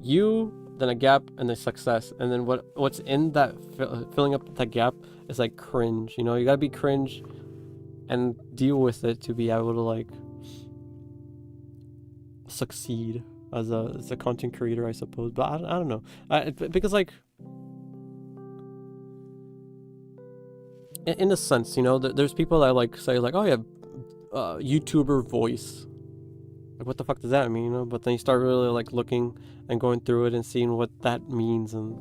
you, then a gap, and then success, and then what's in that filling up that gap is like cringe. You know, you gotta be cringe and deal with it to be able to like succeed as a content creator, I suppose. But I don't know, because like in a sense, you know, there's people that like say like, oh yeah, YouTuber voice. Like, what the fuck does that mean, you know? But then you start really like looking and going through it and seeing what that means, and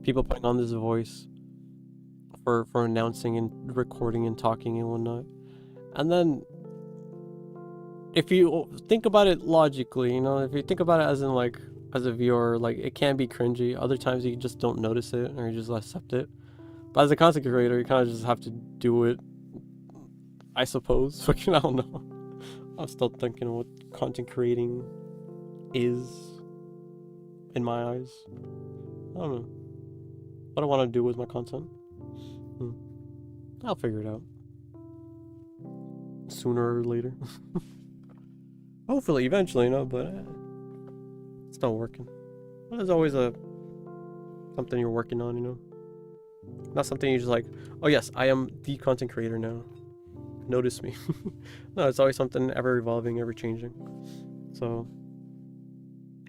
people putting on this voice for announcing and recording and talking and whatnot. And then if you think about it logically, you know, if you think about it as in like as a viewer, like it can be cringy. Other times you just don't notice it or you just accept it. But as a content creator, you kind of just have to do it, I suppose. Fucking, I don't know. I'm still thinking of what content creating is in my eyes. I don't know what I want to do with my content. I'll figure it out sooner or later. Hopefully, eventually, you know. But it's not working. There's always something you're working on, you know. Not something you just like, oh yes, I am the content creator now, notice me. No, it's always something ever evolving, ever changing. So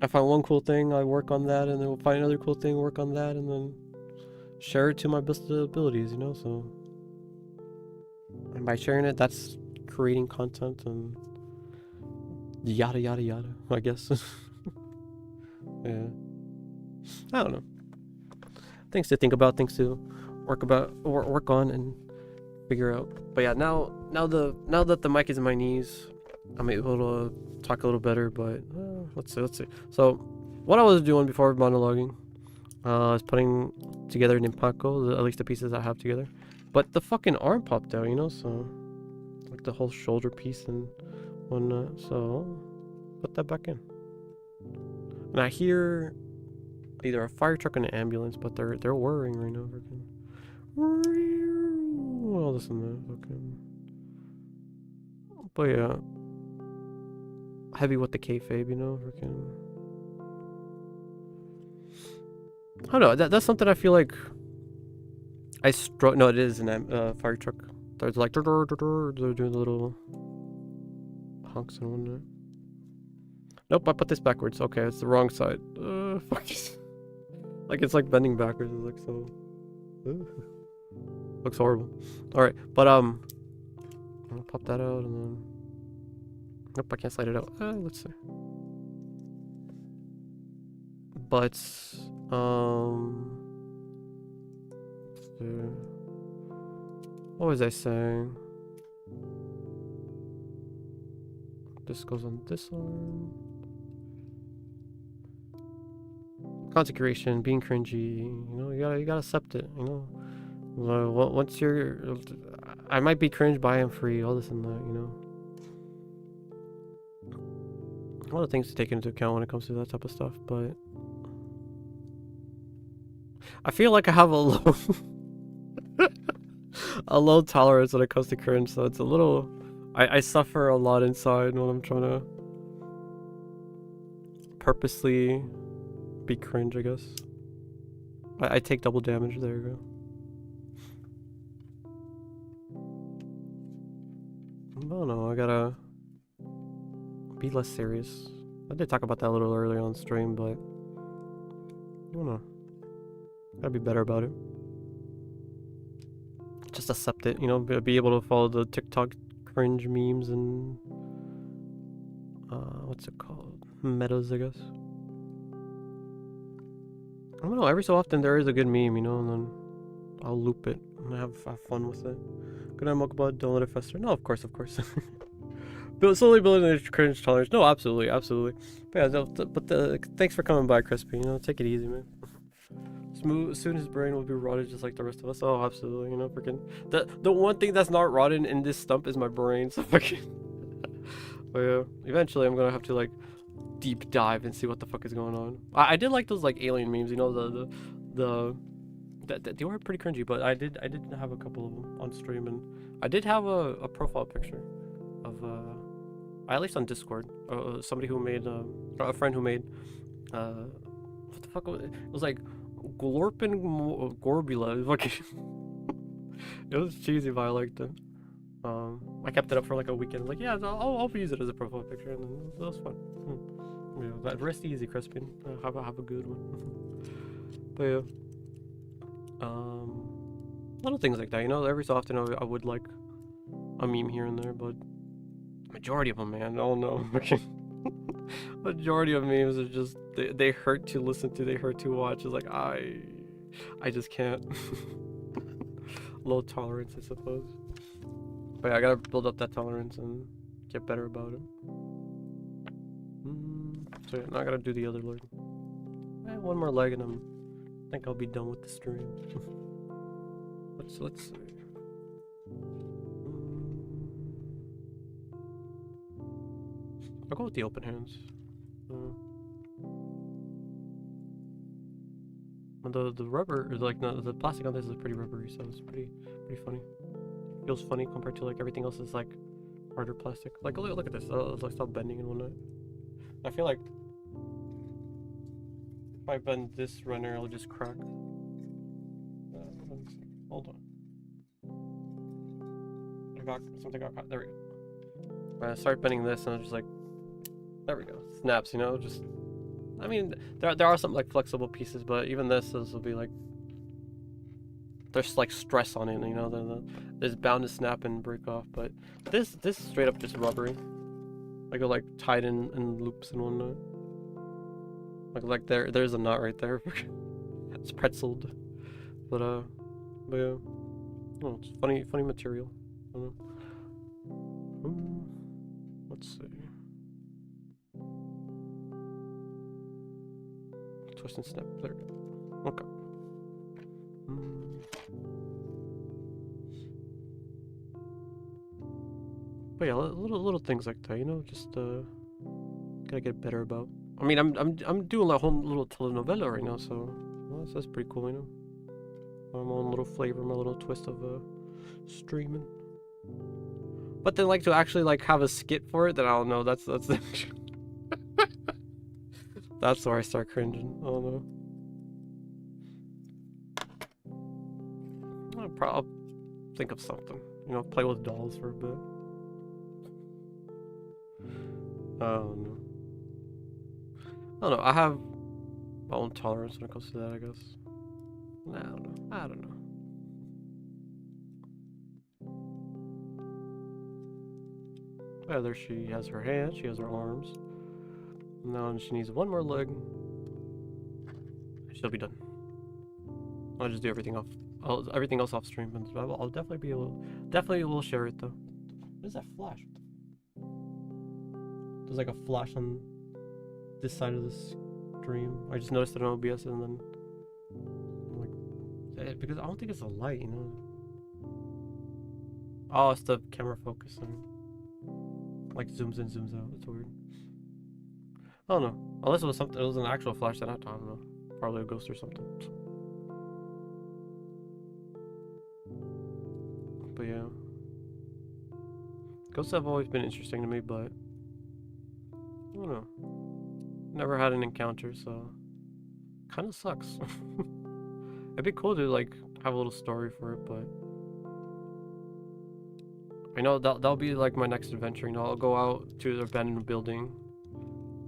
I find one cool thing, I work on that, and then we'll find another cool thing, work on that, and then share it to my best abilities, you know. So, and by sharing it, that's creating content and yada yada yada, I guess. Yeah, I don't know, things to think about, things to work on and figure out. But yeah, now that the mic is in my knees, I'm able to talk a little better. But let's see. So what I was doing before monologuing, I was putting together Nipako, at least the pieces I have together. But the fucking arm popped out, you know, so like the whole shoulder piece and whatnot. So put that back in. And I hear either a fire truck and an ambulance, but they're whirring right now. Freaking. Well, listen to that. Fucking. But yeah, heavy with the kayfabe, you know. Freaking. I don't know. That's something I feel like I struck. No, it is an fire truck. There's like they're doing the little honks and whatnot. Nope, I put this backwards. Okay, it's the wrong side. Fuck. Like it's like bending backwards. It's like so. Looks horrible. All right, but I'll pop that out and then. Nope, I can't slide it out. Let's see. But what was I saying? This goes on this one. Content creation, being cringy, you know, you gotta accept it, you know. Once you're, I might be cringe, but I am free. All this and that, you know. A lot of things to take into account when it comes to that type of stuff, but I feel like I have a low a low tolerance when it comes to cringe, so it's a little I suffer a lot inside when I'm trying to purposely be cringe, I guess. I take double damage, there you go. I don't know, I gotta be less serious. I did talk about that a little earlier on stream, but I don't know. Gotta be better about it. Just accept it, you know, be able to follow the TikTok cringe memes and what's it called? Metas, I guess. I don't know, every so often there is a good meme, you know, and then I'll loop it and have fun with it. Good night, Mokbud, don't let it fester. No, of course. Slowly building a cringe tolerance. No, absolutely. But yeah, thanks for coming by, Crispy. You know, take it easy, man. Soon his brain will be rotted just like the rest of us. Oh, absolutely. You know, freaking the one thing that's not rotten in this stump is my brain. So fucking. But yeah, eventually I'm gonna have to like deep dive and see what the fuck is going on. I did like those like alien memes. You know, they were pretty cringy, but I did have a couple of them on stream, and I did have a profile picture of at least on Discord, somebody who made a friend who made what the fuck was it? It was like Glorpin Gorbula. Fucking it was cheesy, but I liked it. I kept it up for like a weekend. Like, yeah, I'll use it as a profile picture, and then that was fun. Yeah, but rest easy, Crispin. Have a good one. But yeah, little things like that, you know. Every so often I would like a meme here and there, but majority of them, man, oh no. Majority of memes are just they hurt to listen to, they hurt to watch. It's like I just can't. Low tolerance, I suppose. But yeah, I gotta build up that tolerance and get better about it. So yeah, now I gotta do the other leg. One more leg and I think I'll be done with the stream. Let's see. I'll go with the open hands. The rubber, like the plastic on this is pretty rubbery, so it's pretty funny. Feels funny compared to like everything else is like harder plastic. Like look at this, it's like stop bending and whatnot. I feel like if I bend this runner, it'll just crack. Let me see. Hold on. Something got caught. There we go. I start bending this and it's just like, there we go. Snaps, you know, just. I mean, there are some like flexible pieces, but even this will be like, there's like stress on it, you know. There's bound to snap and break off, but this straight up just rubbery. Like like tied in loops and whatnot. Like there's a knot right there. It's pretzeled, but yeah. Oh, it's funny material. I don't know. Let's see. Twist and snap. There we go. Okay. But yeah, little things like that, you know, just gotta get better about. I mean, I'm doing a whole little telenovela right now, so well, that's pretty cool, you know. My own little flavor, my little twist of streaming. But then like to actually like have a skit for it, then I don't know. That's the that's where I start cringing. I don't know. I'll probably think of something, you know, play with dolls for a bit. Oh no. I don't know. I have my own tolerance when it comes to that, I guess. I don't know. Yeah, there she has her hands, she has her arms. Now she needs one more leg. She'll be done. I'll just do everything else off stream, and I'll definitely will share it though. What is that flash? There's like a flash on this side of the stream. I just noticed it on OBS, and then I'm like, because I don't think it's a light, you know. Oh, it's the camera focusing. Like zooms in, zooms out. It's weird. I don't know. Unless it was something, it was an actual flash that I don't know. Probably a ghost or something. But yeah. Ghosts have always been interesting to me, but I don't know. Never had an encounter, so kind of sucks. It'd be cool to like have a little story for it, but I know that'll be like my next adventure. You know, I'll go out to the abandoned building,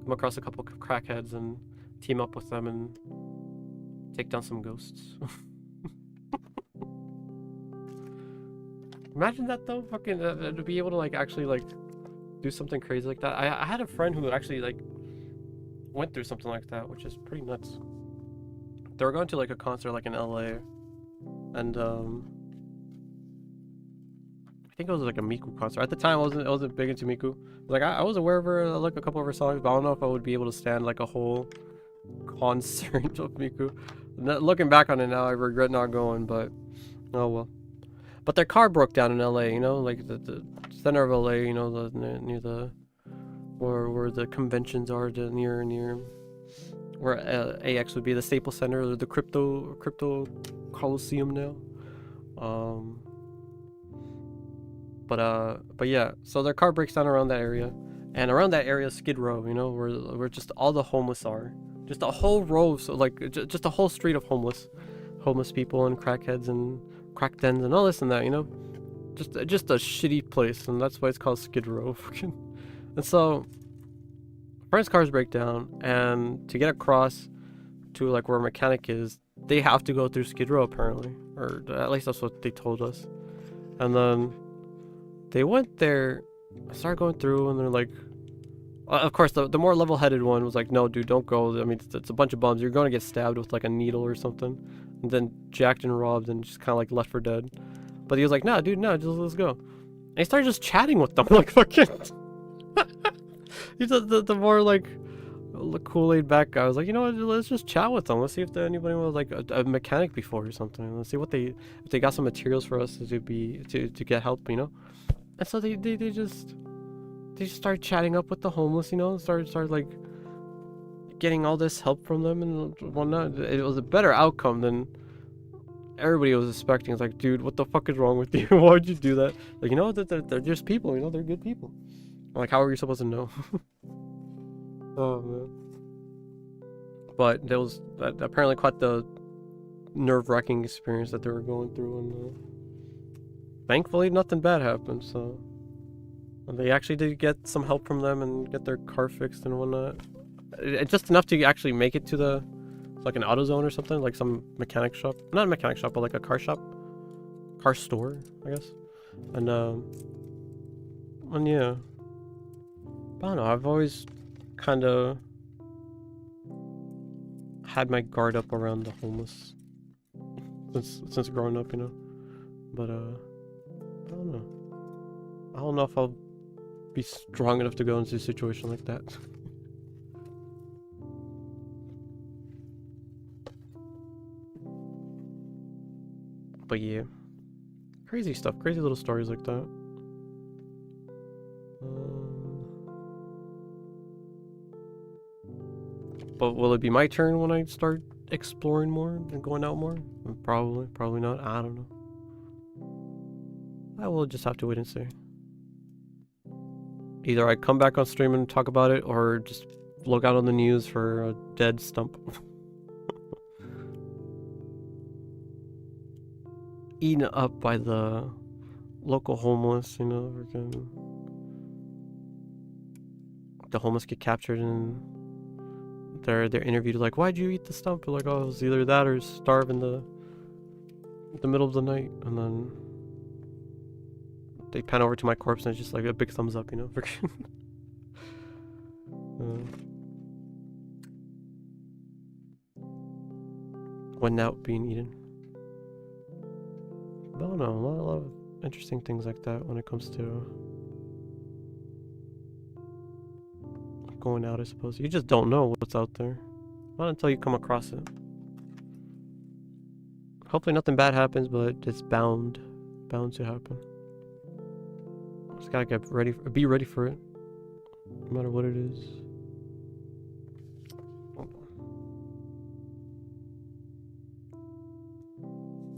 come across a couple crackheads, and team up with them and take down some ghosts. Imagine that though, fucking to be able to like actually like do something crazy like that. I had a friend who actually like went through something like that, which is pretty nuts. They were going to like a concert like in LA, and I think it was like a Miku concert. At the time, I wasn't big into Miku. Like I was aware of her, like a couple of her songs, but I don't know if I would be able to stand like a whole concert of Miku. Looking back on it now, I regret not going, but oh well. But their car broke down in LA, you know, like the center of LA, you know, near the where the conventions are, near where AX would be, the Staples Center, or the crypto Coliseum now. But yeah, so their car breaks down around that area, and around that area, Skid Row, you know, where just all the homeless are, just a whole row, so like just a whole street of homeless people and crackheads and crack dens and all this and that, you know, just a shitty place, and that's why it's called Skid Row. And so friend's cars break down, and to get across to like where a mechanic is, they have to go through Skid Row apparently, or at least that's what they told us. And then they went there, I started going through, and they're like, of course the more level-headed one was like, no dude, don't go, I mean it's a bunch of bums, you're going to get stabbed with like a needle or something, and then jacked and robbed and just kind of like left for dead. But he was like, nah dude, no, just let's go. And he started just chatting with them like fucking he's the more like Kool-Aid back guy. I was like, you know what, let's just chat with them, let's see if anybody was like a mechanic before or something, let's see what if they got some materials for us to get help, you know. And so they just started chatting up with the homeless, you know, started like getting all this help from them and whatnot. It was a better outcome than everybody was expecting. It's like, dude, what the fuck is wrong with you? Why'd you do that? Like, you know, they're just people, you know, they're good people. I'm like, how are you supposed to know? Oh man. But there was apparently quite the nerve-wracking experience that they were going through, and thankfully nothing bad happened. So they actually did get some help from them and get their car fixed and whatnot. Just enough to actually make it to like an AutoZone or something, like some mechanic shop. Not a mechanic shop, but like a car shop. Car store, I guess. And yeah. I don't know, I've always kind of had my guard up around the homeless since growing up, you know. But I don't know. I don't know if I'll be strong enough to go into a situation like that. But yeah, crazy stuff, crazy little stories like that. But will it be my turn when I start exploring more and going out more? Probably not. I don't know. I will just have to wait and see. Either I come back on stream and talk about it, or just look out on the news for a dead stump. Eaten up by the local homeless, you know. The homeless get captured and they're interviewed like, why'd you eat the stump? They're like, oh, it was either that or starve in the middle of the night. And then they pan over to my corpse and it's just like a big thumbs up, you know. When out being eaten. But I don't know, a lot of interesting things like that when it comes to going out, I suppose. You just don't know what's out there. Not until you come across it. Hopefully nothing bad happens, but it's bound to happen. Just gotta get ready, be ready for it, no matter what it is.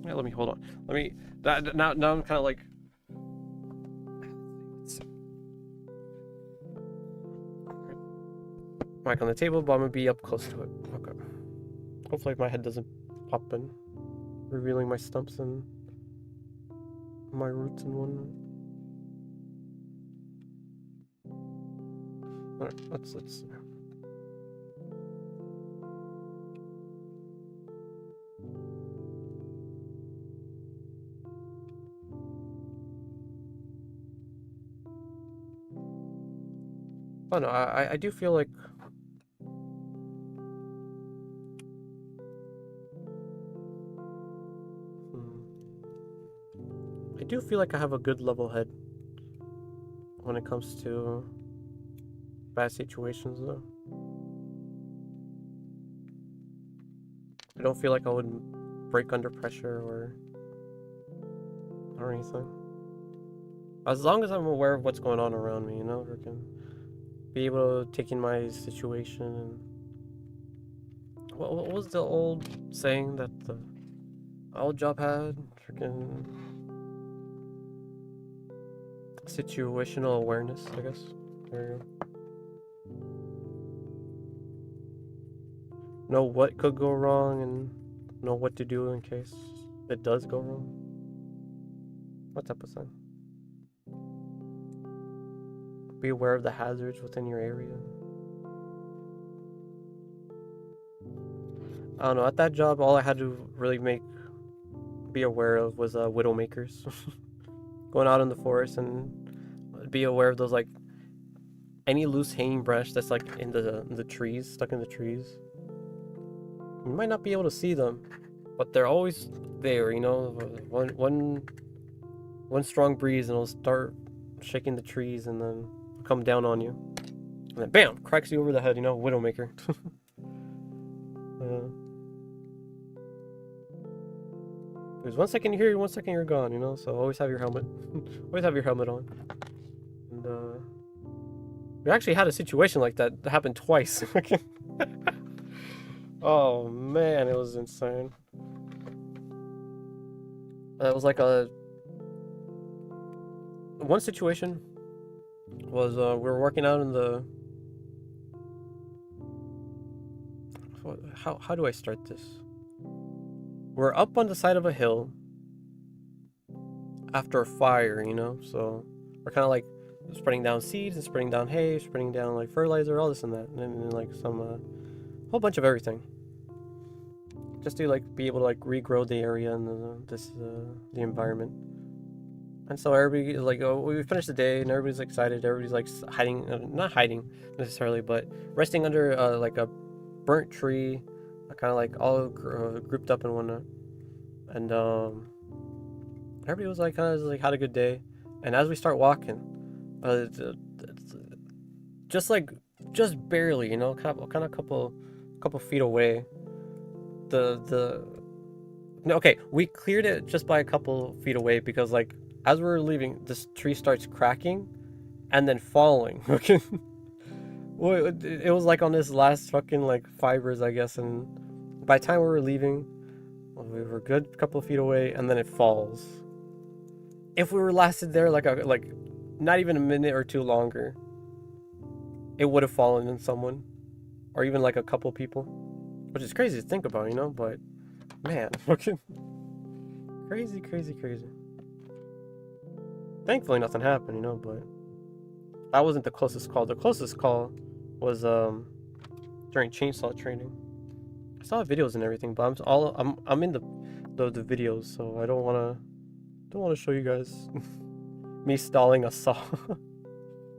Yeah, let me hold on. Let me. Now I'm kind of like. Mic on the table, but I'm gonna be up close to it. Okay. Hopefully my head doesn't pop in, revealing my stumps and my roots and whatnot. Alright, let's. Oh no, I do feel like. I do feel like I have a good level head when it comes to bad situations, though. I don't feel like I would break under pressure or anything. As long as I'm aware of what's going on around me, you know, I can be able to take in my situation. And what was the old saying that the old job had? Freaking situational awareness, I guess. There you go. Know what could go wrong and know what to do in case it does go wrong. What type of thing? Be aware of the hazards within your area. I don't know, at that job all I had to really be aware of was widowmakers. Going out in the forest and be aware of those, like, any loose hanging branch that's like in the trees, stuck in the trees. You might not be able to see them, but they're always there, you know. One strong breeze and it'll start shaking the trees and then come down on you. And then bam! Cracks you over the head, you know, widowmaker. Because 1 second you're here, 1 second you're gone, you know, so always have your helmet. Always have your helmet on. And we actually had a situation like that happened twice. Oh man, it was insane. It was like one situation was we were working out in the how do I start this? We're up on the side of a hill after a fire, you know, so we're kind of like spreading down seeds and spreading down hay, spreading down like fertilizer, all this and that, and then like some whole bunch of everything, just to like be able to like regrow the area and the environment. And so everybody like, oh, we finished the day and everybody's excited. Everybody's like hiding, not hiding necessarily, but resting under like a burnt tree, kind of like all grouped up in one. And everybody was like kind of like had a good day. And as we start walking, just barely, you know, kind of a couple feet away. Okay, we cleared it just by a couple feet away because like as we were leaving, this tree starts cracking and then falling. Okay, well, it was like on this last fucking like fibers, I guess, and by the time we were leaving, we were a good couple of feet away, and then it falls. If we were lasted there like not even a minute or two longer, it would have fallen in someone, or even like a couple people, which is crazy to think about, you know. But man, fucking crazy. Thankfully, nothing happened, you know. But that wasn't the closest call. The closest call was during chainsaw training. I saw videos and everything, but I'm in the videos, so I don't wanna show you guys me stalling a saw.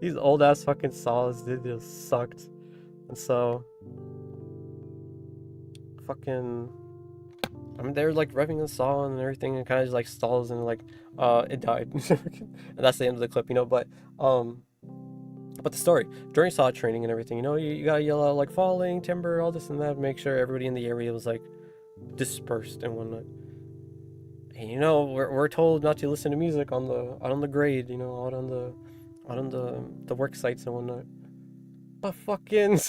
These old ass fucking saws, they just sucked. And so fucking I mean they're like revving the saw and everything, and kind of just like stalls and like it died. And that's the end of the clip, you know. But the story during saw training and everything, you know, you gotta yell out like falling timber, all this and that, make sure everybody in the area was like dispersed and whatnot. And you know, we're told not to listen to music on the grade, you know, out on on the work sites and whatnot. But fucking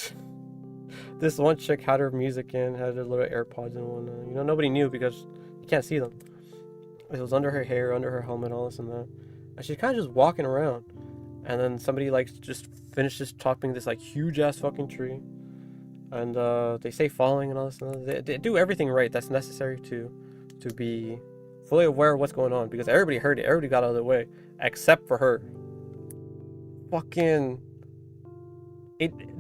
this one chick had her music in, had her little AirPods and whatnot. You know, nobody knew because you can't see them. It was under her hair, under her helmet, all this and that. And she's kind of just walking around. And then somebody like just finishes chopping this like huge ass fucking tree. And they say falling and all this and that. They do everything right that's necessary to be fully aware of what's going on, because everybody heard it. Everybody got out of the way except for her. Fucking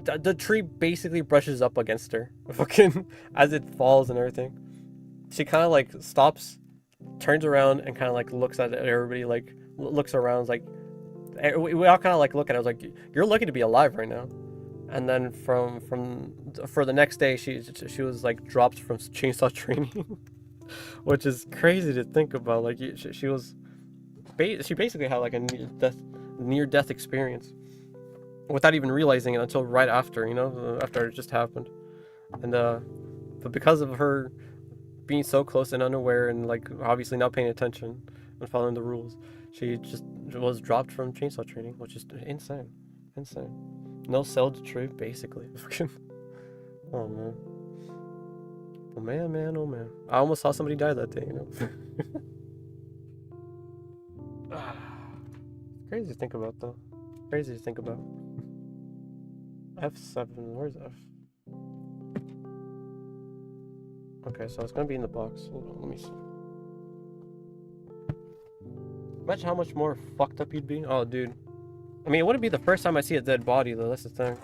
the tree basically brushes up against her, fucking, as it falls and everything. She kind of like stops, turns around, and kind of like looks at everybody, like looks around, like we all kind of like look at it. I was like, "You're lucky to be alive right now." And then for the next day, she was like dropped from chainsaw training, which is crazy to think about. Like she was, she basically had like a near death experience without even realizing it until right after, you know, after it just happened. And but because of her being so close and unaware and like obviously not paying attention and following the rules, she just was dropped from chainsaw training, which is insane. No cell to tree, basically. Oh man. Oh man, oh man. I almost saw somebody die that day, you know. Crazy to think about though. Crazy to think about. F7, where's F? Okay, so it's gonna be in the box. Hold on, let me see. Imagine how much more fucked up you'd be. Oh, dude. I mean, it wouldn't be the first time I see a dead body, though. That's the thing.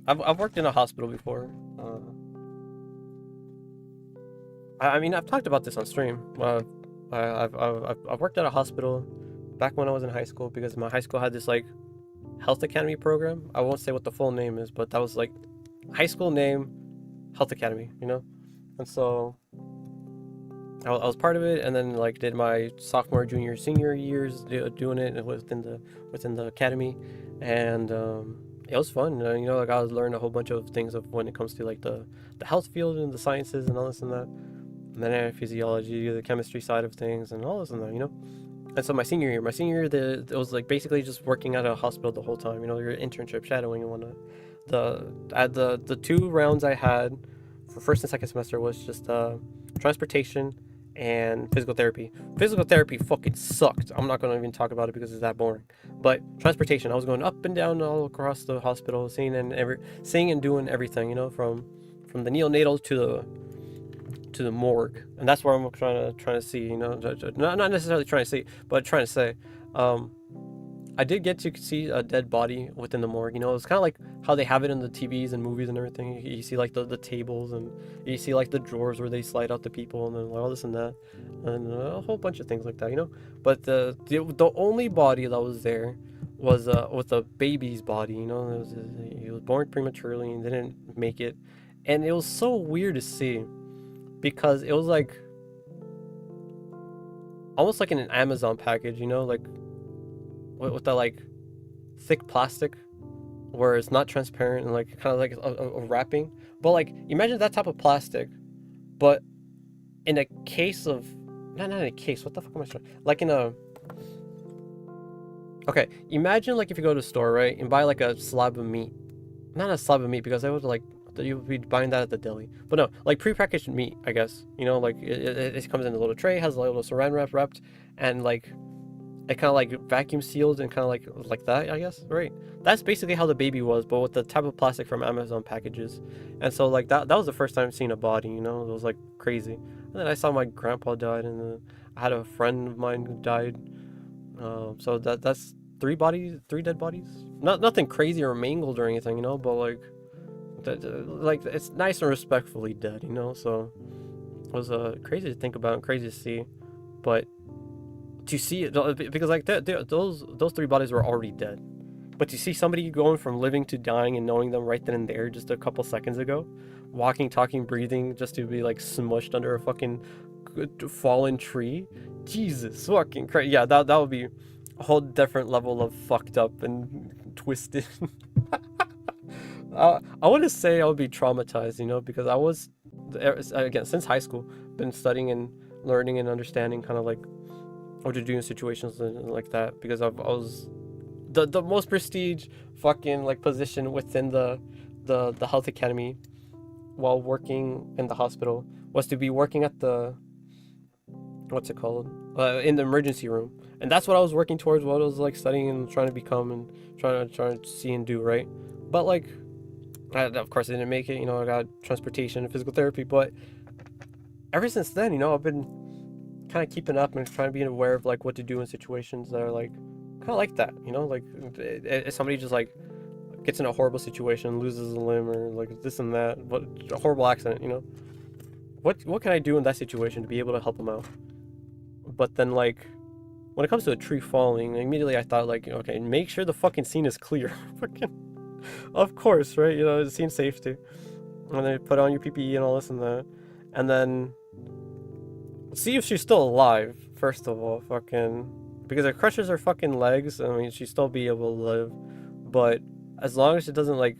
I've worked in a hospital before. I mean, I've talked about this on stream. I've worked at a hospital back when I was in high school, because my high school had this like health academy program. I won't say what the full name is, but that was like high school name, health academy, you know. And so I was part of it, and then like did my sophomore, junior, senior years doing it within the academy, and it was fun. You know, like I was learning a whole bunch of things of when it comes to like the health field and the sciences and all this and that, and then physiology, the chemistry side of things, and all this and that. You know. And so my senior year, it was like basically just working at a hospital the whole time. You know, your internship, shadowing, and whatnot. The 2 rounds I had for first and second semester was just transportation and physical therapy. Physical therapy fucking sucked. I'm not gonna even talk about it because it's that boring. But transportation, I was going up and down all across the hospital, seeing and doing everything. You know, from the neonatal to the morgue, and that's where I'm trying to see. You know, not necessarily trying to see, but trying to say, I did get to see a dead body within the morgue. You know, it's kind of like how they have it in the TVs and movies and everything. You see like the tables, and you see like the drawers where they slide out the people, and then all this and that, and a whole bunch of things like that, you know. But the only body that was there was with a baby's body. You know, he was born prematurely and didn't make it, and it was so weird to see, because it was like almost like in an Amazon package, you know, like with the like thick plastic where it's not transparent and like kind of like a wrapping. But like imagine that type of plastic, but in a case of not in a case. What the fuck am I saying? Like in a okay. Imagine like if you go to the store, right, and buy like a slab of meat. Not a slab of meat, because I would like you would be buying that at the deli. But no, like prepackaged meat, I guess. You know, like it comes in a little tray, has a little saran wrap wrapped, and like it kind of like vacuum sealed and kind of like that, I guess, right? That's basically how the baby was, but with the type of plastic from Amazon packages. And so like that was the first time seeing a body, you know. It was like crazy. And then I saw my grandpa died, and then I had a friend of mine who died. So that's 3 dead bodies. Nothing crazy or mangled or anything, you know, but like like it's nice and respectfully dead, you know. So it was crazy to think about and crazy to see, but to see it, because like those 3 bodies were already dead, but to see somebody going from living to dying and knowing them right then and there just a couple seconds ago, walking, talking, breathing, just to be like smushed under a fucking fallen tree, Jesus fucking crazy. Yeah, that would be a whole different level of fucked up and twisted. I want to say I would be traumatized, you know, because I was, again, since high school, been studying and learning and understanding kind of like what to do in situations like that, because I was the most prestige fucking like position within the health academy while working in the hospital was to be working at the, what's it called, in the emergency room. And that's what I was working towards, what I was like studying and trying to become and trying to see and do, right? But like of course I didn't make it, you know. I got transportation and physical therapy, but ever since then, you know, I've been kind of keeping up and trying to be aware of like what to do in situations that are like kind of like that, you know. Like if somebody just like gets in a horrible situation, loses a limb or like this and that, but a horrible accident, you know, what can I do in that situation to be able to help them out? But then like when it comes to a tree falling, immediately I thought like, okay, make sure the fucking scene is clear. Fucking, of course, right? You know, scene safety, and then put on your PPE and all this and that, and then see if she's still alive. First of all, fucking, because it crushes her fucking legs. I mean, she'd still be able to live, but as long as it doesn't like,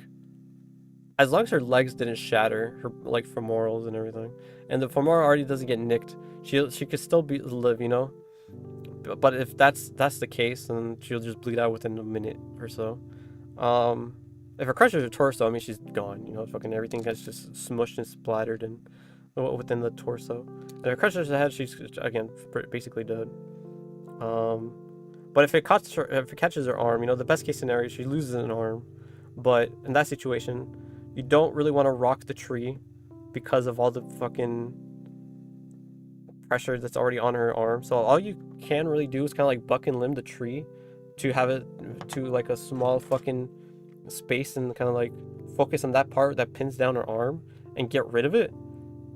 as long as her legs didn't shatter, her like femorals and everything, and the femoral already doesn't get nicked, she could still live, you know. But if that's the case, then she'll just bleed out within a minute or so. If it crushes her torso, I mean, she's gone, you know. Fucking everything gets just smushed and splattered and within the torso. And if it crushes her head, she's again basically dead. But if it catches her arm, you know, the best case scenario, she loses an arm. But in that situation, you don't really want to rock the tree because of all the fucking pressure that's already on her arm. So all you can really do is kind of like buck and limb the tree to have it to like a small fucking space and kind of like focus on that part that pins down her arm and get rid of it,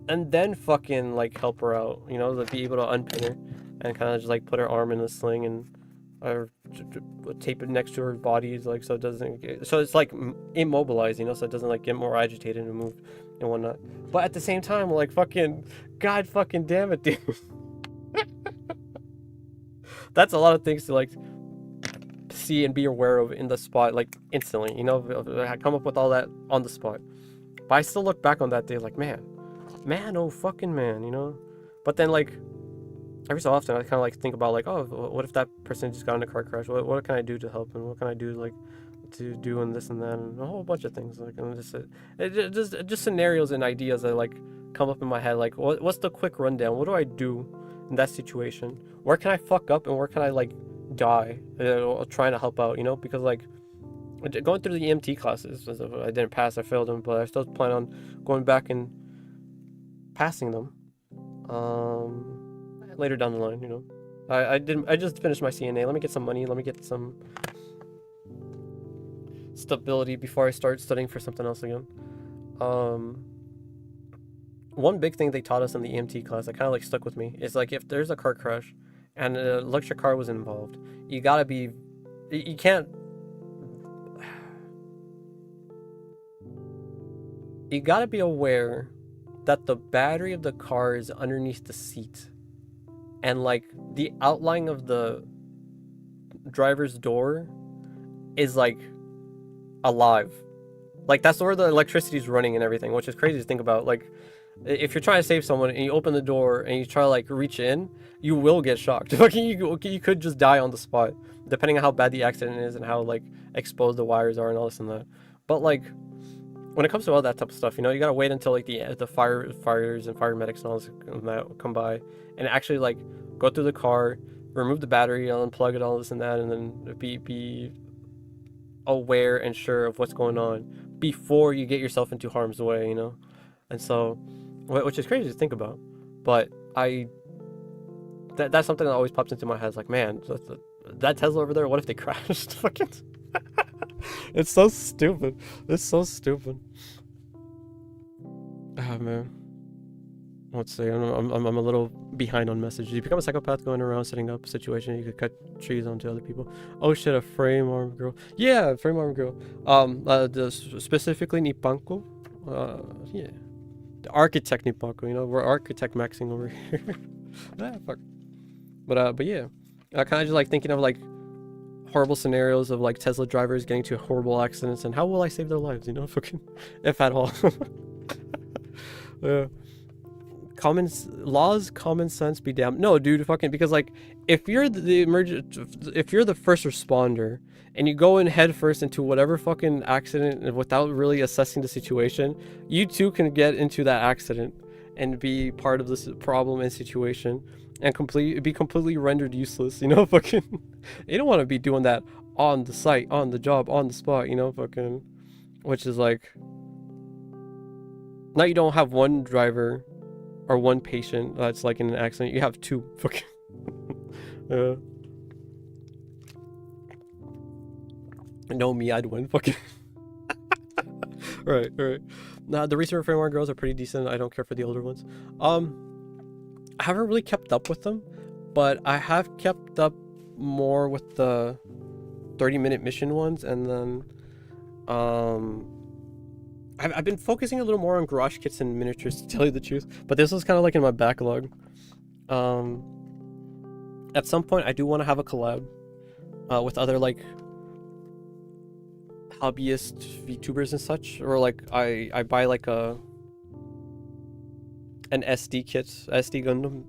and then fucking like help her out, you know, to be able to unpin her and kind of just like put her arm in a sling and or tape it next to her body, like so it doesn't, so it's like immobilized, you know, so it doesn't like get more agitated and move and whatnot. But at the same time, like fucking god fucking damn it, dude. That's a lot of things to like see and be aware of in the spot, like instantly, you know. I come up with all that on the spot, but I still look back on that day like, man, oh fucking man, you know. But then like every so often I kind of like think about like, oh, what if that person just got in a car crash? What can I do to help, and what can I do like to do and this and that and a whole bunch of things, like, and just scenarios and ideas that like come up in my head, like what's the quick rundown? What do I do in that situation? Where can I fuck up and where can I like die trying to help out, you know? Because like going through the EMT classes, I didn't pass, I failed them, but I still plan on going back and passing them later down the line, you know. I just finished my CNA. Let me get some money, let me get some stability before I start studying for something else again. One big thing they taught us in the EMT class that kind of like stuck with me is like, if there's a car crash and an electric car was involved, you gotta be, you can't, you gotta be aware that the battery of the car is underneath the seat, and like the outline of the driver's door is like alive, like that's where the electricity is running and everything, which is crazy to think about. Like if you're trying to save someone and you open the door and you try to like reach in, you will get shocked. You could just die on the spot, depending on how bad the accident is and how like exposed the wires are and all this and that. But like when it comes to all that type of stuff, you know, you gotta wait until like the fires and fire medics and all this that come by and actually like go through the car, remove the battery, unplug it, all this and that, and then be aware and sure of what's going on before you get yourself into harm's way, you know. And so, which is crazy to think about, but that's something that always pops into my head. It's like, man, that Tesla over there, what if they crashed? Fucking it's so stupid. It's so stupid. Ah, man. Let's see. I'm a little behind on messages. You become a psychopath going around setting up a situation. You could cut trees onto other people. Oh shit, a frame arm girl. Yeah, frame arm girl. Specifically Nipako. Yeah. The architect Nipako, you know, we're architect maxing over here. Ah, fuck. But yeah, I kind of just like thinking of like horrible scenarios of like Tesla drivers getting into horrible accidents and how will I save their lives, you know, fucking, if at all. Yeah. laws, common sense be damned. No, dude, fucking, because like if you're if you're the first responder and you go in head first into whatever fucking accident without really assessing the situation, you too can get into that accident and be part of this problem and situation and be completely rendered useless, you know. Fucking, you don't want to be doing that on the site, on the job, on the spot, you know. Fucking, which is like, now you don't have one driver or one patient that's like in an accident, you have two. Fucking no, me, I'd win. Fucking right. Now the recent framework girls are pretty decent. I don't care for the older ones. I haven't really kept up with them, but I have kept up more with the 30-minute mission ones, and then I've been focusing a little more on garage kits and miniatures, to tell you the truth, but this was kind of like in my backlog. At some point I do want to have a collab with other like hobbyist VTubers and such, or like I buy like an SD kit, SD Gundam,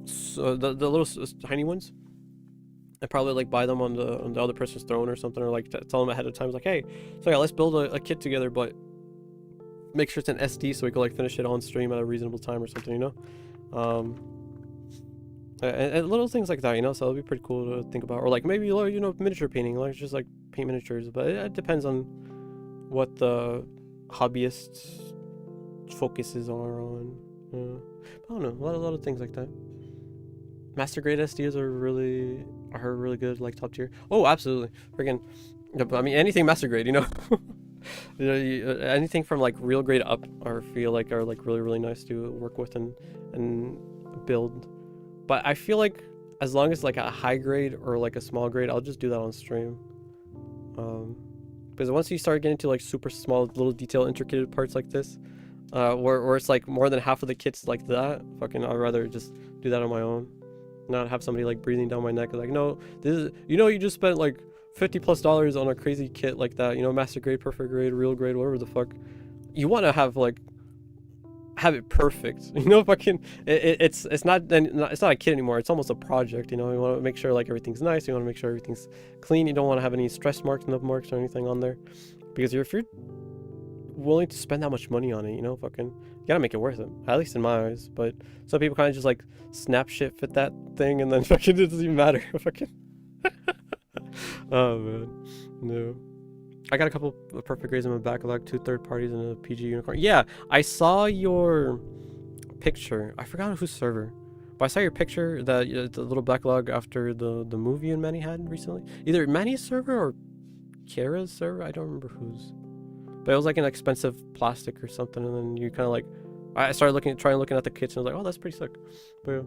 so the little tiny ones. I probably like buy them on the other person's throne or something, or like tell them ahead of time, like, hey, so yeah, let's build a kit together, but make sure it's an SD so we can like finish it on stream at a reasonable time or something, you know. And little things like that, you know. So it'll be pretty cool to think about, or like maybe, you know, miniature painting, like just like paint miniatures, but it depends on what the hobbyist focuses are on. I don't know, a lot of things like that. Master grade SDs are really good, like top tier. Oh, absolutely, freaking. I mean, anything master grade, you know. You know, anything from like real grade up, or feel like are like really nice to work with and build. But I feel like as long as like a high grade or like a small grade, I'll just do that on stream. Because once you start getting to like super small, little detail, intricate parts like this, where it's like more than half of the kits like that, fucking, I'd rather just do that on my own, not have somebody like breathing down my neck like, no, this is, you know, you just spent like $50+ on a crazy kit like that, you know, master grade, perfect grade, real grade, whatever the fuck. You want to have it perfect, you know. Fucking, it's not a kit anymore, it's almost a project, you know. You want to make sure like everything's nice, you want to make sure everything's clean, you don't want to have any stress marks, nub marks, or anything on there, because if you're willing to spend that much money on it, you know, fucking, you gotta make it worth it, at least in my eyes. But some people kind of just like snap shit fit that thing and then fucking it doesn't even matter. Fucking oh man, no. I got a couple of perfect grades in my backlog, 2 third parties and a PG unicorn. Yeah, I saw your picture. I forgot whose server, but I saw your picture, that the little backlog after the movie you and Manny had recently. Either Manny's server or Kara's server. I don't remember whose, but it was like an expensive plastic or something. And then you kind of like, I started looking at the kits and I was like, oh, that's pretty sick. But yeah.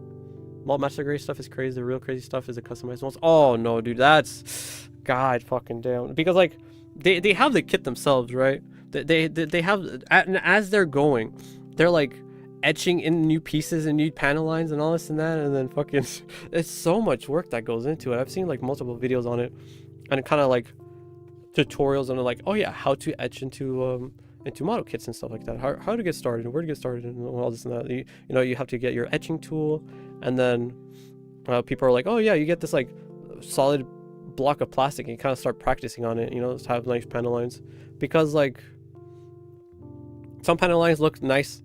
Malt master grade stuff is crazy. The real crazy stuff is the customized ones. Oh no, dude, that's god fucking damn. Because like they have the kit themselves, right? They have, and as they're going, they're like etching in new pieces and new panel lines and all this and that, and then fucking it's so much work that goes into it. I've seen like multiple videos on it, and kind of like tutorials on it, like, oh yeah, how to etch into model kits and stuff like that, how to get started and where to get started and all this and that. You know, you have to get your etching tool, and then people are like, oh yeah, you get this like solid block of plastic and you kind of start practicing on it, you know, to have nice panel lines, because like some panel lines look nice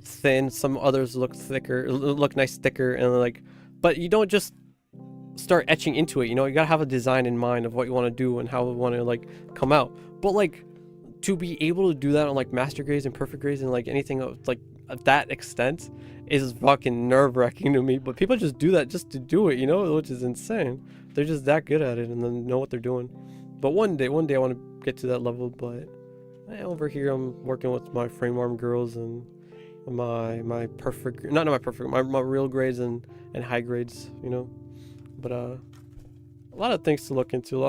thin, some others look nice thicker, and like, but you don't just start etching into it, you know. You gotta have a design in mind of what you want to do and how you want to like come out. But like, to be able to do that on like master grades and perfect grades and like anything of like that extent is fucking nerve-wracking to me. But people just do that just to do it, you know, which is insane. They're just that good at it and then know what they're doing. But one day I want to get to that level. But over here I'm working with my frame arm girls and my perfect, not my perfect, my real grades and high grades, you know. But a lot of things to look into,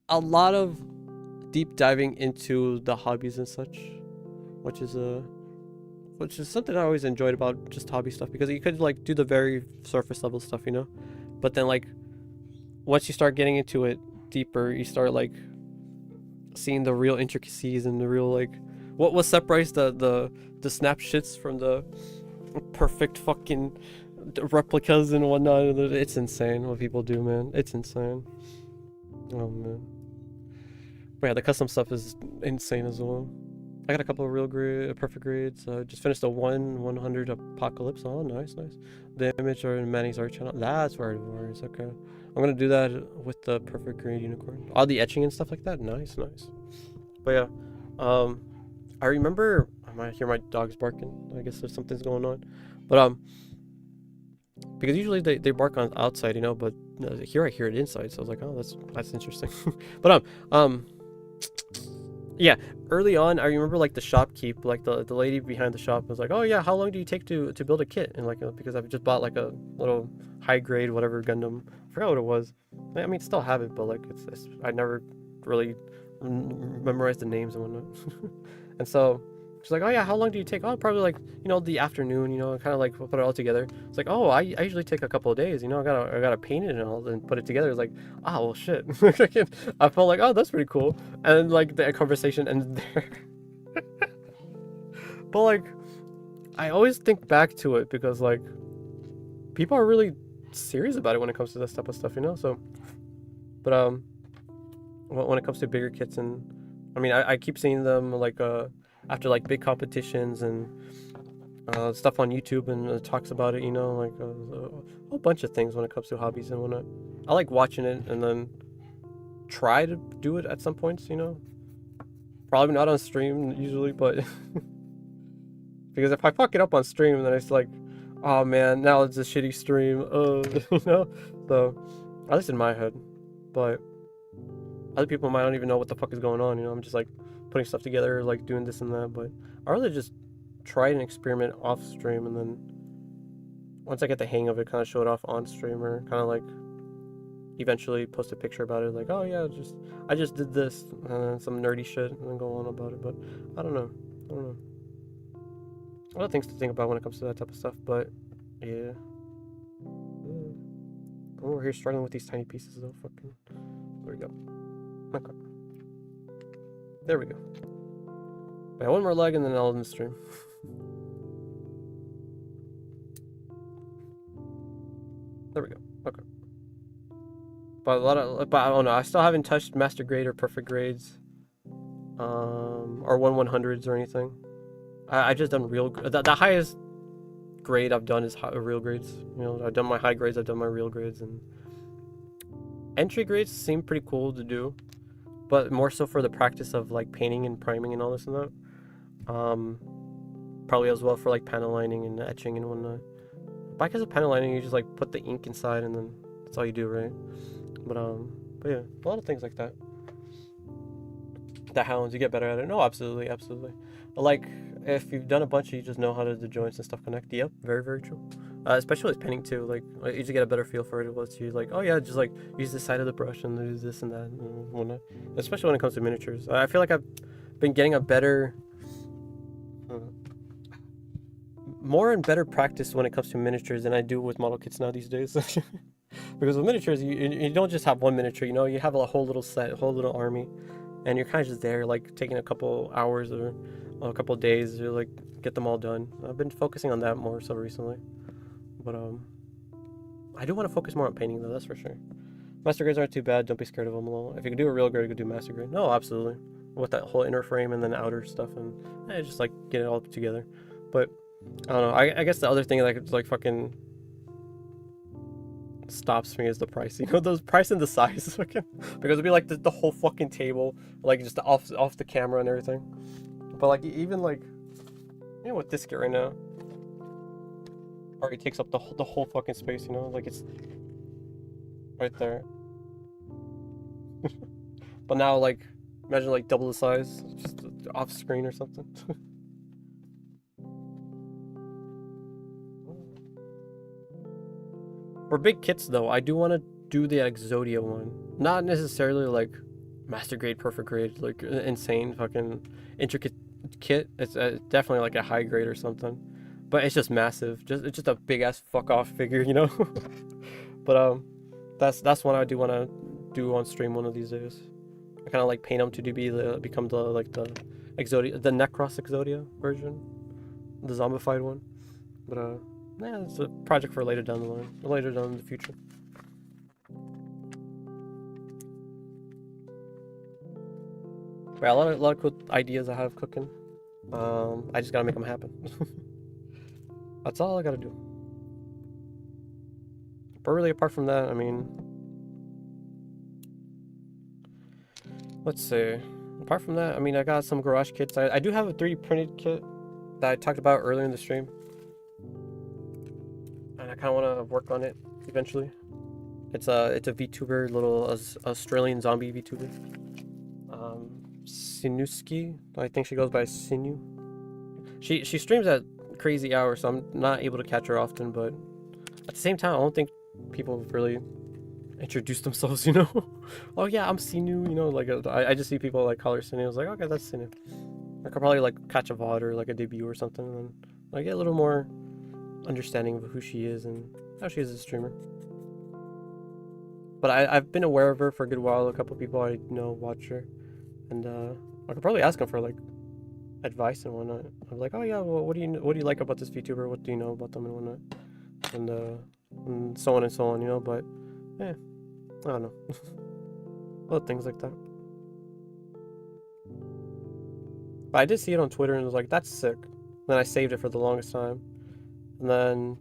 a lot of deep diving into the hobbies and such, which is something I always enjoyed about just hobby stuff, because you could like do the very surface level stuff, you know, but then like once you start getting into it deeper, you start like seeing the real intricacies and the real like What separates the snap shits from the perfect fucking replicas and whatnot? It's insane what people do, man. It's insane. Oh man. But yeah, the custom stuff is insane as well. I got a couple of perfect grades. Just finished a 1/100 apocalypse. Oh, nice. The image or in Manny's art channel. That's where it was. Okay, I'm gonna do that with the perfect grade unicorn. All the etching and stuff like that. Nice. But yeah, I remember. I might hear my dogs barking. I guess there's something's going on. But because usually they bark on outside, but here I hear it inside. So I was like, oh, that's interesting. But yeah, early on, I remember like the shopkeep, like the lady behind the shop was like, oh yeah, how long do you take to build a kit? And like, because I've just bought like a little high grade whatever Gundam. I forgot what it was. I mean, still have it, but like it's I never really memorized the names and whatnot. And so she's like, oh yeah, how long do you take? Oh, probably like, the afternoon, kind of like put it all together. It's like, oh, I usually take a couple of days, I gotta paint it and all and put it together. It's like, oh well shit. I felt like, oh, that's pretty cool. And then like the conversation ended there. But like I always think back to it because like people are really serious about it when it comes to this type of stuff, so but when it comes to bigger kits, and I mean I keep seeing them like after like big competitions and stuff on YouTube, and it talks about it, like a whole bunch of things when it comes to hobbies and whatnot. I like watching it and then try to do it at some points, probably not on stream usually, but because if I fuck it up on stream, then it's like, oh man, now it's a shitty stream, so at least in my head. But other people might not even know what the fuck is going on, I'm just like putting stuff together, like doing this and that. But I really just try and experiment off stream, and then once I get the hang of it, kind of show it off on stream, or kind of like eventually post a picture about it, like, oh yeah, I just did this, and then some nerdy shit, and then go on about it. But I don't know. A lot of things to think about when it comes to that type of stuff, but yeah. Oh, we're here struggling with these tiny pieces though. Fucking. There we go. Okay. There we go. Yeah, one more leg and then I'll end the stream. There we go. Okay. But I don't know. I still haven't touched master grade or perfect grades, or 1/100s or anything. I just done real. The highest grade I've done is real grades. I've done my high grades. I've done my real grades, and entry grades seem pretty cool to do, but more so for the practice of like painting and priming and all this and that. Probably as well for like panel lining and etching and whatnot. But because of panel lining, you just like put the ink inside and then that's all you do, right? But yeah, a lot of things like that. The hounds, you get better at it. No, absolutely. Like if you've done a bunch, you just know how the joints and stuff connect. Yep, very true. Especially with painting too, like you just get a better feel for it. Once you like, oh yeah, just like use this side of the brush and use this and that and whatnot. Especially when it comes to miniatures, I feel like I've been getting a better, more and better practice when it comes to miniatures than I do with model kits now these days. Because with miniatures, you don't just have one miniature. You have a whole little set, a whole little army, and you're kind of just there, like taking a couple hours or a couple days to like get them all done. I've been focusing on that more so recently. But I do want to focus more on painting though, that's for sure. Master grades aren't too bad, don't be scared of them alone. If you can do a real grade, you can do master grade. No, absolutely. With that whole inner frame and then the outer stuff, and just like get it all together. But I don't know, I guess the other thing that like fucking stops me is the price. Those price and the size. Because it'd be like the whole fucking table, like just off the camera and everything. But like even like, with this kit right now, already takes up the whole fucking space, like it's right there. But now like imagine like double the size, just off screen or something. For big kits though, I do want to do the Exodia one, not necessarily like master grade, perfect grade, like insane fucking intricate kit. It's definitely like a high grade or something. But it's just massive. It's just a big ass fuck off figure, But that's one I do want to do on stream one of these days. I kind of like paint them to become the Exodia, the Necros Exodia version, the zombified one. But yeah, it's a project for later down the line, later down in the future. But yeah, a lot of cool ideas I have cooking. I just gotta make them happen. That's all I gotta do. But really, apart from that, I mean, let's see. Apart from that, I mean, I got some garage kits. I do have a 3D printed kit that I talked about earlier in the stream, and I kind of want to work on it eventually. It's a VTuber, little Australian zombie VTuber. Sinuski, I think she goes by Sinu. She streams at crazy hours, so I'm not able to catch her often. But at the same time, I don't think people really introduce themselves, you know. Oh yeah, I'm Sinu, you know. Like I just see people like call her Sinu. I was like, okay, that's Sinu. I could probably like catch a VOD or like a debut or something, and then I get a little more understanding of who she is and how she is as a streamer. But I've been aware of her for a good while. A couple people I know watch her, and I could probably ask them for like advice and whatnot. I'm like, oh yeah, well, what do you like about this VTuber? What do you know about them and whatnot? And so on and so on, you know. But yeah, I don't know. Little things like that. But I did see it on Twitter and was like, that's sick. Then I saved it for the longest time, and then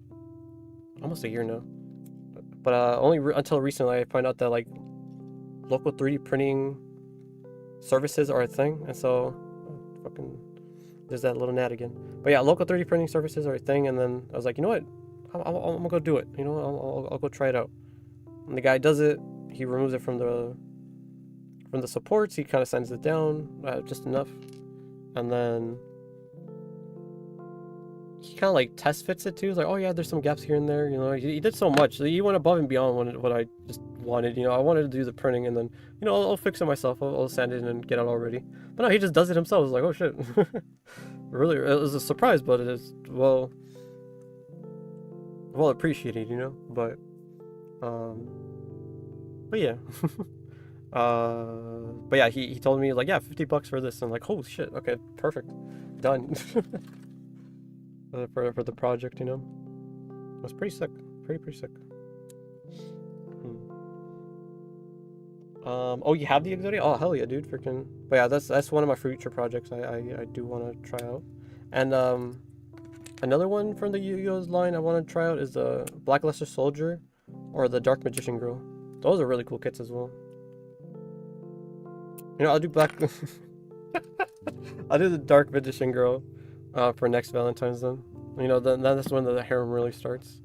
almost a year now. But only until recently I found out that like local 3D printing services are a thing, and so fucking there's that little gnat again. But yeah, local 3D printing services are a thing, and then I was like, you know what, I'm gonna go do it. You know, I'll go try it out. And the guy does it. He removes it from the supports. He kind of sends it down just enough, and then he kind of like test fits it too. He's like, oh yeah, there's some gaps here and there. You know, he did so much. He went above and beyond what I just wanted. You know, I wanted to do the printing, and then, you know, I'll fix it myself. I'll sand it and get it all ready. But no, he just does it himself. I was like, oh shit. Really, it was a surprise, but it is well appreciated, you know. But yeah. But yeah, he told me like, yeah, $50 for this, and I'm like, holy shit. Okay, perfect, done. For the project, you know. It was pretty sick. Pretty sick. Oh, you have the Exodia? Oh, hell yeah, dude. Freaking. But yeah, that's one of my future projects I do want to try out. And another one from the Yu-Gi-Oh's line I want to try out is the Blackluster Soldier or the Dark Magician Girl. Those are really cool kits as well. You know, I'll do I'll do the Dark Magician Girl for next Valentine's then. You know, then that's when the harem really starts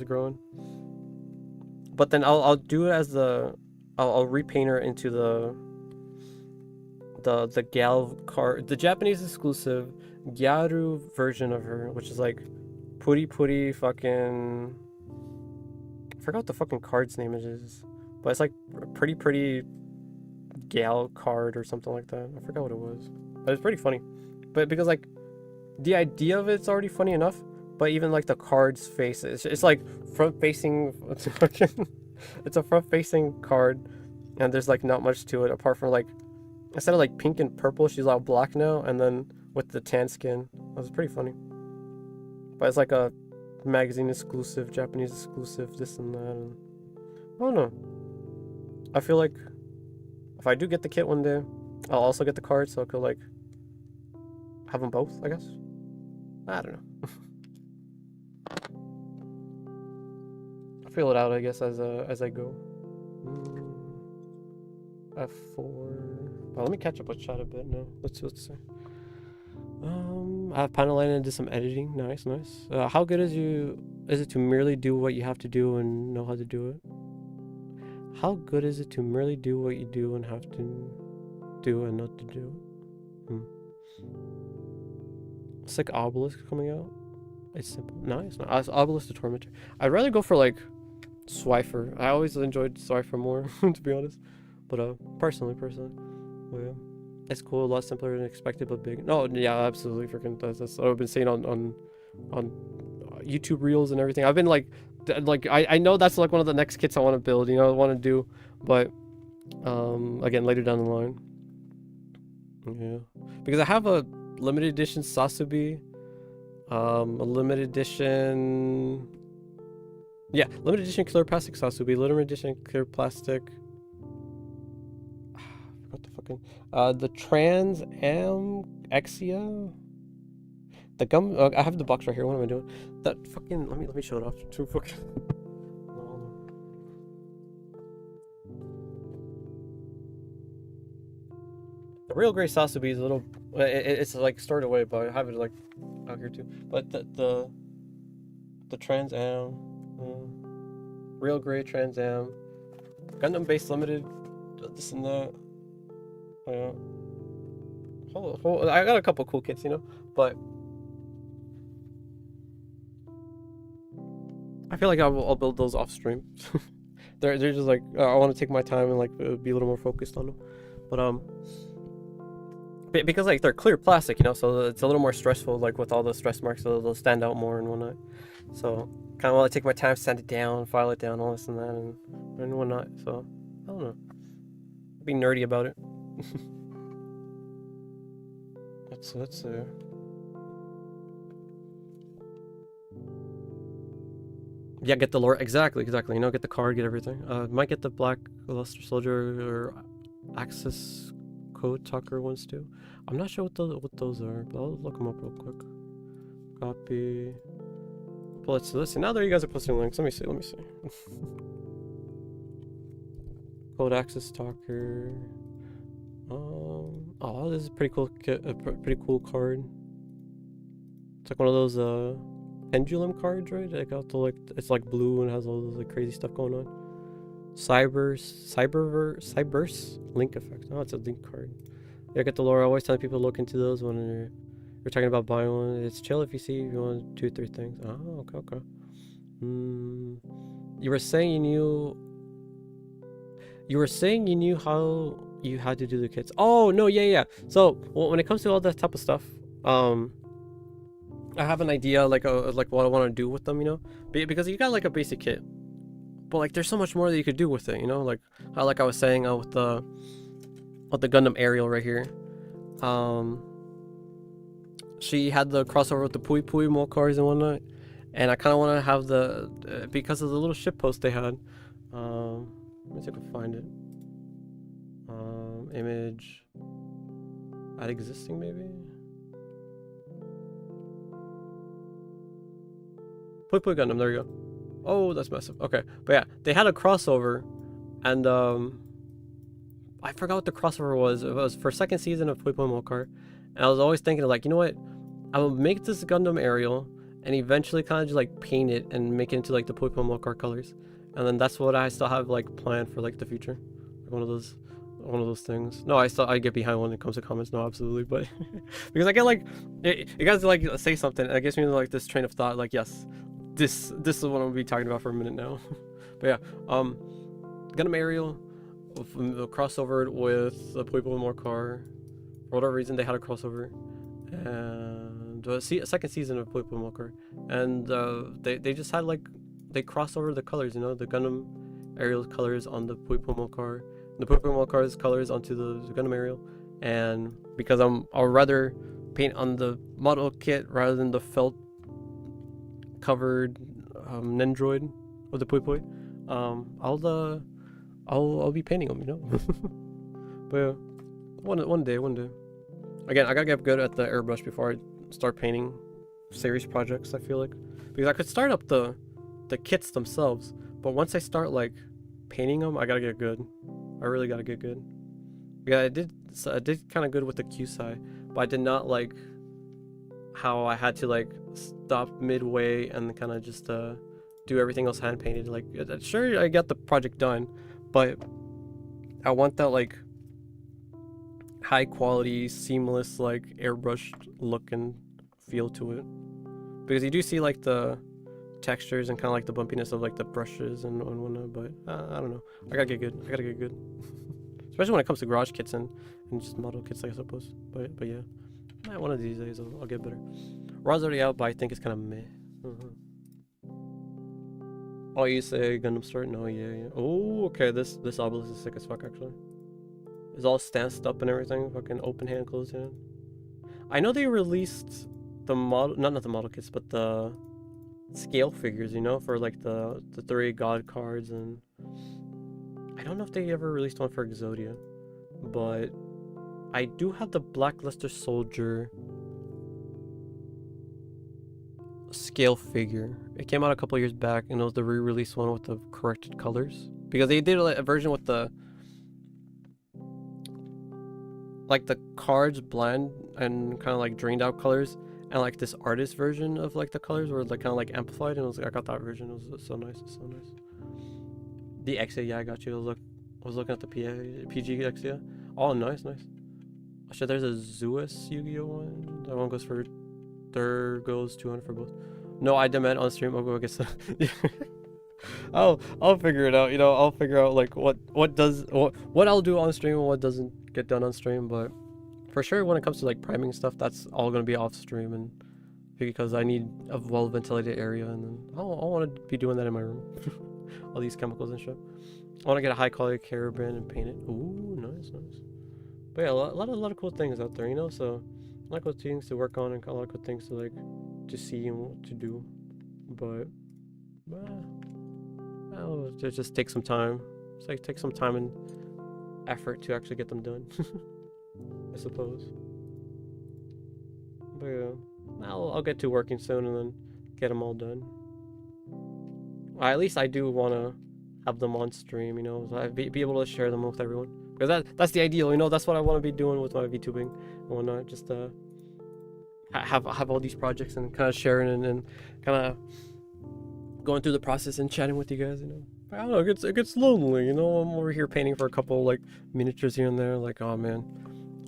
growing. But then I'll do it as I'll repaint her into the gal card, the Japanese exclusive Gyaru version of her, which is like puri fucking, I forgot what the fucking card's name is, but it's like pretty gal card or something like that. I forgot what it was, but it's pretty funny. But because like the idea of it's already funny enough, but even like the card's face, it's like front facing. It's a front facing card, and there's like not much to it apart from like, instead of like pink and purple, she's all black now, and then with the tan skin. That was pretty funny. But it's like a magazine exclusive, Japanese exclusive, this and that. And I don't know. I feel like if I do get the kit one day, I'll also get the card, so I could like have them both, I guess. I don't know. I'll feel it out, I guess, as I go. F4. Well, let me catch up with chat a bit now. Let's see. I have panel line and did some editing. Nice. How good is it to merely do what you have to do and know how to do it? How good is it to merely do what you do and have to do and not to do it? It's like Obelisk coming out. It's simple. Nice. Obelisk the Tormentor. I'd rather go for like Swifer. I always enjoyed Swifer more, to be honest. But personally, well, yeah. It's cool, a lot simpler than expected, but big. No, yeah, absolutely, freaking. That's what I've been seeing on YouTube Reels and everything. I've been like I know that's like one of the next kits I want to build. You know, I want to do, but again, later down the line. Yeah, because I have a limited edition Sasubi, a limited edition. Yeah, limited edition clear plastic Sasubi, limited edition clear plastic. What the fucking the Trans Am Exia. The gum. I have the box right here. What am I doing? That fucking. Let me show it off. Too fucking. The real gray Sasubi is a little. It's like stored away, but I have it like out here too. But the Trans Am, real gray Trans Am, Gundam based limited, this and that. Yeah. I got a couple cool kits, you know, but I feel like I'll build those off stream. they're just like I want to take my time and like be a little more focused on them, but because like they're clear plastic, you know, so it's a little more stressful. Like with all the stress marks, so they'll stand out more and whatnot. So kind of want to take my time, sand it down, file it down, all this and that, and whatnot. So I don't know, be nerdy about it. Let's yeah, get the lore exactly. You know, get the card, get everything. Might get the Black Luster Soldier or Axis Code Tucker ones too. I'm not sure what those are, but I'll look them up real quick. Copy. But let's see. Now there you guys are posting links. Let me see. Code Axis Talker. Oh, this is a pretty cool kit. A pretty cool card. It's like one of those pendulum cards, right? I got the like, it's like blue and has all this like crazy stuff going on. Cyberse link effect. Oh, it's a link card. Yeah, get the lore. I always tell people to look into those when you're talking about buying one. It's chill if you want 2 or 3 things. Oh, okay. You were saying you knew how you had to do the kits. Oh no, yeah. So when it comes to all that type of stuff, I have an idea like what I want to do with them, you know, because you got like a basic kit, but like there's so much more that you could do with it, you know, like how I was saying with the Gundam Ariel right here. She had the crossover with the Pui Pui Molcars and whatnot, and I kind of want to have the because of the little ship post they had. Let me see if I can find it. Image add existing maybe. Pui Pui Gundam, there you go. Oh, that's massive. Okay, but yeah, they had a crossover, and I forgot what the crossover was. It was for 2nd season of Pui Pui Molcar, and I was always thinking like, you know what, I will make this Gundam Ariel, and eventually kind of just like paint it and make it into like the Pui Pui Molcar colors, and then that's what I still have like planned for like the future, like one of those things. No, I get behind when it comes to comments. No, absolutely, but because I get like, you guys like say something, and it gives me like this train of thought. Like, yes, this is what I'm gonna be talking about for a minute now. But yeah, Gundam Ariel, crossover with the Pui Pui Molcar. For whatever reason, they had a crossover, and a 2nd season of Pui Pui Molcar, and they just had like, they crossed over the colors, you know, the Gundam Ariel's colors on the Pui Pui Molcar, the Pui Pui Molcar's colors onto the Gundam Ariel, and because I'll rather paint on the model kit rather than the felt covered Nendroid with the Pui Pui, I'll be painting them, you know. But yeah, one day. Again, I gotta get good at the airbrush before I start painting series projects. I feel like, because I could start up the kits themselves, but once I start like painting them, I gotta get good. I really gotta get good. Yeah, I did kind of good with the Kyusai, but I did not like how I had to like stop midway and kind of just do everything else hand painted. Like, sure, I got the project done, but I want that like high quality, seamless, like airbrushed look and feel to it, because you do see like the textures and kind of like the bumpiness of like the brushes and whatnot, but I don't know. I gotta get good. Especially when it comes to garage kits and just model kits, I suppose. But yeah, one of these days I'll get better. Raw's already out, but I think it's kind of meh. Oh, you say Gundam Start? No, yeah. Oh, okay. This obelisk is sick as fuck, actually. It's all stanced up and everything. Fucking open hand, closed hand. I know they released the model, not the model kits, but the scale figures, you know, for like the 3 god cards, and I don't know if they ever released one for Exodia, but I do have the Blackluster Soldier scale figure. It came out a couple years back, and it was the re-release one with the corrected colors, because they did a version with the like the cards bland and kind of like drained out colors, and like this artist version of like the colors were like kind of like amplified, and I was like, I got that version. It was so nice. It's so nice. The XA, yeah, I got you. I was looking at the PG XA. Oh, nice. Oh shit, there's a Zeus Yu-Gi-Oh one. That one goes for, there goes 200 for both. No, I demand on stream. I'll go get some. I'll figure it out. You know, I'll figure out like what I'll do on stream and what doesn't get done on stream. But for sure, when it comes to like priming stuff, that's all gonna be off stream, and because I need a well ventilated area, and then I want to be doing that in my room. All these chemicals and shit. I want to get a high quality Carabin and paint it. Ooh, nice. But yeah, a lot of cool things out there, you know. So a lot of cool things to work on, and a lot of cool things to like to see and what to do. But well, it just takes some time. It's like take some time and effort to actually get them done. I suppose. But yeah, I'll get to working soon and then get them all done. At least I do want to have them on stream, you know, so be able to share them with everyone, because that's the ideal, you know. That's what I want to be doing with my VTubing and whatnot. Just have all these projects and kind of sharing and kind of going through the process and chatting with you guys, you know. I don't know, it gets lonely, you know. I'm over here painting for a couple like miniatures here and there, like, oh man,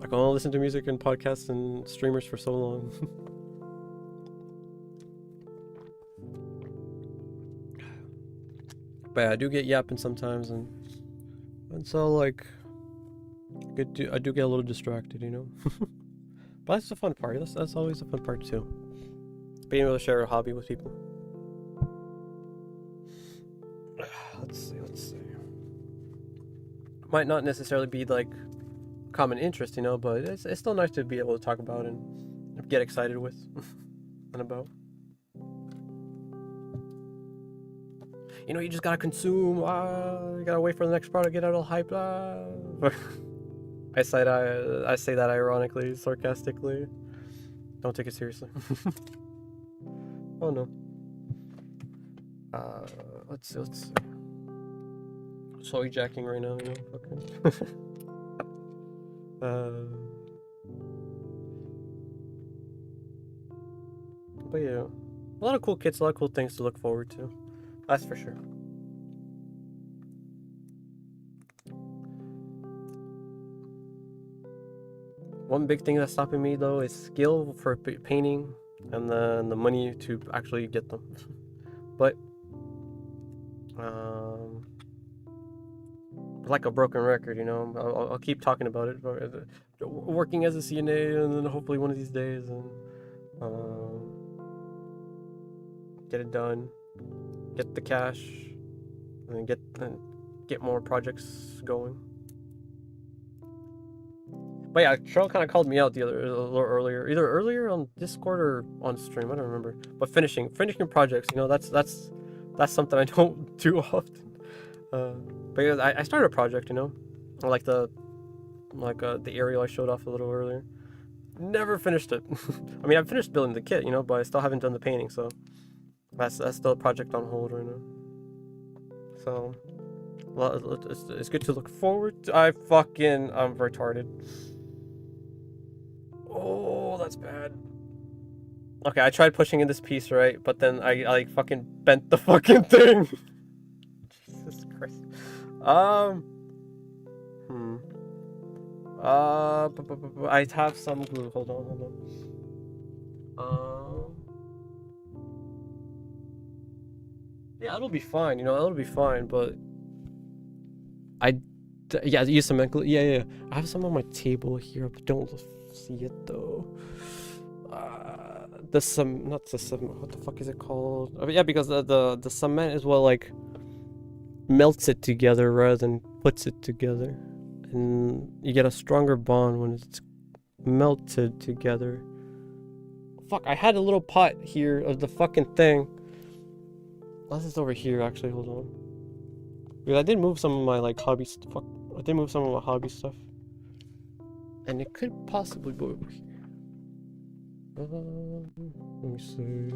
I can only listen to music and podcasts and streamers for so long. But yeah, I do get yapping sometimes, and so like I do get a little distracted, you know. But that's the fun part. That's always the fun part too. Being able to share a hobby with people. Let's see. Might not necessarily be like common interest, you know, but it's still nice to be able to talk about and get excited with and about. You know, you just gotta consume. You gotta wait for the next product, get out all hyped. I say that ironically, sarcastically. Don't take it seriously. Oh no. Let's see. Soy jacking right now, you know, fucking. But yeah, a lot of cool kits, a lot of cool things to look forward to. That's for sure. One big thing that's stopping me though is skill for painting, and then the money to actually get them. But like a broken record, you know. I'll keep talking about it. Working as a CNA, and then hopefully one of these days, and get it done, get the cash, and get more projects going. But yeah, Cheryl kind of called me out a little earlier, either earlier on Discord or on stream. I don't remember. But finishing projects, you know, that's something I don't do often. Because I started a project, you know, like the aerial I showed off a little earlier. Never finished it. I mean, I've finished building the kit, you know, but I still haven't done the painting, so that's still a project on hold right now. So, well, it's good to look forward to. I'm retarded. Oh, that's bad. Okay, I tried pushing in this piece, right? But then I like fucking bent the fucking thing. Jesus Christ. I have some glue. Hold on. Yeah, it'll be fine. You know, it'll be fine. But yeah, use some glue. Yeah. I have some on my table here, but don't see it though. Not the cement. What the fuck is it called? Oh, yeah, because the cement is what like melts it together rather than puts it together. and you get a stronger bond when it's melted together. Fuck, I had a little pot here of the fucking thing. Unless it's over here, actually. Hold on. Because I did move some of my like hobby stuff. I did move some of my hobby stuff, and it could possibly go over here. Let me see.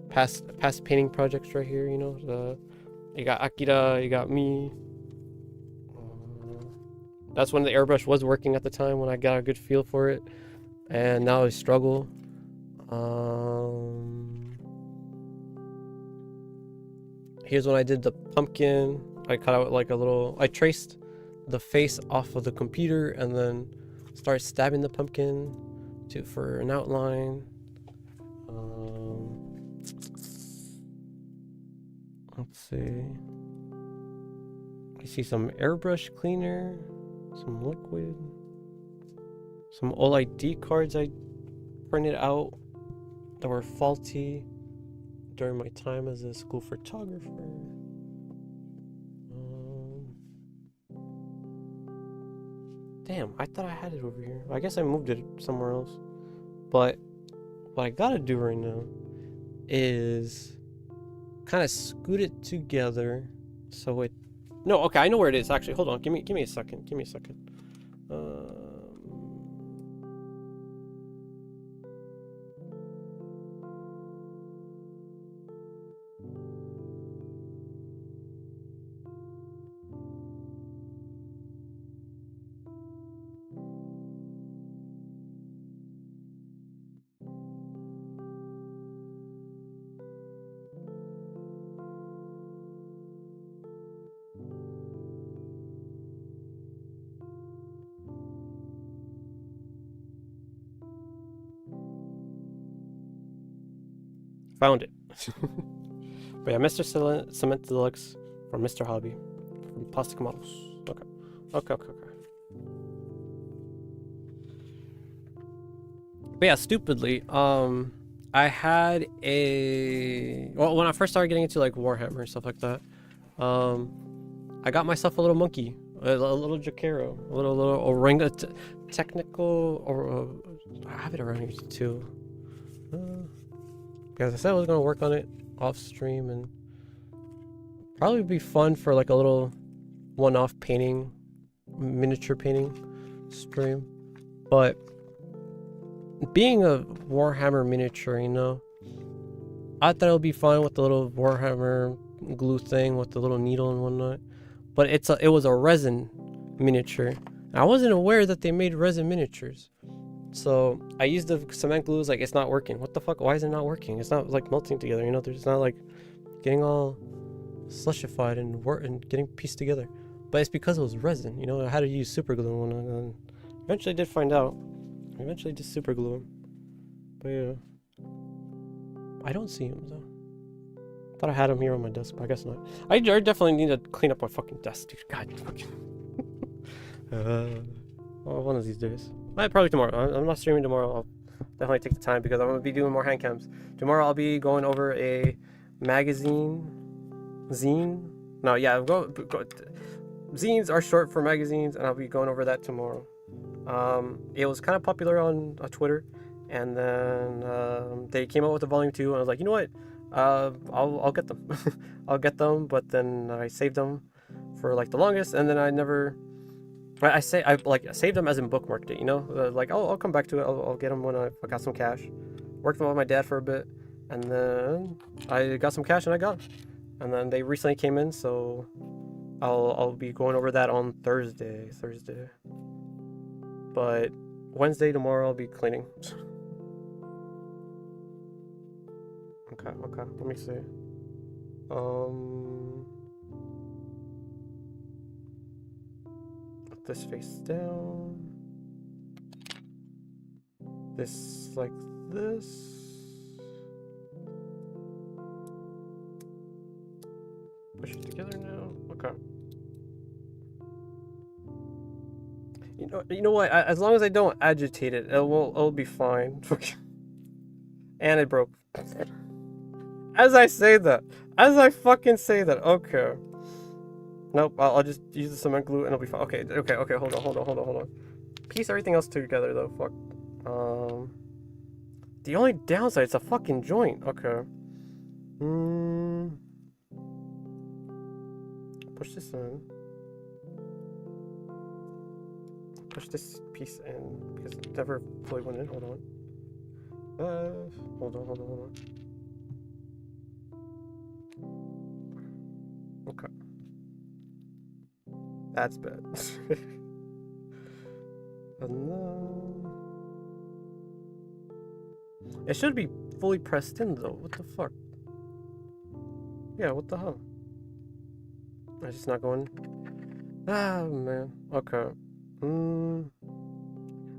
Past painting projects right here. You know, you got Akira, you got me. That's when the airbrush was working at the time, when I got a good feel for it, and now I struggle. Here's when I did the pumpkin. I cut out like a little, I traced the face off of the computer and then started stabbing the pumpkin for an outline. Let's see. I see some airbrush cleaner, some liquid, some old ID cards I printed out that were faulty during my time as a school photographer. Damn, I thought I had it over here. I guess I moved it somewhere else. But what I gotta do right now is kind of scoot it together so it... No, okay, I know where it is actually. Hold on, give me a second. Give me a second. Found it. But yeah, Mr. Cement Deluxe from Mr. Hobby from Plastic Models. Okay. But yeah, stupidly, I had when I first started getting into like Warhammer and stuff like that, I got myself a little monkey, a little Jacaro, a little orangutan, technical, or I have it around here too. Because I said I was gonna work on it off stream and probably be fun for like a little one-off painting, miniature painting stream. But being a Warhammer miniature, you know, I thought it would be fun with the little Warhammer glue thing with the little needle and whatnot. But it was a resin miniature. I wasn't aware that they made resin miniatures. So I used the cement glue. Like, it's not working. What the fuck? Why is it not working? It's not like melting together. You know, there's not like getting all slushified and getting pieced together. But it's because it was resin. You know, I had to use super glue and eventually did find out. I eventually did super glue him. But yeah, I don't see him though. Thought I had him here on my desk, but I guess not. I definitely need to clean up my fucking desk, dude. God fucking. Well, one of these days. Probably tomorrow. I'm not streaming tomorrow. I'll definitely take the time because I'm gonna be doing more hand cams. Tomorrow I'll be going over a magazine, zine. No, yeah, zines are short for magazines, and I'll be going over that tomorrow. It was kind of popular on Twitter, and then they came out with a volume 2, and I was like, you know what? I'll get them. I'll get them, but then I saved them for like the longest, and then I saved them as in bookmarked it, you know, like I'll come back to it. I'll get them when I got some cash. Worked with my dad for a bit, and then I got some cash and I got them. And then they recently came in, so I'll be going over that on Thursday. But Wednesday, tomorrow, I'll be cleaning. Okay, let me see. Put this face down. This like this. Push it together now. Okay. You know what? As long as I don't agitate it, it'll be fine. And it broke. As I fucking say that, okay. Nope, I'll just use the cement glue and it'll be fine. Okay, hold on. Piece everything else together though, fuck. The only downside is a fucking joint. Okay. Push this in. Push this piece in because it never fully went in. Hold on. Hold on. Okay. That's bad. And then... It should be fully pressed in though. What the fuck? Yeah, what the hell? It's just not going. Ah, man. Okay.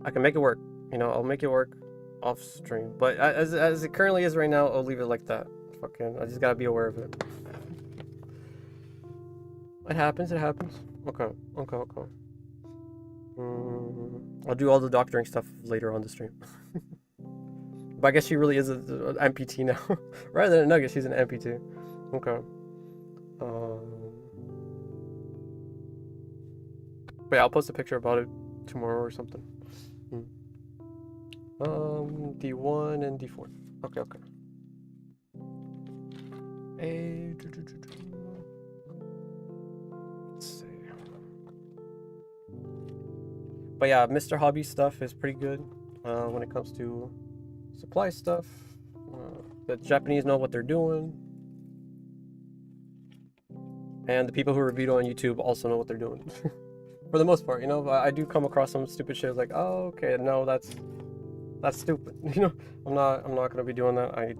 I can make it work. You know, I'll make it work off stream. But as it currently is right now, I'll leave it like that. Fucking, I just gotta be aware of it. It happens. Okay. I'll do all the doctoring stuff later on the stream. But I guess she really is an amputee now. Rather than a nugget, she's an amputee. Okay. But yeah, I'll post a picture about it tomorrow or something. D1 and D4. Okay. Let's see. But yeah, Mr. Hobby stuff is pretty good when it comes to supply stuff. The Japanese know what they're doing. And the people who review it on YouTube also know what they're doing. For the most part, you know, I do come across some stupid shit like, oh, okay, no, that's stupid. You know, I'm not gonna be doing that. I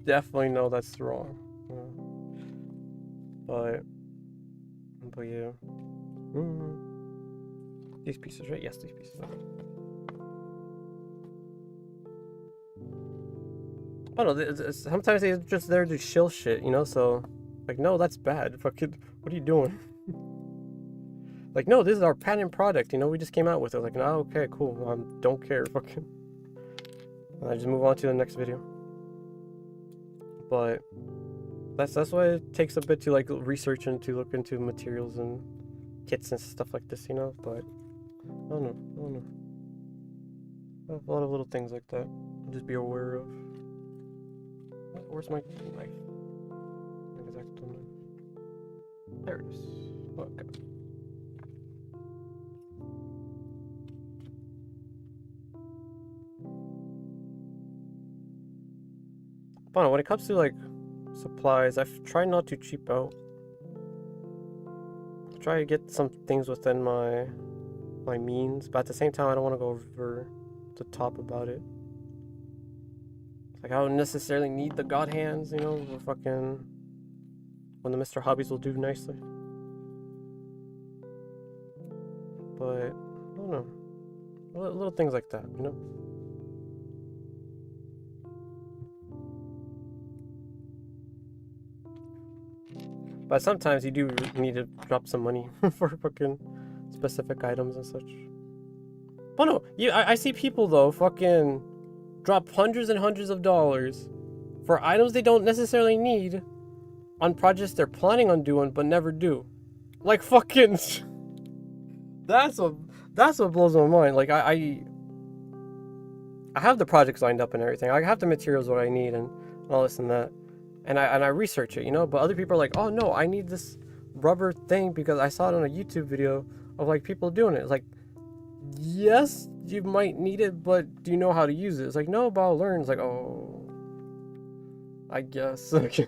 definitely know that's wrong. But yeah. These pieces, right? Yes, these pieces. I don't know, sometimes they're just there to shill shit, you know, so like, no, that's bad. Fucking, what are you doing? Like, no, this is our patent product, you know, we just came out with it. Like, no, okay, cool, don't care, fucking. I just move on to the next video. But that's why it takes a bit to like research and to look into materials and kits and stuff like this, you know. But I don't know. I have a lot of little things like that. Just be aware of. Where's my knife? There it is. Okay. But when it comes to like supplies, I've tried not to cheap out. I try to get some things within my means, but at the same time, I don't want to go over the top about it. Like, I don't necessarily need the god hands, you know, when the Mr. Hobbies will do nicely. But I don't know, little things like that, you know. But sometimes you do need to drop some money for fucking specific items and such. But no, I see people though fucking drop hundreds and hundreds of dollars for items they don't necessarily need on projects they're planning on doing but never do. Like fucking that's what blows my mind. Like I have the projects lined up and everything. I have the materials what I need and all this and that. And I research it, you know, but other people are like, oh no, I need this rubber thing because I saw it on a YouTube video of like people doing it. It's like, yes, you might need it, but do you know how to use it? It's like, no, but I'll learn. It's like, oh, I guess. But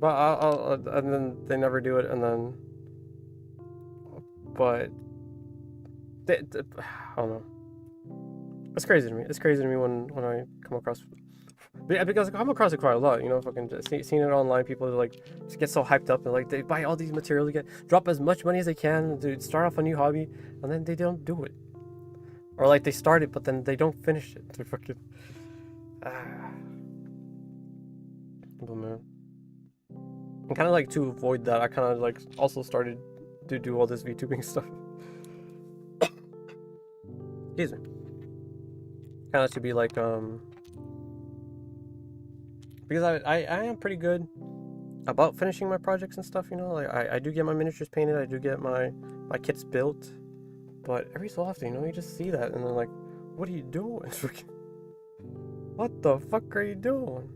I'll and then they never do it, and then, but I don't know. It's crazy to me. It's crazy to me when I come across. Because I come across it quite a lot, you know, fucking just seeing it online, people like just get so hyped up and like they buy all these materials, drop as much money as they can to start off a new hobby, and then they don't do it, or like they start it but then they don't finish it. They're fucking But man, and kind of like to avoid that, I kind of like also started to do all this VTubing stuff. Excuse me. Kind of to be like because I am pretty good about finishing my projects and stuff, you know. Like I do get my miniatures painted, I do get my kits built, but every so often, you know, you just see that and then like, what are you doing? What the fuck are you doing?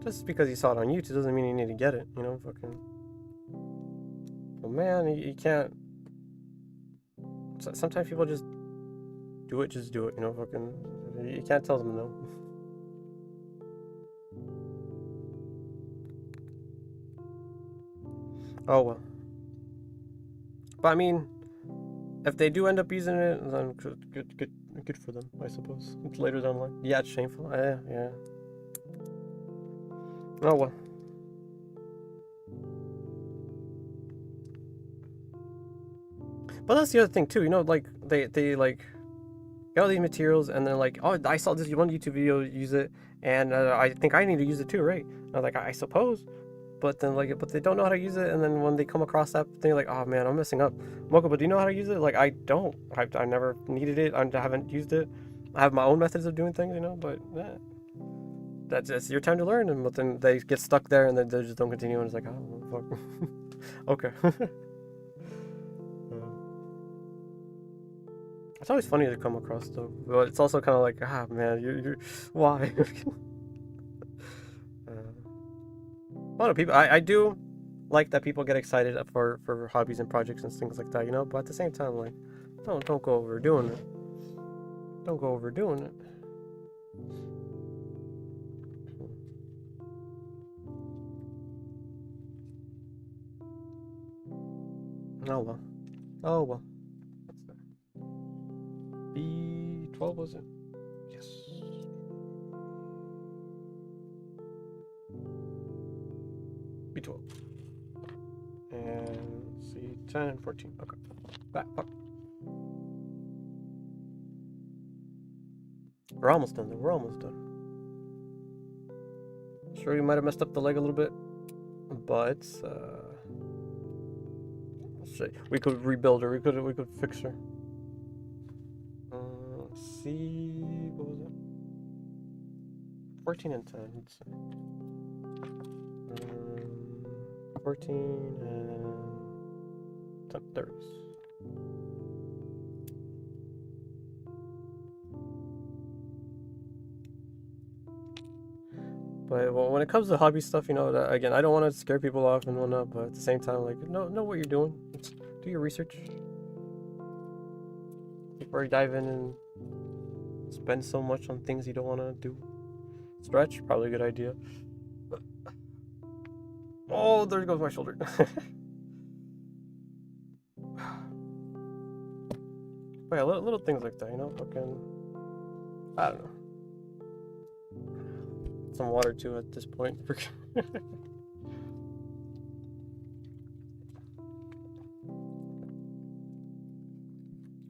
Just because you saw it on YouTube doesn't mean you need to get it, you know, fucking. But man, you can't. Sometimes people just do it, you know, fucking. You can't tell them no. Oh well. But I mean, if they do end up using it, then good for them, I suppose. It's later down the line. Yeah, it's shameful. Yeah. Oh well. But that's the other thing too, you know, like they like get all these materials and then like, oh, I saw this one YouTube video use it, and I think I need to use it too, right? And I'm like, I suppose, but then like, but they don't know how to use it, and then when they come across that thing, like, oh man, I'm messing up. Moko, but do you know how to use it? Like, I don't. I never needed it. I haven't used it. I have my own methods of doing things, you know, but that's your time to learn. And but then they get stuck there, and then they just don't continue, and it's like, oh fuck. Okay. It's always funny to come across though, but it's also kind of like, ah man, you why? A lot of people, I do like that people get excited for hobbies and projects and things like that, you know. But at the same time, like, don't go overdoing it. Don't go overdoing it. Oh well. Oh well. B12 was it? Yes. B12. And let's see, 10, 14. Okay. Back. Fuck. We're almost done. We're almost done. Sure, you might have messed up the leg a little bit, but we could rebuild her. We could fix her. Let's see, what was it? 14 and 10. Let's see. 14 and 10. There it is. But well, when it comes to hobby stuff, you know, that, again, I don't want to scare people off and whatnot, but at the same time, like, know what you're doing. Do your research before you dive in and spend so much on things you don't want to do. Stretch, probably a good idea. Oh, there goes my shoulder. But yeah, little things like that, you know, fucking, I don't know. Some water too at this point.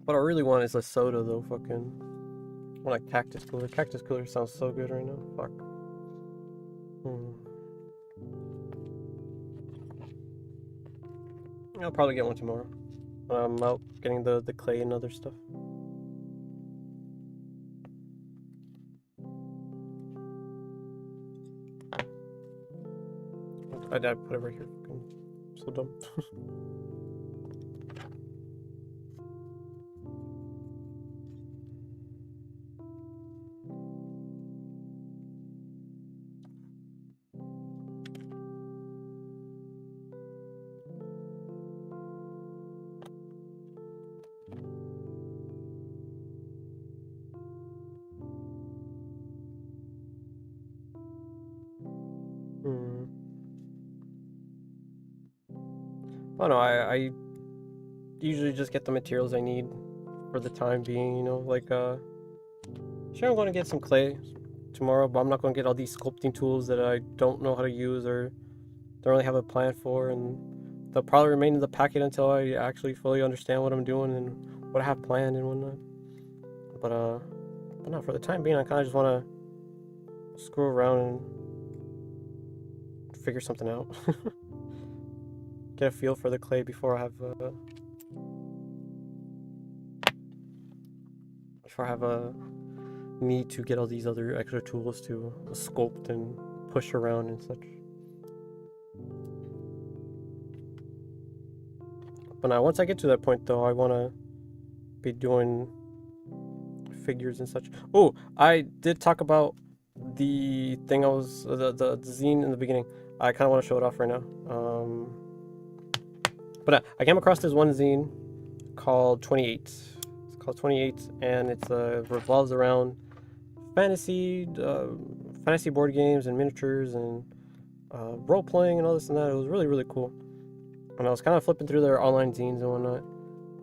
What I really want is a soda though, fucking. I want a cactus cooler. Cactus cooler sounds so good right now. Fuck. I'll probably get one tomorrow. I'm out getting the clay and other stuff. I put it right here. Fucking so dumb. Oh no, I usually just get the materials I need for the time being, you know, like sure I'm gonna get some clay tomorrow, but I'm not gonna get all these sculpting tools that I don't know how to use or don't really have a plan for, and they'll probably remain in the packet until I actually fully understand what I'm doing and what I have planned and whatnot. But no, for the time being, I kind of just want to screw around and figure something out. Get a feel for the clay before I have a need to get all these other extra tools to sculpt and push around and such. But now, once I get to that point, though, I want to be doing figures and such. Oh, I did talk about the thing I was the zine in the beginning. I kind of want to show it off right now. But I came across this one zine called 28. It's called 28, and it's revolves around fantasy board games and miniatures and role playing and all this and that. It was really, really cool. And I was kind of flipping through their online zines and whatnot,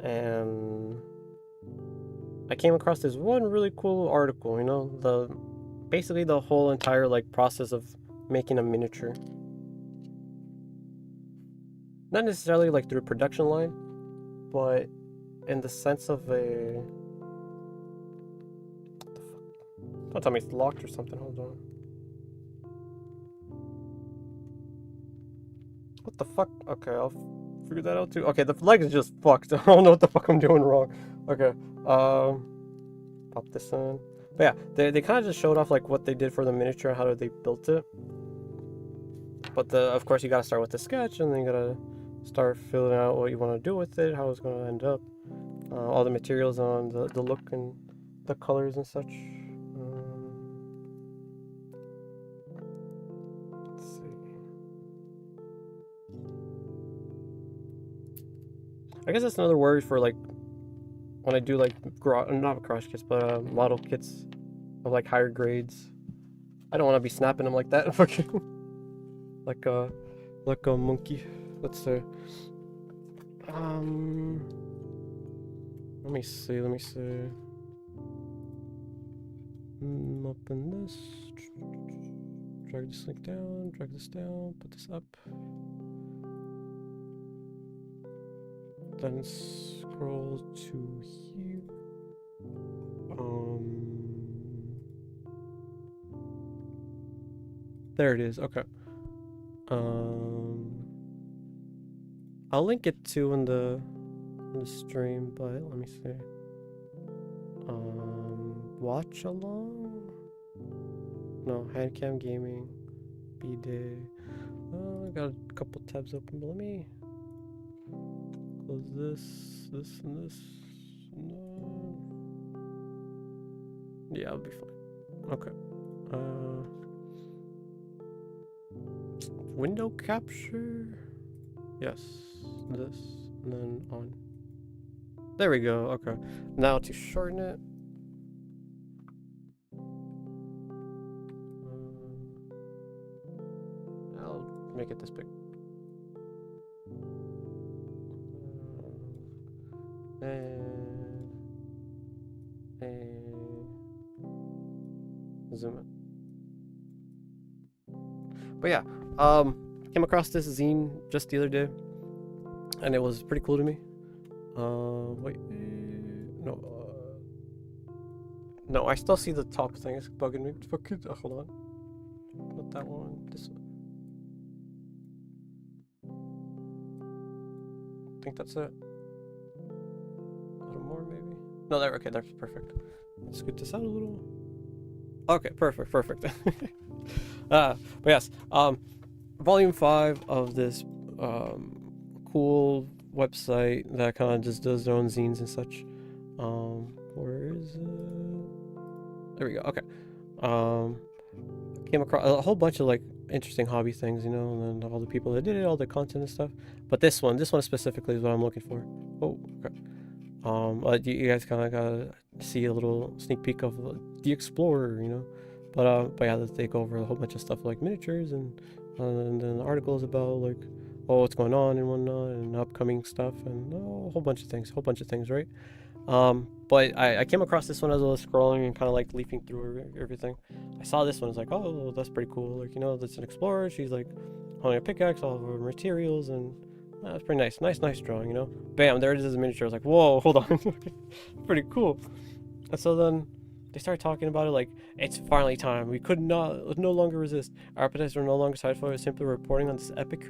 and I came across this one really cool article. You know, basically the whole entire like process of making a miniature. Not necessarily like through production line, but in the sense of a. What the fuck? Don't tell me it's locked or something. Hold on. What the fuck? Okay, I'll figure that out too. Okay, the leg is just fucked. I don't know what the fuck I'm doing wrong. Okay, pop this in. But yeah, they kind of just showed off like what they did for the miniature, how they built it. But of course you gotta start with the sketch, and then you gotta start filling out what you want to do with it, how it's gonna end up, all the materials on the look and the colors and such. Let's see. I guess that's another word for like when I do like not garage kits, but model kits of like higher grades. I don't want to be snapping them like that, fucking like a monkey. Let's see. Let me see. Open this. Drag this link down. Drag this down. Put this up. Then scroll to here. There it is. Okay. I'll link it too in the stream, but let me see. Watch along? No, handcam gaming. B-day. I got a couple tabs open, but let me close this, and this. No. Yeah, I'll be fine. Okay. Window capture? Yes, this, and then on. There we go, okay. Now to shorten it. I'll make it this big. And zoom in. But yeah, came across this zine just the other day, and it was pretty cool to me. Wait, no, I still see the top thing. It's bugging me. Fucking, hold on. Not that one. This one. I think that's it. A little more, maybe. No, there. Okay, that's perfect. Let's scoot this out a little. Okay, perfect. But yes, volume 5 of this cool website that kind of just does their own zines and such. Where is it? There we go. Okay. Came across a whole bunch of like interesting hobby things, you know, and then all the people that did it, all the content and stuff. But this one specifically is what I'm looking for. Oh, okay. You guys kind of gotta see a little sneak peek of the Explorer, you know. But yeah, they go over a whole bunch of stuff like miniatures and then the articles about like what's going on and whatnot and upcoming stuff and a whole bunch of things, right? But I came across this one as I was scrolling and kind of like leafing through everything. I saw this one, I was like, oh, that's pretty cool. Like, you know, that's an explorer. She's like holding a pickaxe, all of her materials, and that's pretty nice drawing, you know. Bam, there it is as a miniature. I was like, whoa, hold on. Pretty cool. And so then they started talking about it like, it's finally time. We could no longer resist. Our appetites were no longer satisfied with simply reporting on the epic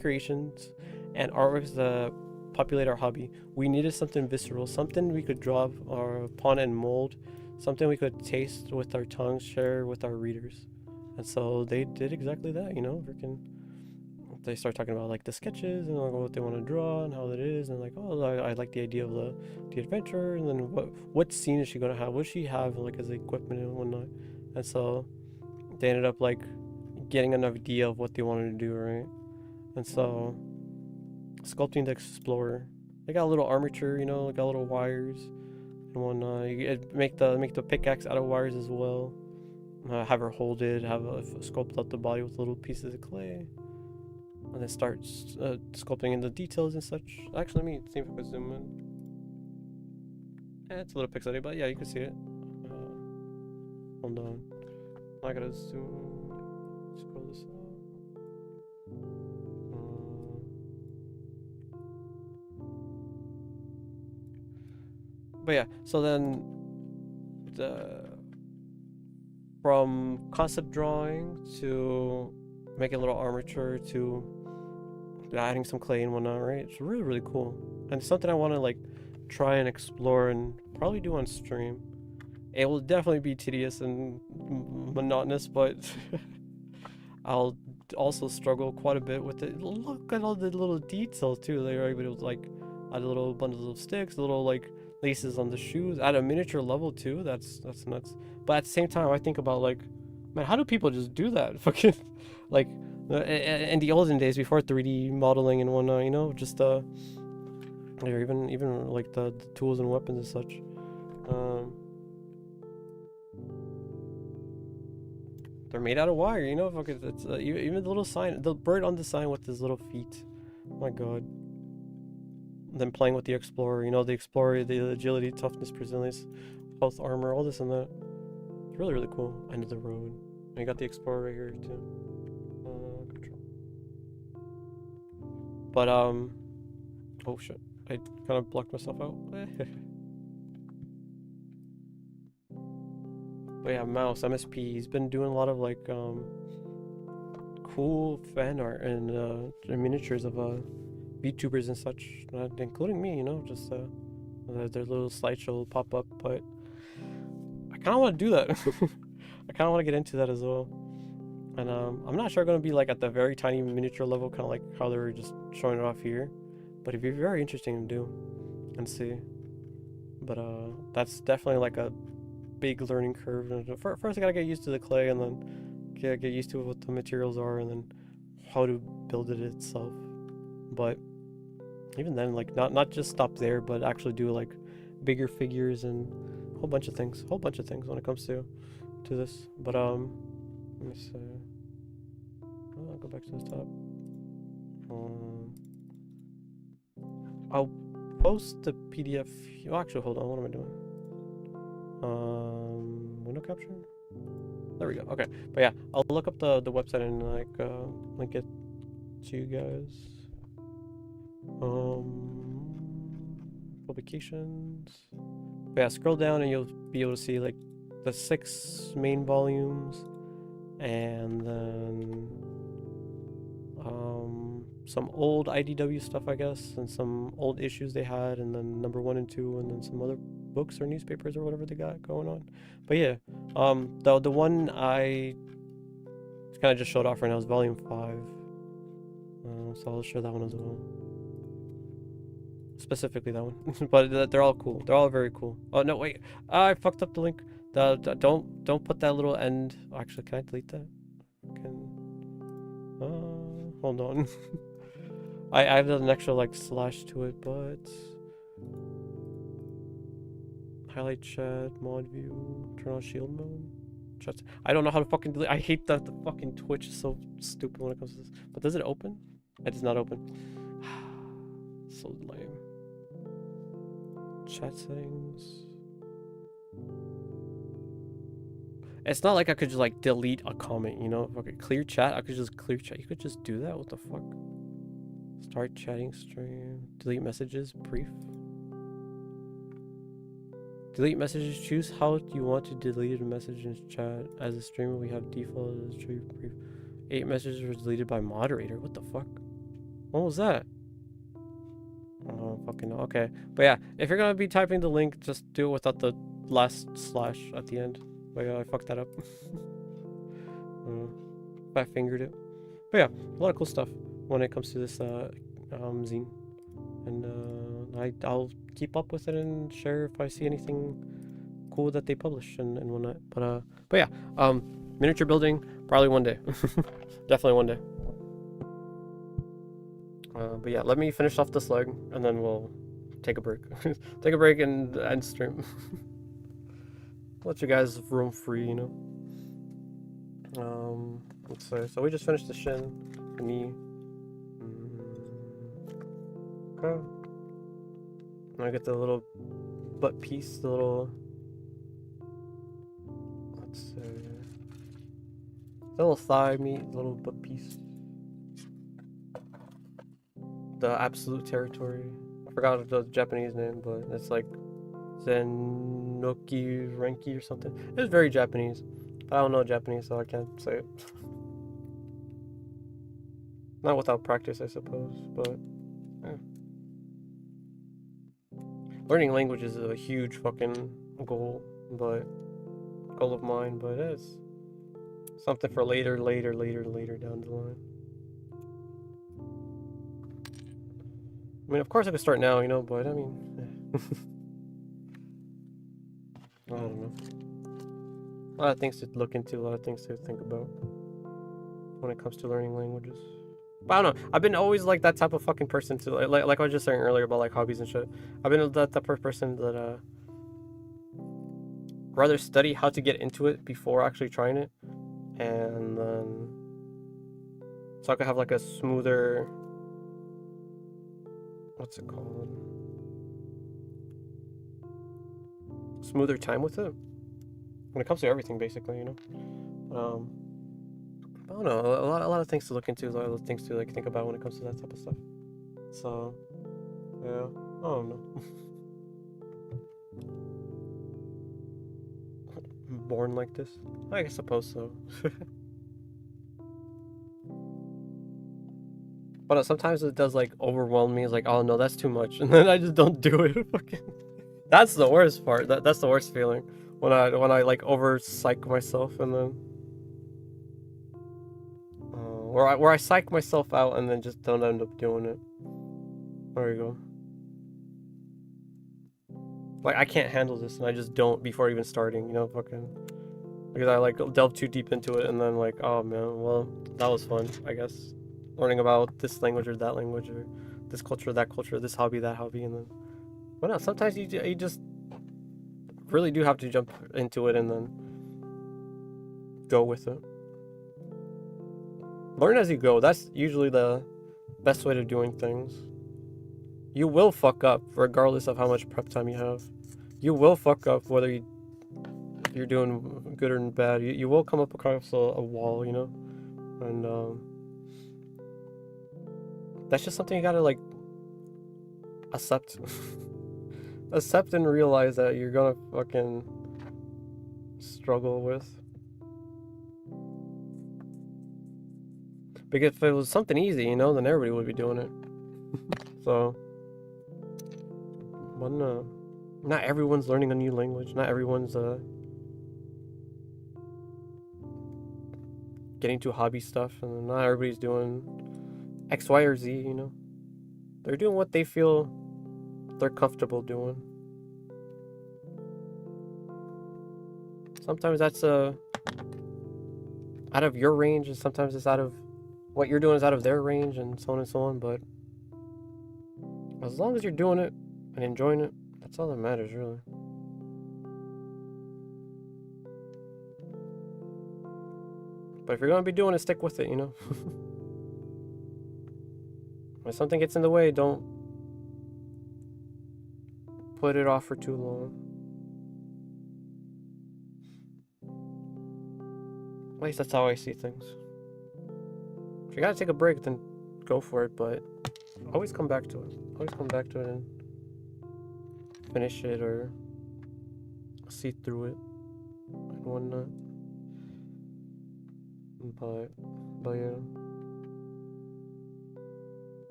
creations and artworks that populate our hobby. We needed something visceral, something we could draw upon and mold, something we could taste with our tongues, share with our readers. And so they did exactly that, you know, freaking they start talking about like the sketches and like what they want to draw and how that is, and like, oh, I like the idea of the adventure, and then what scene is she gonna have? What does she have like as equipment and whatnot? And so they ended up like getting an idea of what they wanted to do, right? And so sculpting the explorer, they got a little armature, you know, like got little wires and whatnot. You make the pickaxe out of wires as well. Have her hold it, sculpt out the body with little pieces of clay, and then start sculpting in the details and such. Actually, let me see if I can zoom in. It's a little pixelated, but yeah, you can see it. Hold on, I gotta zoom. Scroll this up. But yeah, so then from concept drawing to making a little armature to adding some clay and whatnot, right? It's really, really cool. And it's something I want to like try and explore and probably do on stream. It will definitely be tedious and monotonous, but I'll also struggle quite a bit with it. Look at all the little details too. They were able to like add little bundles of sticks, little like laces on the shoes at a miniature level too. That's nuts. But at the same time, I think about like, man, how do people just do that? Fucking like in the olden days before 3D modeling and whatnot, you know, just or even like the tools and weapons and such. They're made out of wire, you know. Fucking, it's even the little sign, the bird on the sign with his little feet. Oh my god. Then playing with the explorer, you know, the explorer, the agility, toughness, resilience, health, armor, all this and that. It's really, really cool. End of the road. And you got the explorer right here too. Control. But oh shit, I kind of blocked myself out. But yeah, Mouse, MSP, he's been doing a lot of like cool fan art and miniatures of VTubers and such, including me, you know, just their little slideshow will pop up, but I kind of want to do that. I kind of want to get into that as well. And I'm not sure going to be like at the very tiny miniature level, kind of like how they were just showing it off here, but it'd be very interesting to do and see. But that's definitely like a big learning curve. And first I gotta get used to the clay, and then get used to what the materials are, and then how to build it itself. But even then, like not just stop there, but actually do like bigger figures and a whole bunch of things when it comes to this. But let me see. I'll go back to the top. I'll post the PDF. Oh, actually, hold on. What am I doing? Window capture. There we go. Okay, but yeah, I'll look up the website and like link it to you guys. Publications. But yeah, scroll down and you'll be able to see like the 6 main volumes, and then some old IDW stuff, I guess, and some old issues they had, and then number 1 and 2, and then some other books or newspapers or whatever they got going on. But yeah, the one I kind of just showed off right now is volume 5, so I'll show that one as well, specifically that one. But they're all cool, they're all very cool. Oh no, wait, I fucked up the link. Don't put that little end. Actually, can I delete that? Hold on. I added an extra like slash to it, but highlight chat, mod view, turn on shield mode. Chat. I don't know how to fucking delete. I hate that the fucking Twitch is so stupid when it comes to this. But does it open? It does not open. So lame. Chat settings. It's not like I could just like delete a comment, you know? Okay, clear chat. I could just clear chat. You could just do that. What the fuck? Start chatting stream. Delete messages. Brief. Delete messages. Choose how you want to delete a message in chat. As a streamer, we have default as brief. 8 messages were deleted by moderator. What the fuck? What was that? Oh, fucking no. Okay. But yeah, if you're gonna be typing the link, just do it without the last slash at the end. But yeah, I fucked that up. I fingered it. But yeah, a lot of cool stuff. when it comes to this zine, and I'll keep up with it and share if I see anything cool that they publish and whatnot. But yeah, miniature building probably one day, definitely one day. But yeah, let me finish off this leg and then we'll take a break. Take a break and end stream. Let you guys roam free, you know. Let's say so we just finished the shin, the knee. Okay. And I get the little butt piece, the little, let's say, the little thigh meat, the little butt piece. The absolute territory. I forgot the Japanese name, but it's like Zenoki Renki or something. It's very Japanese. I don't know Japanese, so I can't say it. Not without practice, I suppose, but yeah. Learning languages is a huge fucking goal of mine, but it's something for later down the line. I mean, of course I could start now, you know, but I mean, I don't know. A lot of things to look into, a lot of things to think about when it comes to learning languages. But I don't know. I've been always like that type of fucking person to like I was just saying earlier about like hobbies and shit. I've been that type of person that rather study how to get into it before actually trying it, and then so I could have like a smoother, what's it called? Smoother time with it when it comes to everything, basically, you know. I don't know, a lot of things to look into, a lot of things to like think about when it comes to that type of stuff. So, yeah, I don't know. Born like this? I suppose so. But sometimes it does like overwhelm me. It's like, oh no, that's too much, and then I just don't do it. That's the worst part. That's the worst feeling when I like over psych myself and then where I psych myself out and then just don't end up doing it. There you go. Like I can't handle this and I just don't before even starting, you know, fucking, because I like delve too deep into it and then like, oh man, well that was fun, I guess, learning about this language or that language or this culture, that culture, this hobby, that hobby, and then, well, no, sometimes you just really do have to jump into it and then go with it. Learn as you go. That's usually the best way of doing things. You will fuck up regardless of how much prep time you have. You will fuck up whether you're doing good or bad. You will come up across a wall, you know, and that's just something you gotta like accept. Accept and realize that you're gonna fucking struggle with. Because if it was something easy, you know, then everybody would be doing it. So, but no, not everyone's learning a new language. Not everyone's getting to hobby stuff, and not everybody's doing X, Y, or Z. You know, they're doing what they feel they're comfortable doing. Sometimes that's out of your range, and sometimes it's out of what you're doing is out of their range, and so on and so on. But as long as you're doing it and enjoying it, that's all that matters, really. But if you're gonna be doing it, stick with it, you know. When something gets in the way, don't put it off for too long. At least that's how I see things. If you gotta take a break, then go for it, but always come back to it. Always come back to it and finish it or see through it and whatnot. But yeah.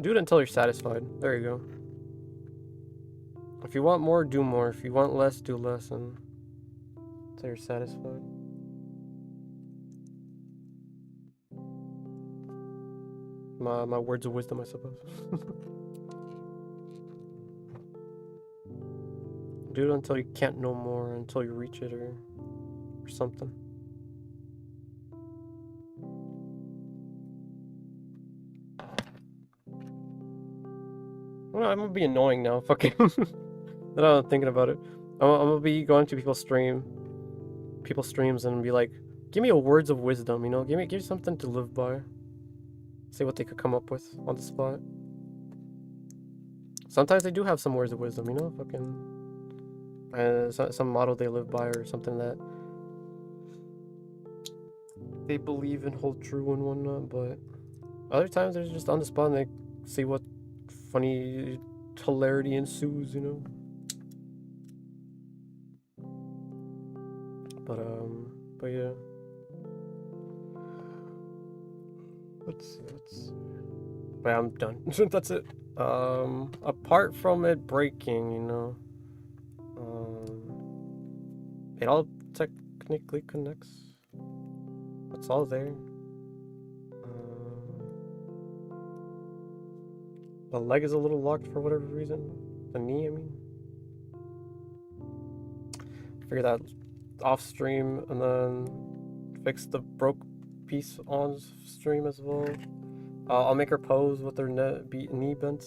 Do it until you're satisfied. There you go. If you want more, do more. If you want less, do less, and until you're satisfied. My words of wisdom, I suppose. Do it until you can't no more, until you reach it or something. Well, I'm gonna be annoying now, fucking. Now I'm thinking about it. I'm gonna be going to people's streams and be like, give me a words of wisdom, you know? Give me something to live by. See what they could come up with on the spot. Sometimes they do have some words of wisdom, you know? Fucking some motto they live by or something that they believe and hold true and whatnot, but other times they're just on the spot and they see what funny hilarity ensues, you know? But yeah. Let's see. But I'm done. That's it. Apart from it breaking, you know, it all technically connects. It's all there. The leg is a little locked for whatever reason. The knee, I mean. Figure that off stream and then fix the broke piece on stream as well. I'll make her pose with her knee bent.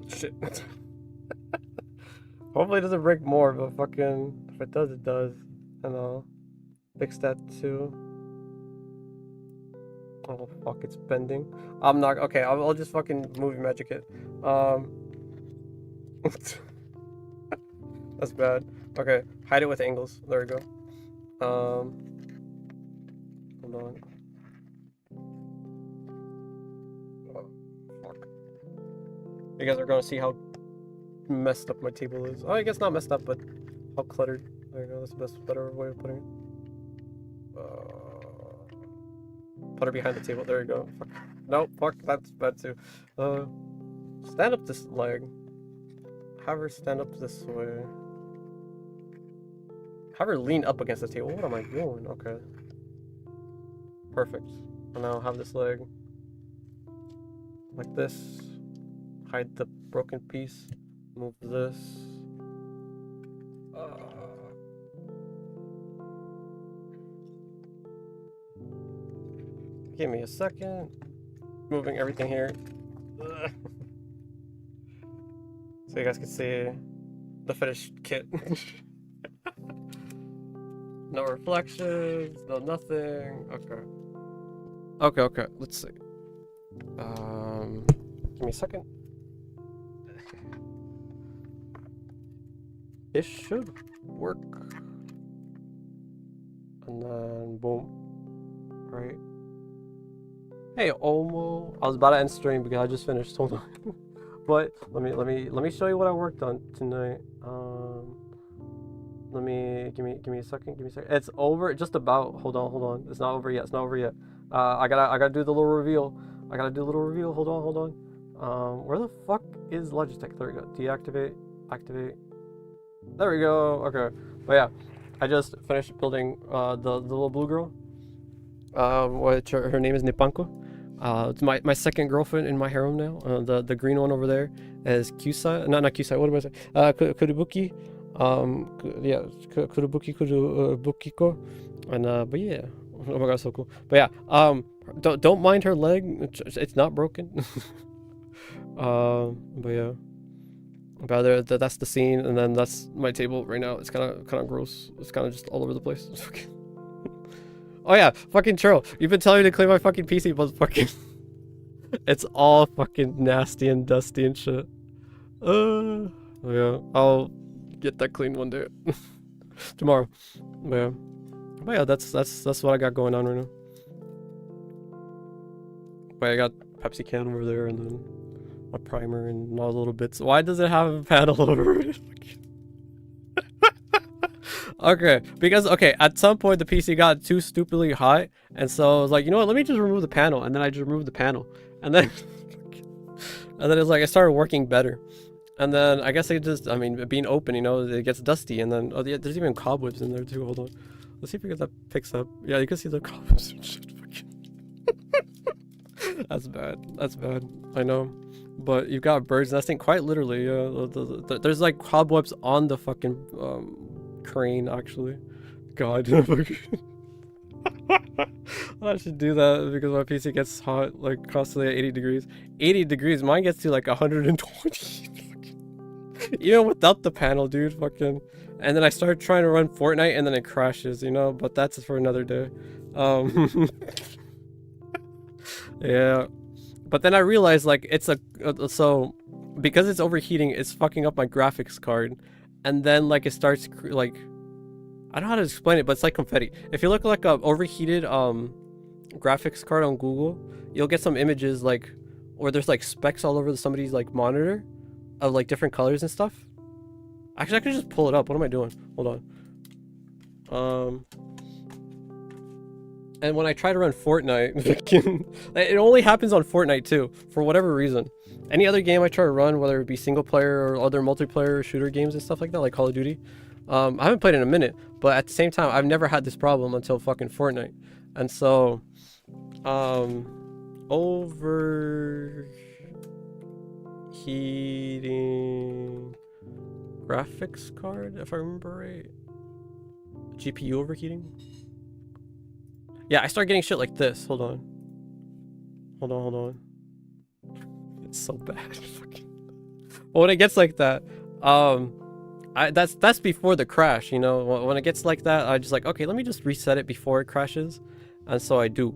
Shit. Hopefully it doesn't break more, but fucking if it does, it does. And I'll fix that too. Oh fuck, it's bending. I'm not okay. I'll just fucking movie magic it. That's bad. Okay, hide it with angles. There we go. Hold on. Oh, fuck. You guys are gonna see how messed up my table is. Oh, I guess not messed up, but how cluttered. There you go. That's the better way of putting it. Put her behind the table. There you go. Fuck. No, fuck. That's bad too. Stand up this leg. Have her stand up this way. Have her lean up against the table. What am I doing? Okay. Perfect. And now have this leg like this. Hide the broken piece. Move this. Give me a second. Moving everything here. So you guys can see the finished kit. No reflections, no nothing. Okay. Let's see. Give me a second. It should work. And then boom. Right. Hey Omo. I was about to end stream because I just finished. Hold on. But let me show you what I worked on tonight. Give me a second. It's over. Just about. Hold on. It's not over yet. I gotta do the little reveal. Hold on. Where the fuck is Logitech? There we go. Deactivate. Activate. There we go. Okay. But yeah, I just finished building the little blue girl. Which her name is Nipako. It's my second girlfriend in my harem now. The green one over there is Kyusai. Not Kyusai. What am I saying? Kurubuki. Yeah, Kurubukiko. And but yeah. Oh my god, so cool. But yeah. Don't mind her leg. It's not broken. But yeah. But that's the scene, and then that's my table right now. It's kind of gross. It's kind of just all over the place. Oh yeah, fucking Churl. You've been telling me to clean my fucking PC, but fucking it's all fucking nasty and dusty and shit. Yeah, I'll get that clean one day. Tomorrow. But yeah, that's what I got going on right now. But I got Pepsi can over there, and then my primer and all the little bits. Why does it have a panel over it? Okay, because at some point the PC got too stupidly hot, and so I was like, you know what, let me just remove the panel, and then I just removed the panel, and then it's like it started working better, And then I guess it just, I mean, being open, you know, it gets dusty, and then oh yeah, there's even cobwebs in there too. Hold on, let's see if we get that picks up. Yeah, you can see the cobwebs and shit. That's bad. That's bad. I know, but you've got birds nesting quite literally. There's like cobwebs on the fucking crane actually. God. I should do that because my PC gets hot like constantly at 80 degrees. 80 degrees. Mine gets to like 120. Even without the panel, dude. Fucking. And then I start trying to run Fortnite and then it crashes, you know. But that's for another day. Yeah. But then I realized like it's so because it's overheating, it's fucking up my graphics card, and then like it starts like. I don't know how to explain it, but it's like confetti. If you look like a overheated graphics card on Google, you'll get some images like, or there's like specks all over somebody's like monitor, of like different colors and stuff. Actually, I could just pull it up. What am I doing? Hold on. And when I try to run Fortnite, it only happens on Fortnite too, for whatever reason. Any other game I try to run, whether it be single player or other multiplayer shooter games and stuff like that, like Call of Duty. I haven't played in a minute, but at the same time, I've never had this problem until fucking Fortnite. And so, overheating graphics card, if I remember right. GPU overheating. Yeah, I start getting shit like this. Hold on. It's so bad. But when it gets like that, that's before the crash, you know. When it gets like that, I just like, okay, let me just reset it before it crashes, and so I do.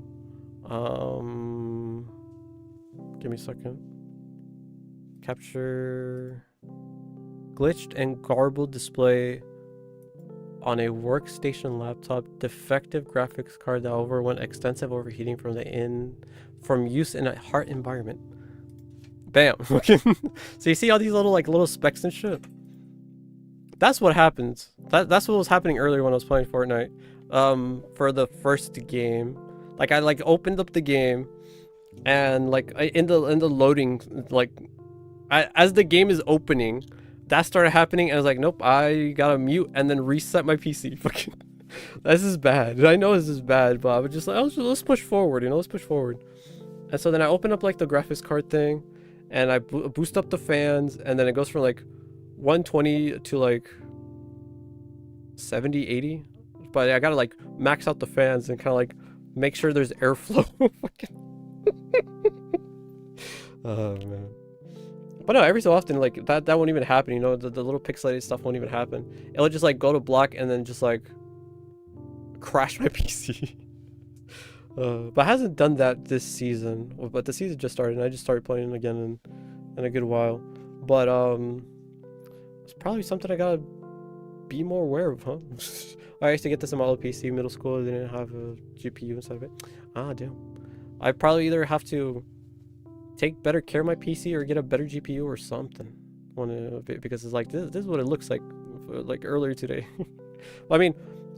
Give me a second. Capture glitched and garbled display on a workstation laptop, defective graphics card that overwent extensive overheating from use in a hard environment. Bam. So you see all these little specks and shit. That's what happens. That's what was happening earlier when I was playing Fortnite. For the first game, like I like opened up the game, and like in the loading, like as the game is opening, that started happening, and I was like, nope, I gotta mute and then reset my PC. Fucking, this is bad. I know this is bad, but I was just like, let's push forward, you know, let's push forward. And so then I open up like the graphics card thing, and I boost up the fans, and then it goes from like 120 to like 70, 80. But I gotta like max out the fans and kind of like make sure there's airflow. Oh man. But no, every so often like that won't even happen, you know, the little pixelated stuff won't even happen. It'll just like go to black and then just like crash my PC. But it hasn't done that this season. But the season just started, and I just started playing again in a good while. But it's probably something I gotta be more aware of, huh? I used to get this in my old PC middle school. They didn't have a GPU inside of it. Ah, damn. I probably either have to take better care of my PC or get a better GPU or something. Because it's like this is what it looks like earlier today. Well, I mean,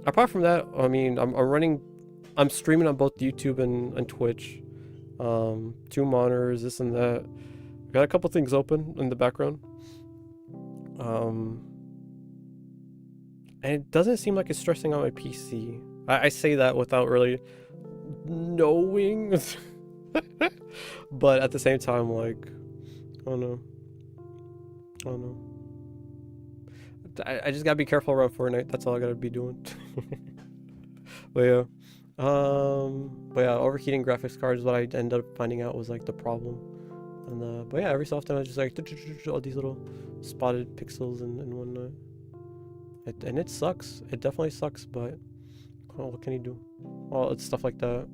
apart from that, I mean, I'm streaming on both YouTube and Twitch. 2 monitors, this and that. Got a couple things open in the background. And it doesn't seem like it's stressing out my PC. I say that without really knowing. But at the same time, like, I don't know. I just gotta be careful around Fortnite. That's all I gotta be doing. But yeah. Overheating graphics cards is what I ended up finding out was like the problem. And but yeah, every so often I just like all these little spotted pixels and whatnot. And it sucks. It definitely sucks, but what can you do? Well, it's stuff like that.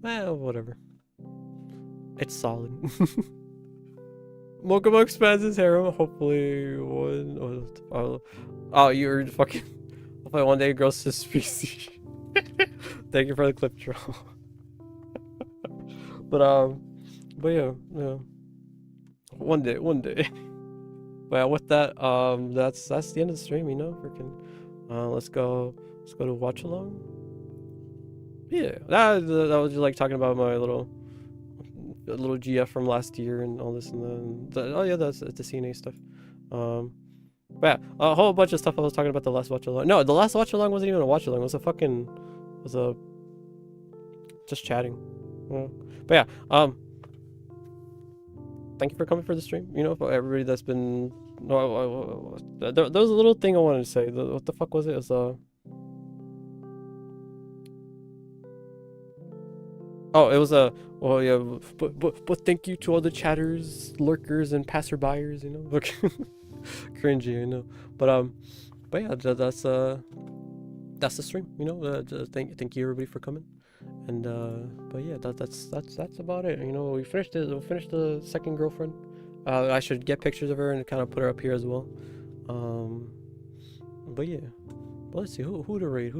Well, whatever. It's solid. Mokumo expands his harem. Hopefully one. Oh, you're fucking. Hopefully one day it grows to PC. Thank you for the clip draw. But yeah. One day. But yeah, with that, that's the end of the stream, you know. Freaking, let's go to watch along. Yeah, that was just like talking about my little a little GF from last year and all this and then oh yeah, that's the CNA stuff. But yeah, a whole bunch of stuff I was talking about the last watch along. No, the last watch along wasn't even a watch along. It was a fucking just chatting. But yeah, thank you for coming for the stream. You know, for everybody that's been. No, there was a little thing I wanted to say. What the fuck was it? It was oh, it was a. Oh yeah, but thank you to all the chatters, lurkers, and passerbyers. You know, cringy. I know, but yeah, that's the stream. You know, thank you everybody for coming. And but yeah, that's about it. You know, we finished it. We finished the second girlfriend. I should get pictures of her and kind of put her up here as well. But yeah, but let's see who to raid.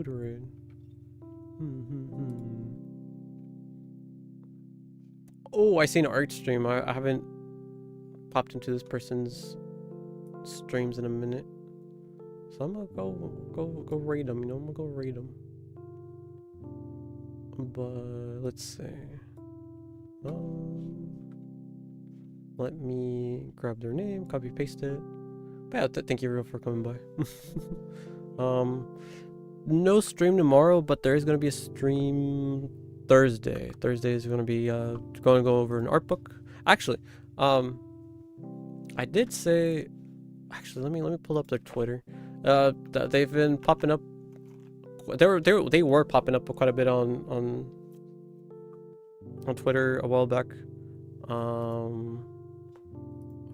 Oh, I seen an art stream. I haven't popped into this person's streams in a minute, so I'm gonna go raid them. You know, I'm gonna go raid them. But let's see. Let me grab their name, copy paste it. But yeah, thank you everyone for coming by. No stream tomorrow, but there is gonna be a stream Thursday. Thursday is gonna be going to go over an art book. Actually, I did say. Actually, let me pull up their Twitter. They've been popping up. They were popping up quite a bit on Twitter a while back.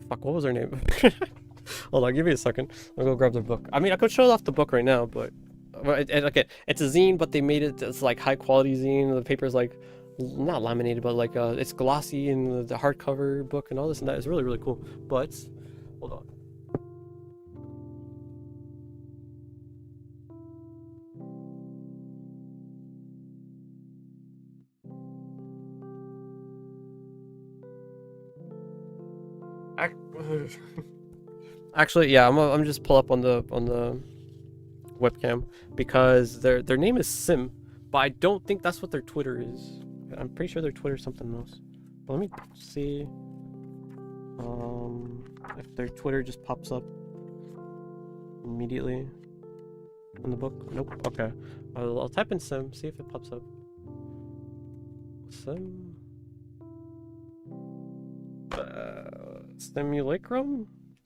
Fuck, what was her name? Hold on, give me a second. I'll go grab their book. I mean, I could show off the book right now, but okay, it's a zine, but they made it's like high quality zine. The paper's like not laminated, but like it's glossy, and the hardcover book and all this and that is really really cool. But hold on. Actually, yeah, I'm just pull up on the webcam because their name is Sim, but I don't think that's what their Twitter is. I'm pretty sure their Twitter is something else. But let me see if their Twitter just pops up immediately in the book. Nope. Okay, I'll type in Sim, see if it pops up. Sim.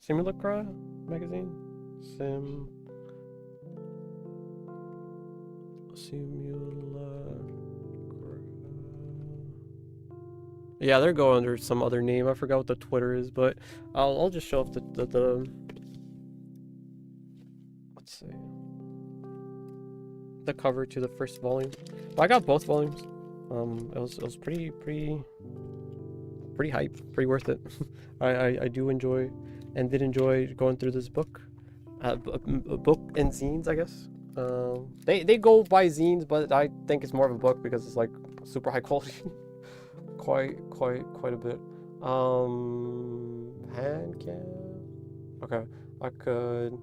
Simulacra magazine. Simulacra. Yeah, they're going under some other name. I forgot what the Twitter is, but I'll just show off the let's see, the cover to the first volume. But I got both volumes. It was pretty hype, pretty worth it. I do enjoy and did enjoy going through this book. A book and zines, I guess. They go by zines, but I think it's more of a book because it's like super high quality. quite a bit. Hand cam. Okay, I could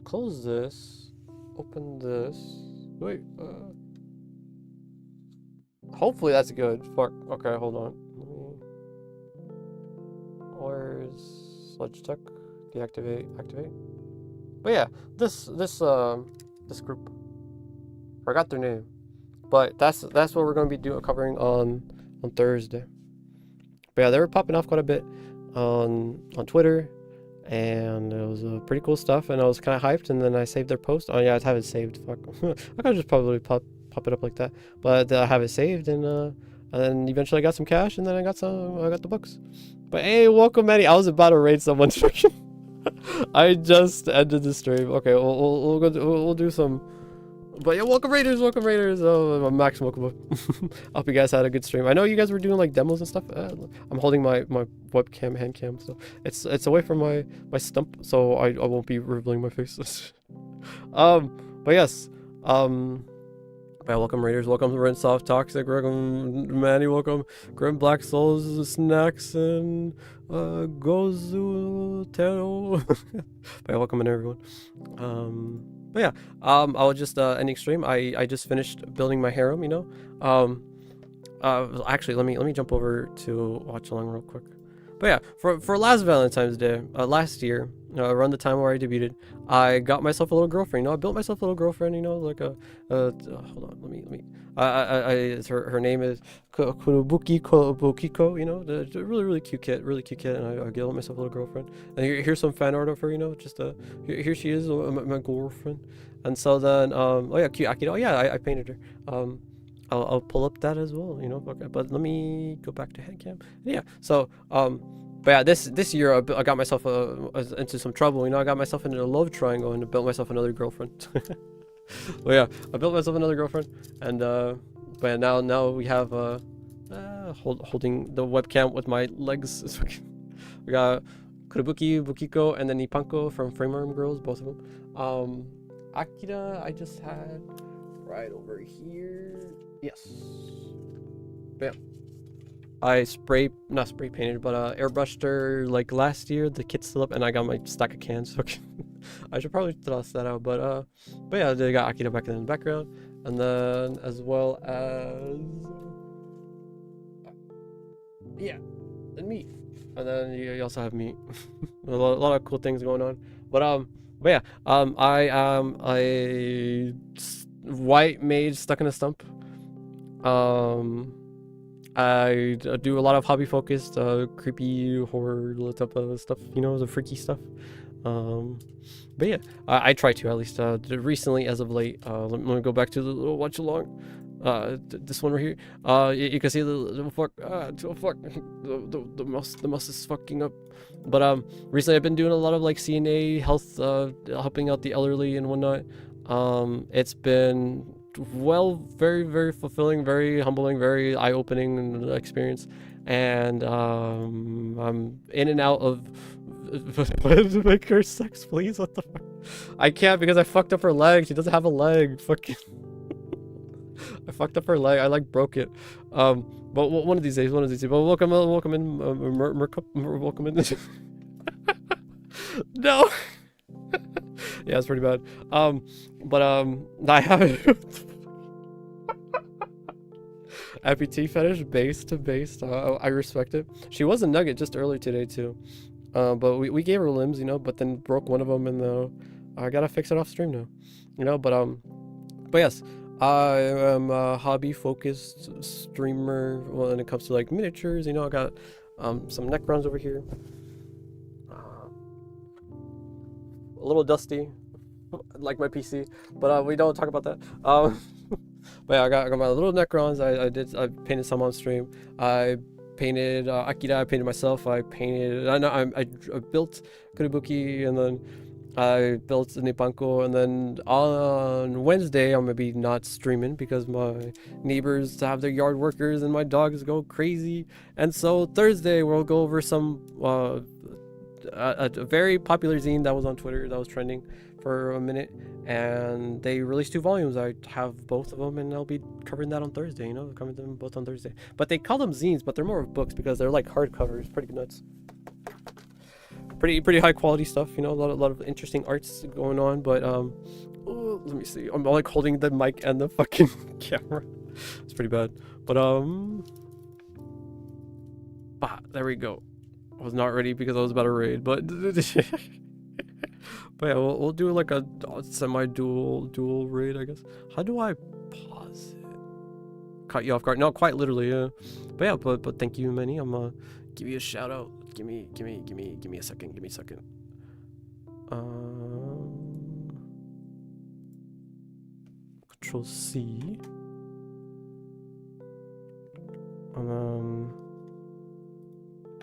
close this, open this. Wait, hopefully that's good. Fuck. Okay, hold on. Where's Sledge Tech? Deactivate, activate. But yeah, this group. Forgot their name, but that's what we're gonna be covering on Thursday. But yeah, they were popping off quite a bit on Twitter, and it was pretty cool stuff. And I was kind of hyped, and then I saved their post. Oh yeah, I have it saved. Fuck, I could just probably pop it up like that, but I have it saved, and then eventually I got some cash, and then I got the books. But hey, welcome Eddie. I was about to raid someone. I just ended the stream. Okay, we'll do some. But yeah, welcome raiders. Oh, Max, welcome. I hope you guys had a good stream. I know you guys were doing like demos and stuff. I'm holding my webcam, hand cam, so it's away from my stump, so I won't be revealing my face. But yes, yeah, welcome raiders, welcome Rinsoft, Toxic, welcome Manny, welcome Grim Black Souls, Snacks, and Gozu Tero. Yeah, welcome in everyone. But yeah, I was just ending stream. I just finished building my harem, you know. Actually, let me jump over to watch along real quick. But yeah, for last Valentine's Day, last year, around the time where I debuted, I got myself a little girlfriend. You know, I built myself a little girlfriend. You know, like hold on, let me. Her name is Kurobukiko. You know, the really cute kid, and I built myself a little girlfriend. And here's some fan art of her. You know, just here she is, my girlfriend. And so then, oh yeah, cute Akira. Oh yeah, I painted her. I'll pull up that as well, you know. Okay, but let me go back to headcam. Yeah. So but yeah, this year I got myself into some trouble. You know, I got myself into a love triangle and built myself another girlfriend. But yeah, I built myself another girlfriend, and but yeah, now we have holding the webcam with my legs. We got Bukiko, and then Nipako from Frame Arm Girls, both of them. Akira, I just had right over here. Yes. Bam. I not spray painted, but airbrushed her like last year. The kit's still up, and I got my stack of cans. Okay. I should probably toss that out, but yeah, they got Akira back in the background, and then as well as yeah, and me, and then you also have me. A lot of cool things going on, but yeah, I am a white mage stuck in a stump. I do a lot of hobby focused, creepy horror type of stuff, you know, the freaky stuff. But yeah, I try to at least. Recently, as of late, let me go back to the little watch along. This one right here. You can see the fuck. The mouse is fucking up. But recently I've been doing a lot of like CNA health, helping out the elderly and whatnot. It's been very fulfilling, very humbling, very eye-opening experience, and I'm in and out of make her sex, please. What the fuck? I can't because I fucked up her leg. She doesn't have a leg. Fucking I fucked up her leg. I like broke it. But one of these days. But welcome in, welcome in. No. Yeah, it's pretty bad. But I have amputee fetish, base to base. I respect it. She was a nugget just early today too. But we gave her limbs, you know, but then broke one of them, and I gotta fix it off stream now, you know. But yes, I am a hobby focused streamer when it comes to like miniatures. You know, I got some Necrons over here. A little dusty, like my PC, but we don't talk about that. But yeah, I got my little Necrons. I painted some on stream. I painted Akira. I painted myself. I built Kuribuki, and then I built Nipako, and then on Wednesday I'm gonna be not streaming because my neighbors have their yard workers and my dogs go crazy. And so Thursday we'll go over some a very popular zine that was on Twitter that was trending for a minute, and they released 2 volumes. I have both of them, and I'll be covering that on Thursday. You know, covering them both on Thursday. But they call them zines, but they're more of books because they're like hardcovers. Pretty nuts. Pretty high quality stuff. You know, a lot of interesting arts going on. But let me see. I'm like holding the mic and the fucking camera. It's pretty bad. But there we go. I was not ready because I was about to raid, but but yeah, we'll do like a semi-dual raid, I guess. How do I pause it? Caught you off guard. No, quite literally, yeah. But yeah, but thank you, Manny. I'm give you a shout out. Give me a second. Give me a second. Control C. And then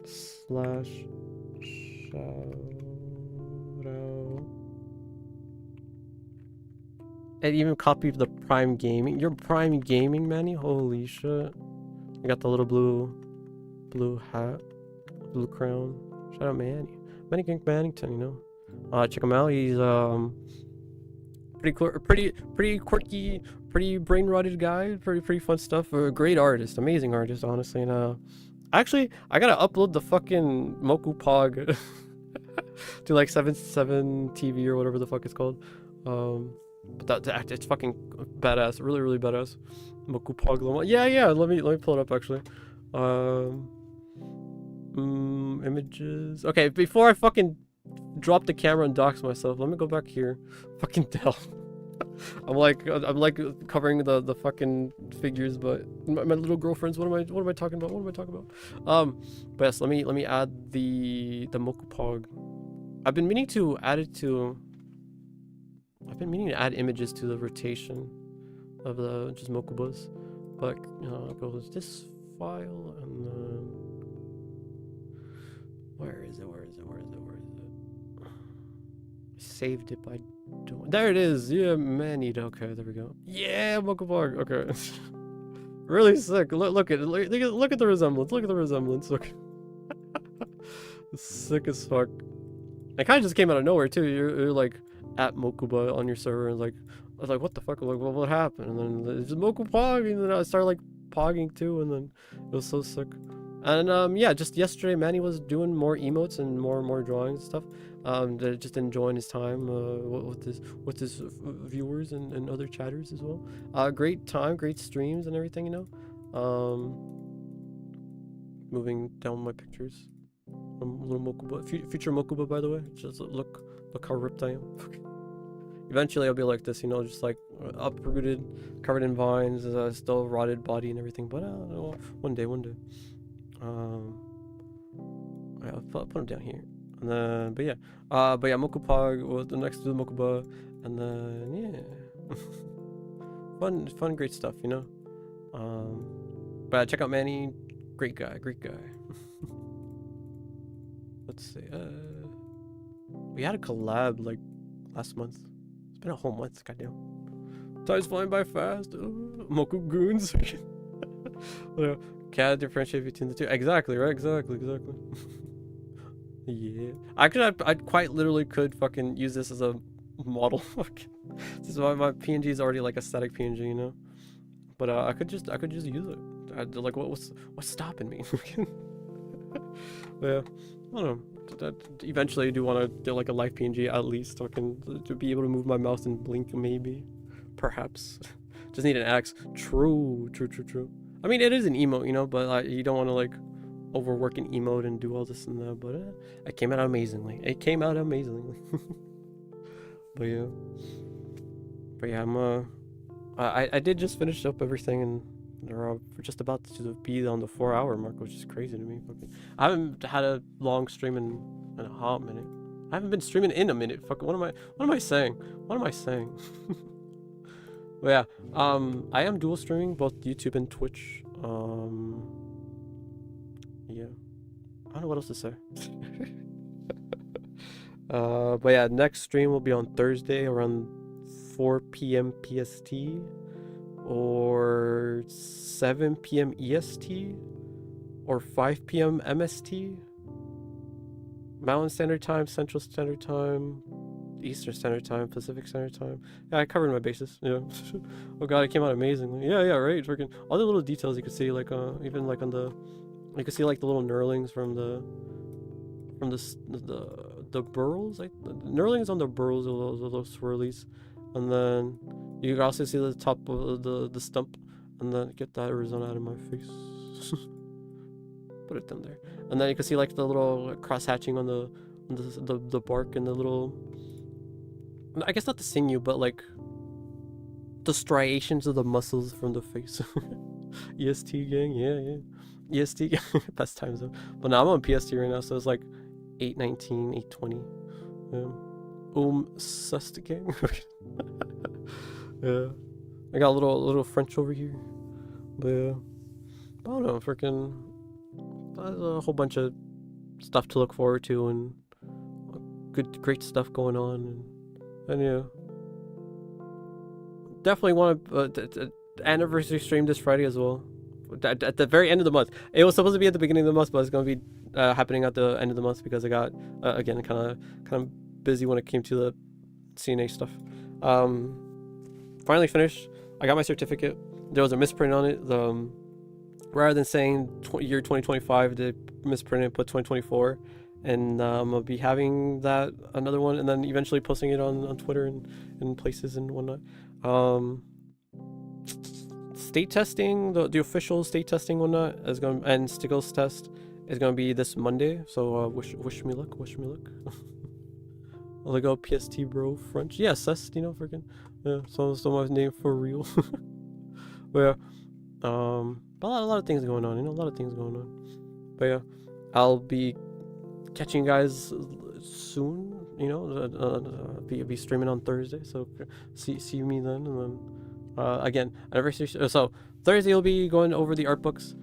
slash shout out. It even copied the Prime Gaming. Your Prime Gaming, Manny? Holy shit. I got the little blue hat, blue crown. Shout out Manny. Manny King Mannington, you know. Check him out. He's pretty quirky, pretty brain rotted guy. Pretty fun stuff. A great artist, amazing artist, honestly. And actually, I gotta upload the fucking Moku Pog to like 7 TV or whatever the fuck it's called. But it's fucking badass, really badass. Mokupog. Yeah. Let me pull it up actually. Images. Okay, before I fucking drop the camera and dox myself, let me go back here. Fucking Dell. I'm like covering the fucking figures, but my little girlfriends. What am I talking about? But yes, let me add the Mokupog. I've been meaning to add images to the rotation of the just Mokubas, but it goes this file and then where is it? Saved it by doing. There it is. Yeah, man-eat. Okay, there we go. Yeah, Mokupog. Okay. Really sick. Look at the resemblance. Look. Sick as fuck. It kind of just came out of nowhere too. You're like at Mokuba on your server and like I was like, what the fuck? Like, what happened? And then it's just Mokupog, and then I started like pogging too, and then it was so sick. And yeah, just yesterday Manny was doing more emotes and more drawings and stuff. Just enjoying his time with his viewers and other chatters as well. Great time, great streams and everything, you know. Moving down my pictures. Little Mokuba, future Mokuba, by the way. Just look how ripped I am. Eventually I'll be like this, you know, just like uprooted, covered in vines, still rotted body and everything. But one day. I'll put him down here. And then, but yeah, Mokupog was the next to the Mokuba, and then yeah, fun, great stuff, you know. But check out Manny, great guy. Let's see, we had a collab like last month. It's been a whole month, goddamn. Time's flying by fast. Moku goons. Can't differentiate between the two. Exactly, right? Exactly. Yeah, I quite literally could fucking use this as a model. This is why my PNG is already like a static PNG, you know. But I could just use it. Like what's stopping me? Yeah, I don't know. Eventually, I do want to do like a live PNG at least, so I can to be able to move my mouse and blink, maybe, perhaps. Just need an axe. True. I mean, it is an emote, you know, but you don't want to like overwork an emote and do all this and that. But it came out amazingly. But yeah, I did just finish up everything, and we're just about to be on the 4-hour mark, which is crazy to me. I haven't had a long stream in a hot minute. I haven't been streaming in a minute. Fucking what am I saying? But yeah, I am dual streaming both YouTube and Twitch. Yeah, I don't know what else to say. But yeah, next stream will be on Thursday around 4 p.m. PST or 7 p.m. EST or 5 p.m. MST. Mountain Standard Time, Central Standard Time, Eastern Standard Time, Pacific Standard Time. Yeah, I covered my bases. Yeah. Oh god, it came out amazingly. Yeah, right. Freaking all the little details you can see, like even like on the, you can see like the little knurlings from the burls, like the knurlings on the burls of those swirlies, and then you can also see the top of the stump, and then get that Arizona out of my face. Put it down there, and then you can see like the little cross hatching on the bark and the little, I guess not the sinew, but like the striations of the muscles from the face. EST gang, yeah. EST gang, best times though. But now I'm on PST right now, so it's like 8:19, 8:20. Sust gang. Yeah, I got a little French over here, but yeah, I don't know, freaking. There's a whole bunch of stuff to look forward to and great stuff going on, and yeah, definitely want to anniversary stream this Friday as well. At the very end of the month. It was supposed to be at the beginning of the month, but it's gonna be happening at the end of the month because I got again kind of busy when it came to the CNA stuff. Finally finished. I got my certificate. There was a misprint on it. Rather than saying year 2025, they misprinted and put 2024, and I'm gonna be having that another one, and then eventually posting it on Twitter and places and whatnot. State testing, the official state testing whatnot is going, and Stiggles test is gonna be this Monday. So wish me luck. Wish me luck. I'll go PST bro French. Yeah, Cest, you know, freaking yeah. So my name for real. But yeah, but a lot of things going on. You know, a lot of things going on. But yeah, I'll be catching you guys soon. You know, be streaming on Thursday. So see me then, and then. Again, anniversary. So Thursday will be going over the art books.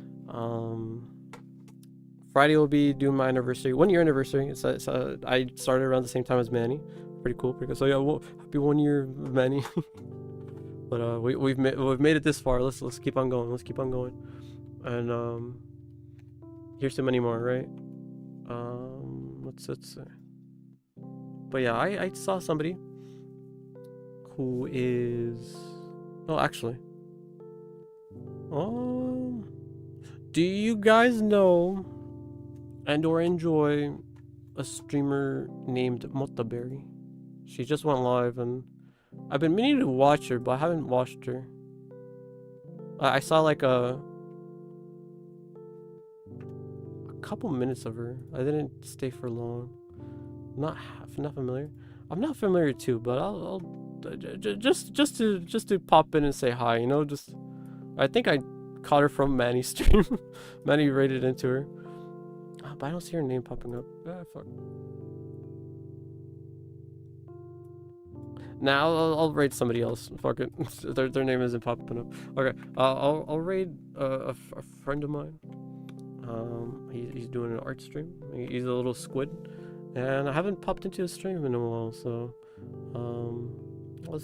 Friday will be doing my anniversary, 1 year anniversary. I started around the same time as Manny. Pretty cool. So yeah, well, happy 1 year, Manny. But we've made it this far. Let's keep on going. Let's keep on going. And here's so many more, right? Let's say. But yeah, I saw somebody who is. Oh, actually. Do you guys know and or enjoy a streamer named Motaberry? She just went live, and I've been meaning to watch her, but I haven't watched her. I saw like a couple minutes of her. I didn't stay for long. Not familiar. I'm not familiar too, but I'll just to pop in and say hi, you know. Just I think I caught her from Manny's stream. Manny raided into her, but I don't see her name popping up. Ah, fuck. Now I'll raid somebody else. Fuck it. their name isn't popping up. Okay, I'll raid a friend of mine. He's doing an art stream. He's a little squid, and I haven't popped into his stream in a while, so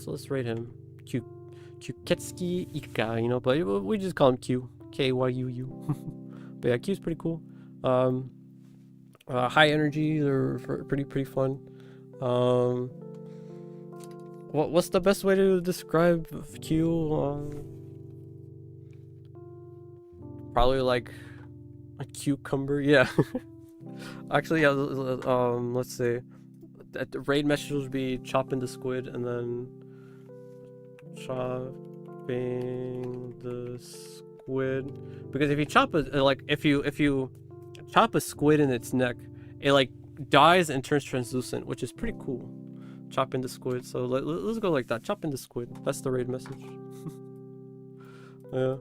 let's rate him. Kyuetsuki Ika, you know, but we just call him Q. Kyuu. But yeah, Q's pretty cool. High energy, they're pretty fun. What's the best way to describe Q? Probably like a cucumber. Yeah. Actually, yeah. Let's say the raid message would be chopping the squid and then chopping the squid, because if you chop it, like if you chop a squid in its neck, it like dies and turns translucent, which is pretty cool. Chopping the squid. So let's go like that. Chopping the squid. That's the raid message. Yeah.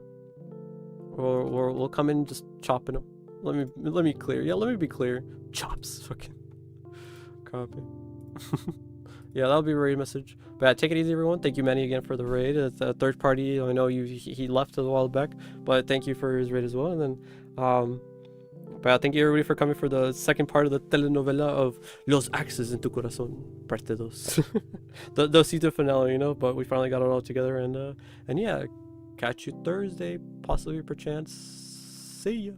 Or we'll come in just chopping them. Let me clear. Yeah, let me be clear. Chops. Fucking copy. Yeah, that'll be a raid message. But yeah, take it easy, everyone. Thank you, Manny, again for the raid. It's a third party. I know he left a while back, but thank you for his raid as well. And then but yeah, thank you everybody for coming for the second part of the telenovela of Los Axes en tu Corazon, parte 2. the season finale, you know. But we finally got it all together, and yeah, catch you Thursday, possibly perchance. See ya.